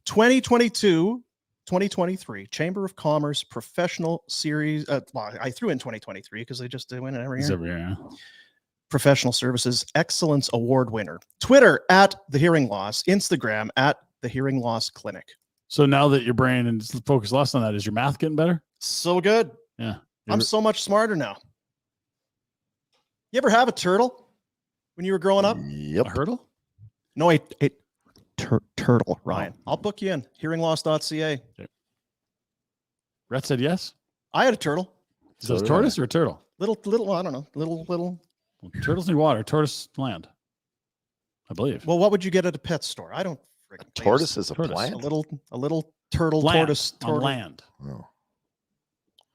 2022-2023 Chamber of Commerce Professional Series. I threw in 2023 because they just win it every year. Every year. Professional Services Excellence Award winner. Twitter at The Hearing Loss. Instagram at The Hearing Loss Clinic. So now that your brain and focus less on that, is your math getting better? So good. Yeah. I'm so much smarter now. You ever have a turtle when you were growing up? Yep. A hurdle? No, a turtle, Ryan. I'll book you in. Hearingloss.ca. Okay. Rhett said yes. I had a turtle. Is that a tortoise or a turtle? Little, I don't know. Little. Well, turtles need water. Tortoise land, I believe. Well, what would you get at a pet store? I don't. A tortoise is a plant. A little turtle land. tortoise. On land. Oh.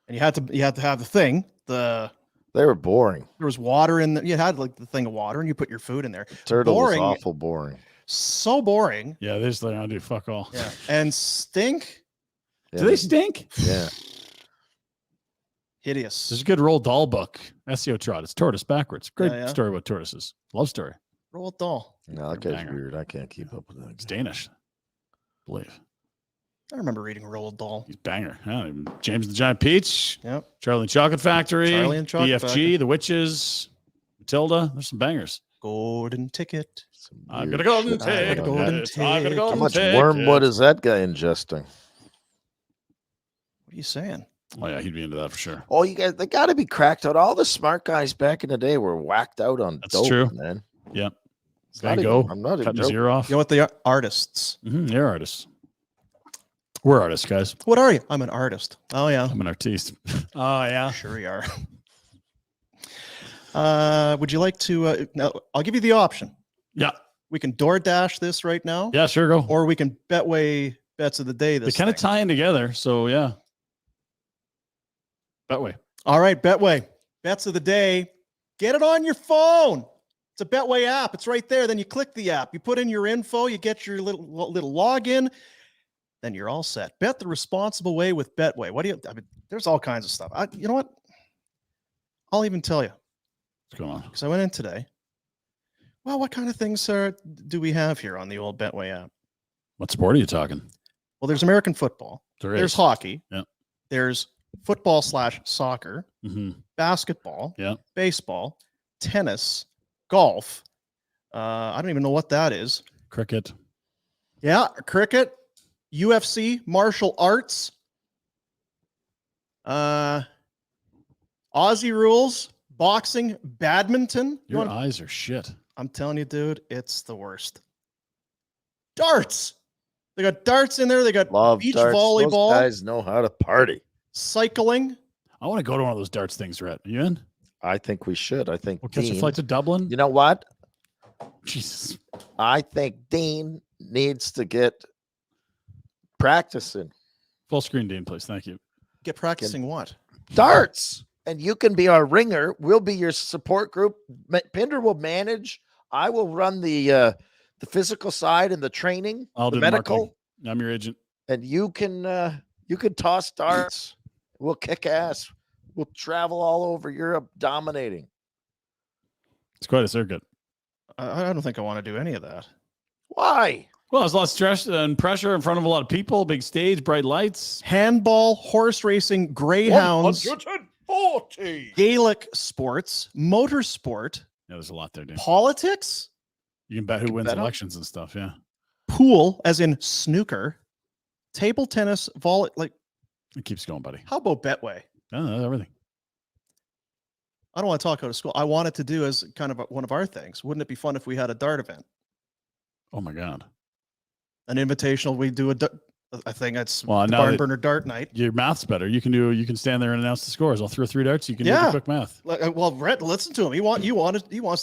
And you had to have the thing. They were boring. There was water in you had like the thing of water, and you put your food in there. Turtle was awful boring. So boring. Yeah, they just learn how to do fuck all. Yeah, and stink. Yeah. Do they stink? Yeah. Hideous. There's a good Roald Dahl book, SEO Trot. It's tortoise backwards. Great Yeah. story about tortoises. Love story. Roald Dahl. No, that guy's weird. I can't keep up with that. It's Danish, I believe. I remember reading Roald Dahl. He's banger. Yeah, James and the Giant Peach. Yep. Charlie and Chocolate Factory. Charlie and Chocolate BFG, Factory. The Witches, Matilda. There's some bangers. Golden Ticket. I'm gonna go and take it. I'm gonna go How and much take wormwood it. is that guy ingesting? What are you saying? Oh yeah, he'd be into that for sure. Oh, you guys, they got to be cracked out. All the smart guys back in the day were whacked out on That's dope, true. man. Yeah. It's Van not Gogh. even- I'm not even Cutting his joking. ear off. You know what they are? Artists. They're artists. We're artists, guys. What are you? I'm an artist. Oh yeah. I'm an artiste. Oh yeah. Sure you are. Would you like to? No, I'll give you the option. Yeah. We can DoorDash this right now. Yeah, sure, go. Or we can Betway bets of the day. They This kind of thing. tie in together, so yeah. Betway. All right, Betway. Bets of the day. Get it on your phone. It's a Betway app. It's right there. Then you click the app. You put in your info. You get your little login. Then you're all set. Bet the responsible way with Betway. There's all kinds of stuff. You know what? I'll even tell you. What's going on? Because I went in today. Well, what kind of things do we have here on the old Betway app? What sport are you talking? Well, there's American football. There's hockey. Yeah. There's football/soccer. Basketball. Yeah. Baseball. Tennis. Golf. I don't even know what that is. Cricket. Yeah, cricket. UFC. Martial arts. Aussie rules. Boxing. Badminton. Your eyes are shit. I'm telling you, dude, it's the worst. Darts. They got darts in there. They got beach volleyball. Those guys know how to party. Cycling. I want to go to one of those darts things, Rhett. Are you in? I think we should. I think we'll catch a flight to Dublin. You know what? Jesus. I think Dean needs to get practicing. Full screen, Dean, please. Thank you. Get practicing what? Darts. And you can be our ringer. We'll be your support group. Pinder will manage. I will run the physical side and the training. I'll do medical. Marketing. I'm your agent. And you can toss darts. We'll kick ass. We'll travel all over Europe dominating. It's quite a circuit. I don't think I want to do any of that. Why? Well, there's a lot of stress and pressure in front of a lot of people. Big stage, bright lights. Handball, horse racing, greyhounds. 140. Gaelic sports, motorsport. Yeah, there's a lot there, dude. Politics. You can bet who wins elections and stuff. Yeah. Pool, as in snooker. Table tennis, it keeps going, buddy. How about Betway? Yeah, everything. I don't want to talk out of school. I want it to do as kind of one of our things. Wouldn't it be fun if we had a dart event? Oh my God. An invitational. We do I think that's the barn burner dart night. Your math's better. You can stand there and announce the scores. I'll throw 3 darts. You can do the quick math. Well, Rhett, listen to him. He wants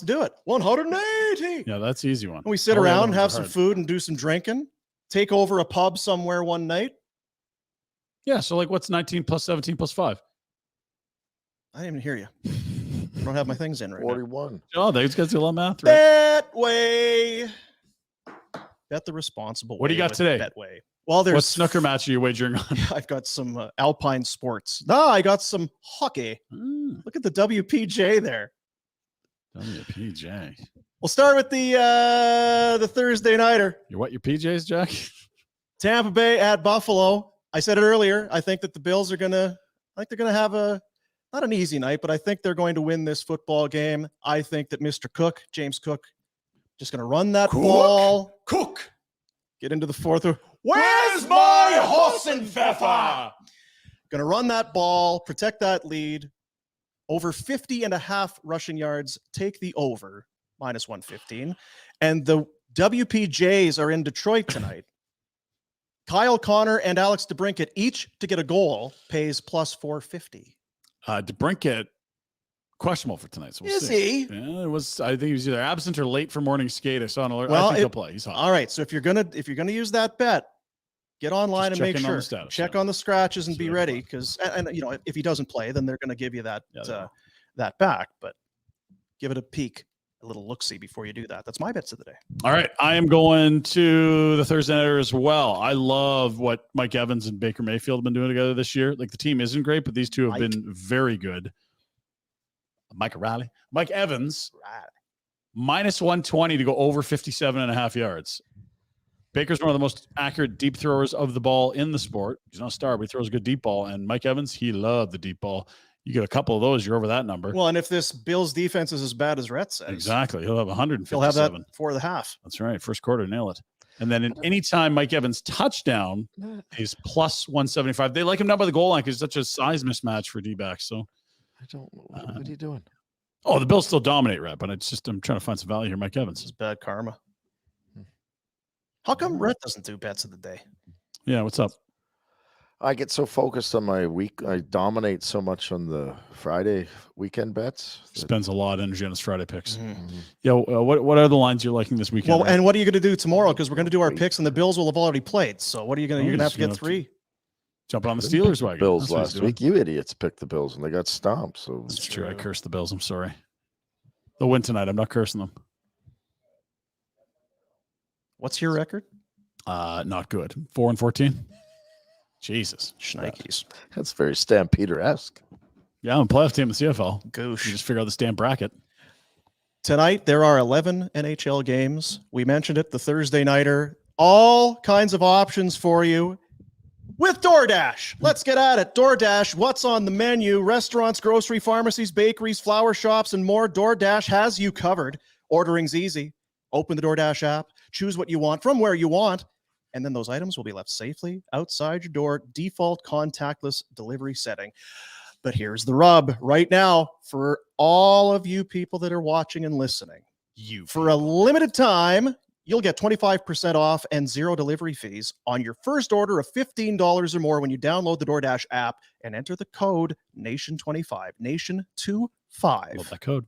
to do it. 180. Yeah, that's the easy one. And we sit around, have some food, and do some drinking. Take over a pub somewhere one night. Yeah. So what's 19 plus 17 plus 5? I didn't even hear you. I don't have my things in right 41. Oh, these guys do a lot of math, right? Betway. Bet the responsible way. What do you got today? Betway. Well, there's what snooker match are you wagering on? I've got some alpine sports. No, I got some hockey. Look at the WPJ there. WPJ. We'll start with the Thursday nighter. You what? Your PJs, Jack? Tampa Bay at Buffalo. I said it earlier. I think that the Bills are gonna have not an easy night, but I think they're going to win this football game. I think that Mr. Cook, James Cook, just gonna run that ball. Cook. Get into the fourth. Where's my horse and pfeffer? Gonna run that ball, protect that lead. Over 50.5 rushing yards. Take the over, -115. And the WPJs are in Detroit tonight. Kyle Connor and Alex DeBrincat each to get a goal pays +450. DeBrincat questionable for tonight. So Is he? Yeah, I think he was either absent or late for morning skate. I saw an alert. Well, I think he'll play. He's hot. All right. So if you're gonna use that bet, get online Just and make check in sure. on the status, Check on the scratches and be ready, because if he doesn't play, then they're going to give you that that back. But give it a peek, a little look-see before you do that. That's my bets of the day. All right. I am going to the Thursday nighter as well. I love what Mike Evans and Baker Mayfield have been doing together this year. The team isn't great, but these two have been very good. Mike Evans, -120 to go over 57.5 yards. Baker's one of the most accurate deep throwers of the ball in the sport. He's not a star, but he throws a good deep ball. And Mike Evans, he loved the deep ball. You get a couple of those, you're over that number. Well, and if this Bills defense is as bad as Rhett says, exactly, he'll have 157. He'll have that for the half. That's right. First quarter, nail it. And then anytime Mike Evans touchdown is +175. They like him down by the goal line because it's such a size mismatch for D-backs. So I don't. What are you doing? Oh, the Bills still dominate, Rhett, but it's just I'm trying to find some value here. Mike Evans. This is bad karma. How come Rhett doesn't do bets of the day? Yeah, what's up? I get so focused on my week. I dominate so much on the Friday weekend bets. Spends a lot of energy on his Friday picks. Yeah, what are the lines you're liking this weekend? Well, and what are you going to do tomorrow? Because we're going to do our picks, and the Bills will have already played. So what are you going to? You're going to have to get 3. Jumping on the Steelers wagon. Bills last week. You idiots picked the Bills and they got stomped. So it's true. I cursed the Bills. I'm sorry. They'll win tonight. I'm not cursing them. What's your record? Not good. 4-14. Jesus. Shnikes. That's very Stampeder-esque. Yeah, I'm a playoff team in the CFL. Goosh. You just figure out the stamp bracket. Tonight, there are 11 NHL games. We mentioned it, the Thursday nighter. All kinds of options for you with DoorDash. Let's get at it. DoorDash, what's on the menu? Restaurants, grocery, pharmacies, bakeries, flower shops, and more. DoorDash has you covered. Ordering's easy. Open the DoorDash app, choose what you want from where you want, and then those items will be left safely outside your door, default contactless delivery setting. But here's the rub. Right now, for all of you people that are watching and listening, for a limited time, you'll get 25% off and 0 delivery fees on your first order of $15 or more when you download the DoorDash app and enter the code NATION25, NATION25. Love that code.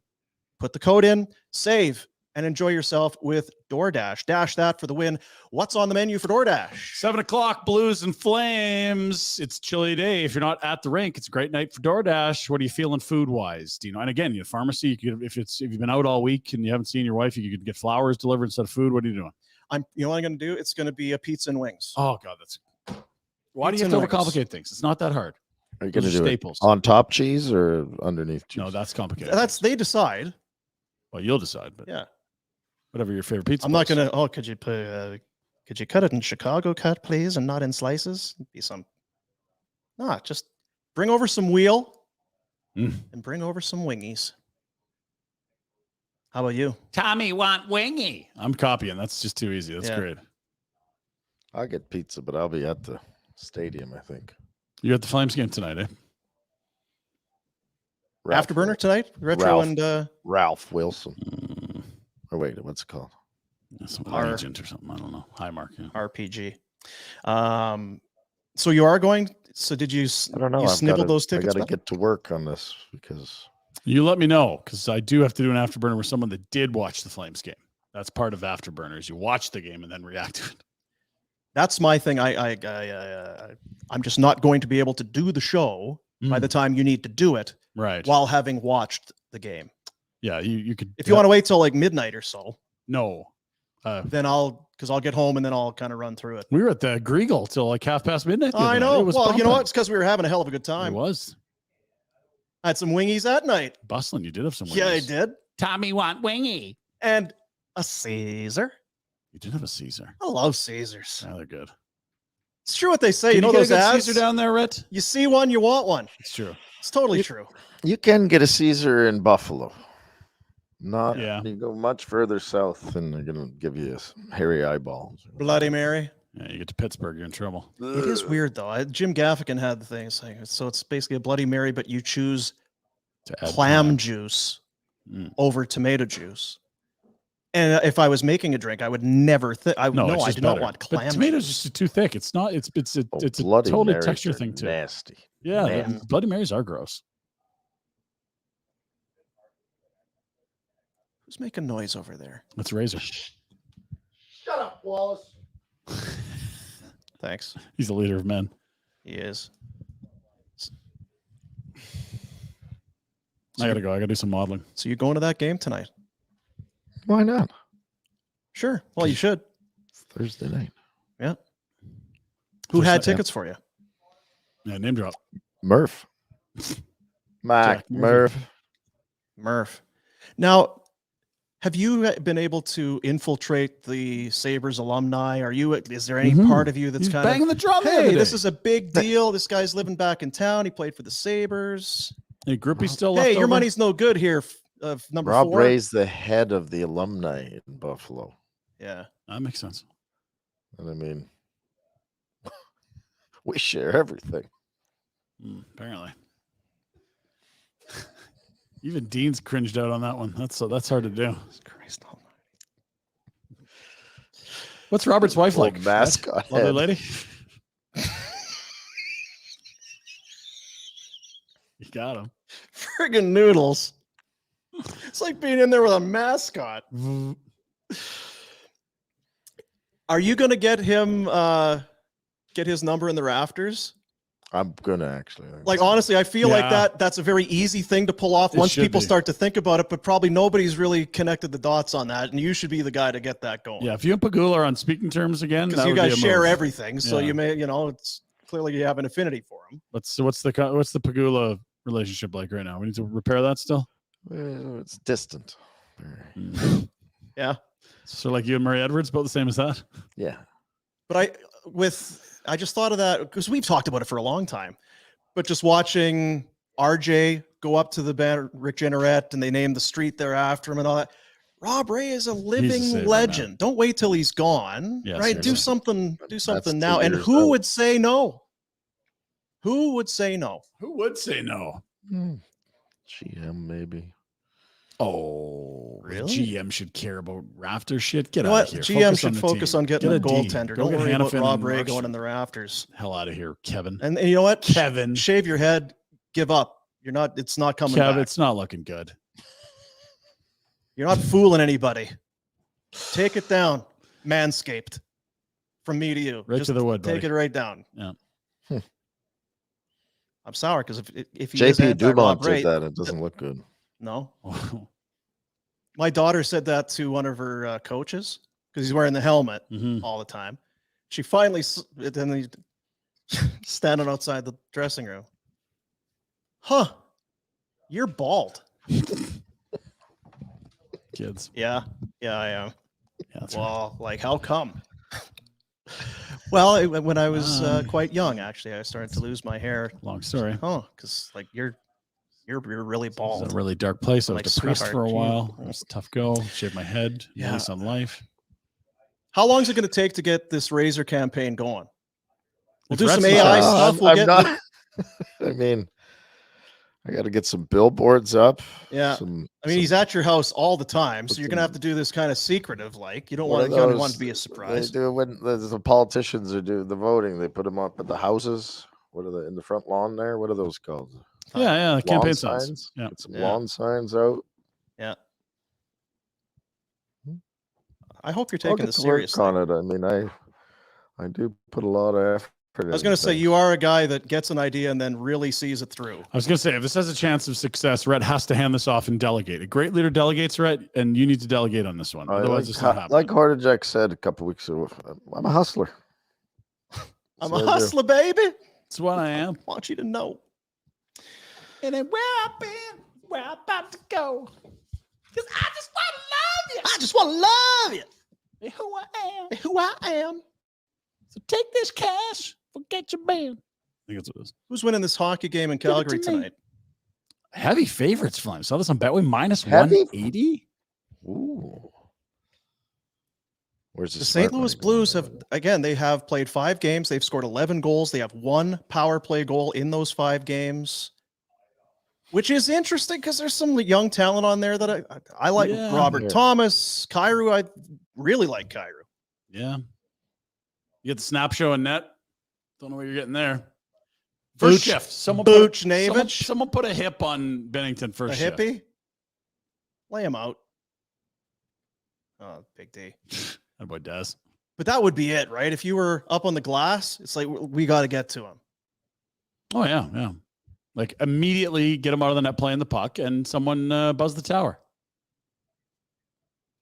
Put the code in, save, and enjoy yourself with DoorDash. Dash that for the win. What's on the menu for DoorDash? 7 o'clock, Blues and Flames. It's chilly day. If you're not at the rink, it's a great night for DoorDash. What are you feeling food-wise? Do you know? And again, your pharmacy, you could, if you've been out all week and you haven't seen your wife, you could get flowers delivered instead of food. What are you doing? You know what I'm going to do? It's going to be a pizza and wings. Oh, God, why do you have to overcomplicate things? It's not that hard. Are you going to do staples. It on top cheese or underneath cheese? No, that's complicated. They decide. Well, you'll decide, but yeah. Whatever your favorite pizza. I'm not gonna. Oh, could you cut it in Chicago cut, please, and not in slices? Be some. Nah, just bring over some wheel, and bring over some wingies. How about you? Tommy want wingy. I'm copying. That's just too easy. That's great. I'll get pizza, but I'll be at the stadium. I think you're at the Flames game tonight, eh? Afterburner tonight. Retro and Ralph Wilson. Oh, wait, what's it called? Some agent or something. I don't know. Highmark. Yeah. RPG. So you are going. So did you? I don't know. You snibbled those tickets. I got to get to work on this because you let me know, because I do have to do an Afterburner with someone that did watch the Flames game. That's part of Afterburners. You watch the game and then react to it. That's my thing. I'm just not going to be able to do the show by the time you need to do it. Right. While having watched the game. Yeah, you could. If you want to wait till like midnight or so. No. Then I'll get home and then I'll kind of run through it. We were at the Griegel till like midnight. I know. Well, you know what? It's because we were having a hell of a good time. It was. I had some wingies that night. Bustling, you did have some wingies. Yeah, I did. Tommy want wingy. And a Caesar. You did have a Caesar. I love Caesars. Yeah, they're good. It's true what they say. Can you know those ads? Caesar down there, Rhett? You see one, you want one. It's true. It's totally true. You can get a Caesar in Buffalo. Yeah. You go much further south and they're going to give you a hairy eyeball. Bloody Mary. Yeah, you get to Pittsburgh, you're in trouble. It is weird, though. Jim Gaffigan had the thing saying, so it's basically a Bloody Mary, but you choose clam juice over tomato juice. And if I was making a drink, I would never think. I do not want clam. But tomatoes are just too thick. It's not. It's a totally texture thing too. Nasty. Yeah, Bloody Marys are gross. Who's making noise over there? That's Razor. Shut up, Wallace. Thanks. He's the leader of men. He is. I gotta go. I gotta do some modeling. So you're going to that game tonight? Why not? Sure. Well, you should. It's Thursday night. Yeah. Who had tickets for you? Yeah, name drop. Murph. Mac Murph. Murph. Now, have you been able to infiltrate the Sabres alumni? Is there any part of you that's kind banging of the drum? Hey, this is a big deal. This guy's living back in town. He played for the Sabres. Hey, Groupie's still left over? Your money's no good here. Number Rob 4. raised the head of the alumni in Buffalo. Yeah, that makes sense. And I mean, we share everything. Apparently. Even Dean's cringed out on that one. That's hard to do. Christ almighty. What's Robert's wife like? Mascot. Lovely lady. You got him. Friggin' noodles. It's like being in there with a mascot. Are you going to get him, get his number in the rafters? I'm gonna actually. Like, honestly, I feel like that's a very easy thing to pull off once people start to think about it, but probably nobody's really connected the dots on that, and you should be the guy to get that going. Yeah, if you and Pagula are on speaking terms again, because you guys share everything, so you may, it's clearly you have an affinity for him. So what's the Pagula relationship like right now? We need to repair that still. It's distant. Yeah. So like you and Murray Edwards, about the same as that. Yeah. But I just thought of that because we've talked about it for a long time, but just watching RJ go up to the band Rick Jenneret and they named the street there after him and all that. Rob Ray is a living legend. Don't wait till he's gone. Yeah, right? Seriously. Do something now. And who would say no? Who would say no? Who would say no? GM maybe. Oh, really? GM should care about rafter shit. Get out of here. GM should focus on getting a goaltender. Don't worry about Hanifin Rob Ray going in the rafters. Hell out of here, Kevin. And you know what? Kevin, shave your head. Give up. It's not coming Kevin, back. it's not looking good. You're not fooling anybody. Take it down. Manscaped. From me to you. Right to the wood, Take buddy. it right down. Yeah. I'm sour because if he JP Dumont did that, it doesn't look good. No. My daughter said that to one of her coaches because he's wearing the helmet all the time. She finally, then he's standing outside the dressing room. Huh. You're bald. Kids. Yeah, I am. Yeah, well, like, how come? Well, when I was quite young, actually, I started to lose my hair. Long story. Oh, because like you're really bald. It's a really dark place. I was Like, depressed sweetheart, for a you- while. It was a tough go. Shaved my head. Yeah. Lease on life. How long is it going to take to get this razor campaign going? We'll If do some Rhett's AI not- stuff. We'll get. not, I mean, I got to get some billboards up. Yeah. He's at your house all the time, so you're going to have to do this kind of secretive, like you don't want it to be a surprise. They do when the politicians are doing the voting. They put them up at the houses. What are they in the front lawn there? What are those called? Yeah, Lawn campaign signs. Yeah. Get some lawn signs out. Yeah. I hope you're I'll taking get this to work seriously. on it. I mean, I do put a lot of effort. I was going to say, you are a guy that gets an idea and then really sees it through. I was going to say, if this has a chance of success, Rhett has to hand this off and delegate. A great leader delegates, Rhett, and you need to delegate on this one. Otherwise, it's not happening. Like Hordajek said a couple weeks ago, I'm a hustler. I'm a hustler, baby. That's what I am. I want you to know. And then where I've been, where I'm about to go. Because I just want to love you. I just want to love you. And who I am. And who I am. So take this cash, forget your band. I think that's what it is. Who's winning this hockey game in Calgary tonight? Heavy favorites, Flame. Saw this on Betway minus Heavy? 180. Ooh. Where's The St. Louis Blues have played 5 games. They've scored 11 goals. They have 1 power play goal in those 5 games, which is interesting because there's some young talent on there that I like. Yeah. Robert Thomas, Kyrou. I really like Kyrou. Yeah. You get the snap show and net. Don't know what you're getting there. First shift. Someone put a hip on Bennington first shift. Hippie? Lay him out. Oh, Big D. That boy does. But that would be it, right? If you were up on the glass, it's like, we got to get to him. Oh, yeah, yeah. Like immediately get him out of the net playing the puck and someone buzz the tower.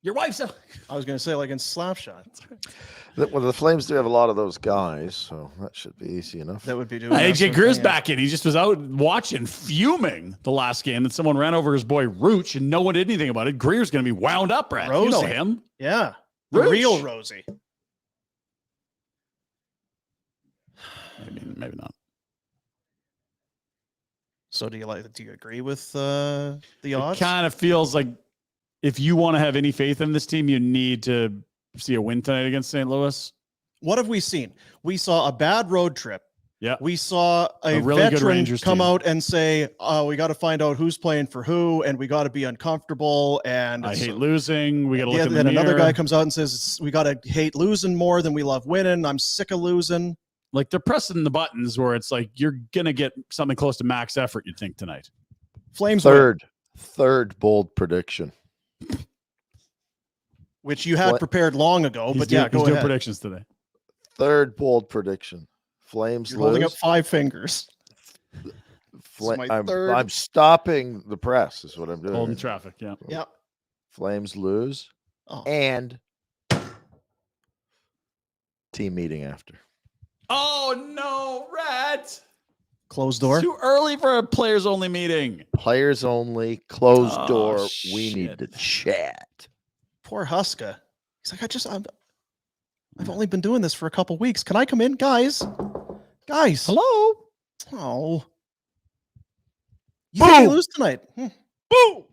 Your wife's out. I was going to say, like in Slapshot. Well, the Flames do have a lot of those guys, so that should be easy enough. That would be doing AJ Greer's back in. He just was out watching, fuming the last game that someone ran over his boy Rooch and no one did anything about it. Greer's going to be wound up, Brad. You know him. Yeah. The Rooch. real Rosie. Maybe not. So do you agree with the odds? It kind of feels like if you want to have any faith in this team, you need to see a win tonight against St. Louis. What have we seen? We saw a bad road trip. Yeah. We saw a really good veteran Rangers come team. out and say, "Oh, we got to find out who's playing for who, and we got to be uncomfortable." And I hate losing. We got to look in the then another mirror. guy comes out and says, "We got to hate losing more than we love winning. I'm sick of losing." Like they're pressing the buttons where it's like you're gonna get something close to max effort. You'd think tonight. Flames third bold prediction, which you had prepared long ago. He's but doing, yeah, go he's doing ahead. predictions today. Third bold prediction: Flames You're holding up lose. 5 fingers. I'm stopping the press is what I'm doing. Holding traffic. Yeah. Yep. Flames lose. Oh. And team meeting after. Oh no, Rhett. Closed door. Too early for a players only meeting. Players only, closed door. We Shit. need to chat. Poor Huska. He's like, I've only been doing this for a couple weeks. Can I come in, guys? Guys. Hello. Oh. You think they lose tonight? Boom.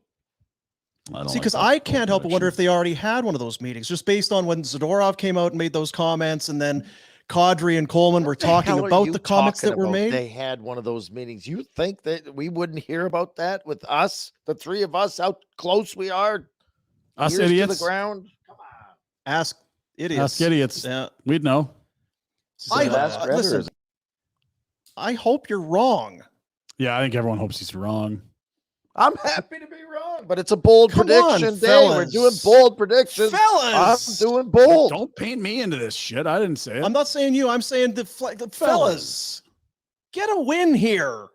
See, because I can't help but wonder if they already had one of those meetings, just based on when Zadorov came out and made those comments, and then Kadri and Coleman were talking about the comments that were made. They had one of those meetings. You think that we wouldn't hear about that with us, the 3 of us, how close we are? Us ears idiots. to the ground. Come on. Ask idiots. Ask idiots. Yeah. We'd know. Listen, I hope you're wrong. Yeah, I think everyone hopes he's wrong. I'm happy to be wrong, but it's a bold prediction day. fellas. We're doing bold predictions. Fellas. I'm doing bold. Don't paint me into this shit. I didn't say it. I'm not saying you. I'm saying the fellas. Get a win here.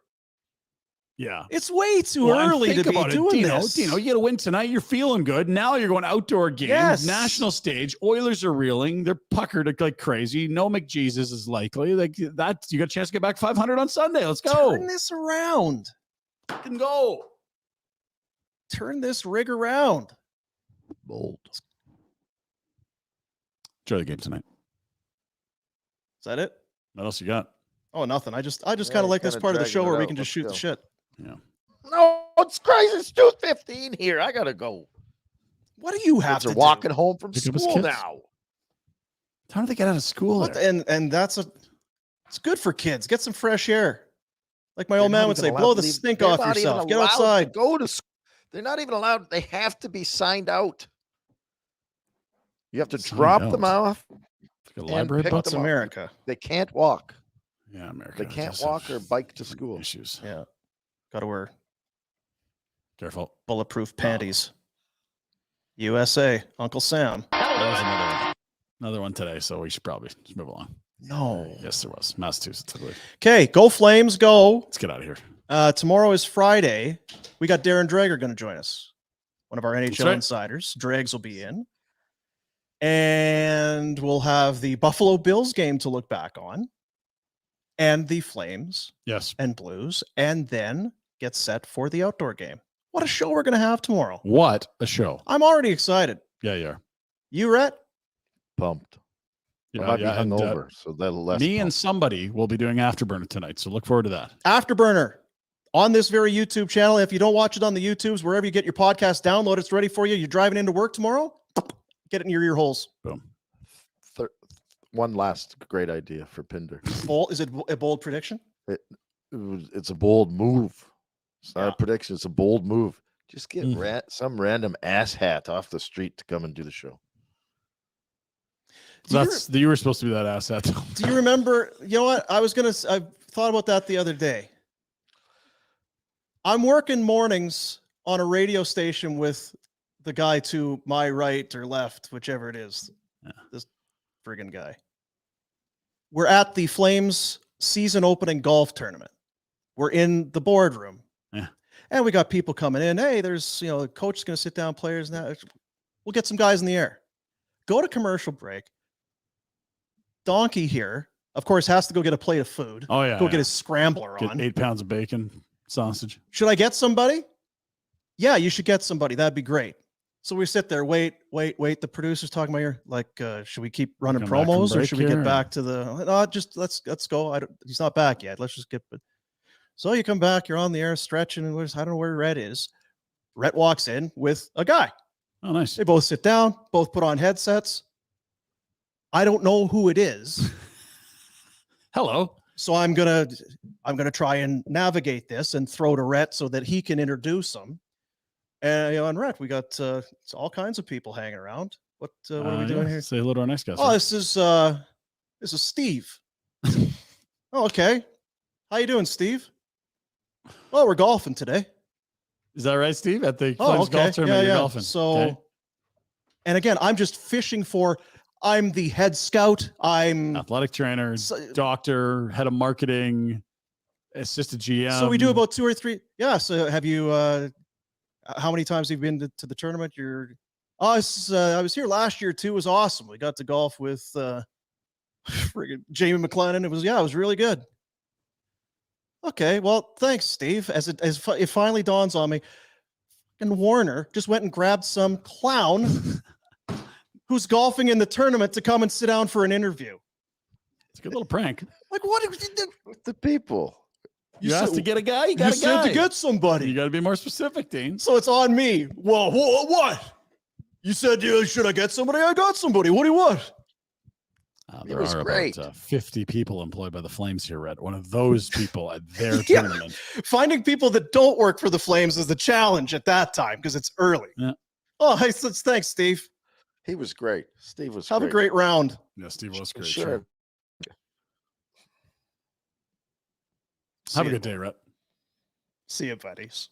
Yeah. It's way too Well, and early to think be about it, doing Dino, this. Dino, you get a win tonight. You're feeling good. Now you're going outdoor game. Yes. National stage. Oilers are reeling. They're puckered like crazy. No McJesus is likely. Like that, you got a chance to get back 500 on Sunday. Let's go. Turn this around. Fucking go. Turn this rig around. Bold. Enjoy the game tonight. Is that it? What else you got? Oh, nothing. I just kind of like this part of the show where we can just shoot the shit. Yeah. No, it's crazy. It's 2:15 here. I gotta go. What do you have Kids to are walking do? home from Pick up his school kids? now. How do they get out of school? What? There? And it's good for kids. Get some fresh air. Like my They're old man not would even say, allowed blow to the leave- stink they're off not even yourself. Get allowed to outside. Go to school. They're not even allowed. They have to be signed out. You have to Signed drop out. them off. Like a and library pick book? That's them up. America. They can't walk. Yeah, America. They can't does have walk or bike to school. Issues. Yeah. Got to wear Careful. bulletproof panties. USA. Uncle Sam. There was another one today, so we should probably just move along. No. Yes, there was. Massachusetts, I believe. Okay. Go Flames. Go. Let's get out of here. Tomorrow is Friday. We got Darren Drager going to join us. One of our NHL right. insiders. Drags will be in. And we'll have the Buffalo Bills game to look back on. And the Flames Yes. and Blues. And then get set for the outdoor game. What a show we're going to have tomorrow. What a show. I'm already excited. Yeah, you are. You, Rhett? Pumped. I Yeah, might be and, hungover, so that'll less. me and pumped. somebody will be doing Afterburner tonight, so look forward to that. Afterburner on this very YouTube channel. If you don't watch it on the YouTubes, wherever you get your podcast, download it's ready for you. You're driving into work tomorrow, get it in your ear holes. Boom. One last great idea for Pinder. Bold, is it a bold prediction? It's a bold move. It's not a prediction. It's a bold move. Just get some random asshat off the street to come and do the show. You were supposed to be that asset. Do you remember? You know what? I thought about that the other day. I'm working mornings on a radio station with the guy to my right or left, whichever it is. Yeah. This friggin' guy. We're at the Flames season opening golf tournament. We're in the boardroom. Yeah. And we got people coming in. Hey, there's, the coach is going to sit down, players now. We'll get some guys in the air. Go to commercial break. Donkey here, of course, has to go get a plate of food. Oh, yeah. Go get his scrambler Get on. 8 pounds of bacon, sausage. Should I get somebody? Yeah, you should get somebody. That'd be great. So we sit there, wait. The producer's talking about here, like, should we keep running Come back from promos or break should we here, get back to the? No, just let's go. He's not back yet. Let's just get. So you come back, you're on the air stretching, and I don't know where Rhett is. Rhett walks in with a guy. Oh, nice. They both sit down, both put on headsets. I don't know who it is. Hello. So I'm gonna try and navigate this and throw to Rhett so that he can introduce them. And and Rhett, we got all kinds of people hanging around. What are we doing here? Say hello to our next guest. Oh, this is Steve. Oh, okay. How you doing, Steve? Well, we're golfing today. Is that right, Steve? At the Oh, Flames okay. golf tournament, Yeah. you're golfing. So, Okay. and again, I'm just fishing for I'm the head scout. I'm athletic trainer, doctor, head of marketing, assistant GM. So we do about 2 or 3. Yeah. So have you, how many times have you been to the tournament? I was here last year too. It was awesome. We got to golf with Jamie McLennan. It was really good. Okay, well, thanks, Steve. As it finally dawns on me, and Warner just went and grabbed some clown who's golfing in the tournament to come and sit down for an interview. It's a good little prank. Like, what the people? You asked to get a guy. You got a guy. said to get somebody. You got to be more specific, Dean. So it's on me. Well, what? You said, should I get somebody? I got somebody. What do you want? There are about 50 people employed by the Flames here, Rhett. One of those people at their tournament. Finding people that don't work for the Flames is the challenge at that time because it's early. Yeah. Oh, hey, thanks, Steve. He was great. Steve was Have a great round. Yeah, Steve was great. Sure. Have a good day, Rhett. See you, buddies.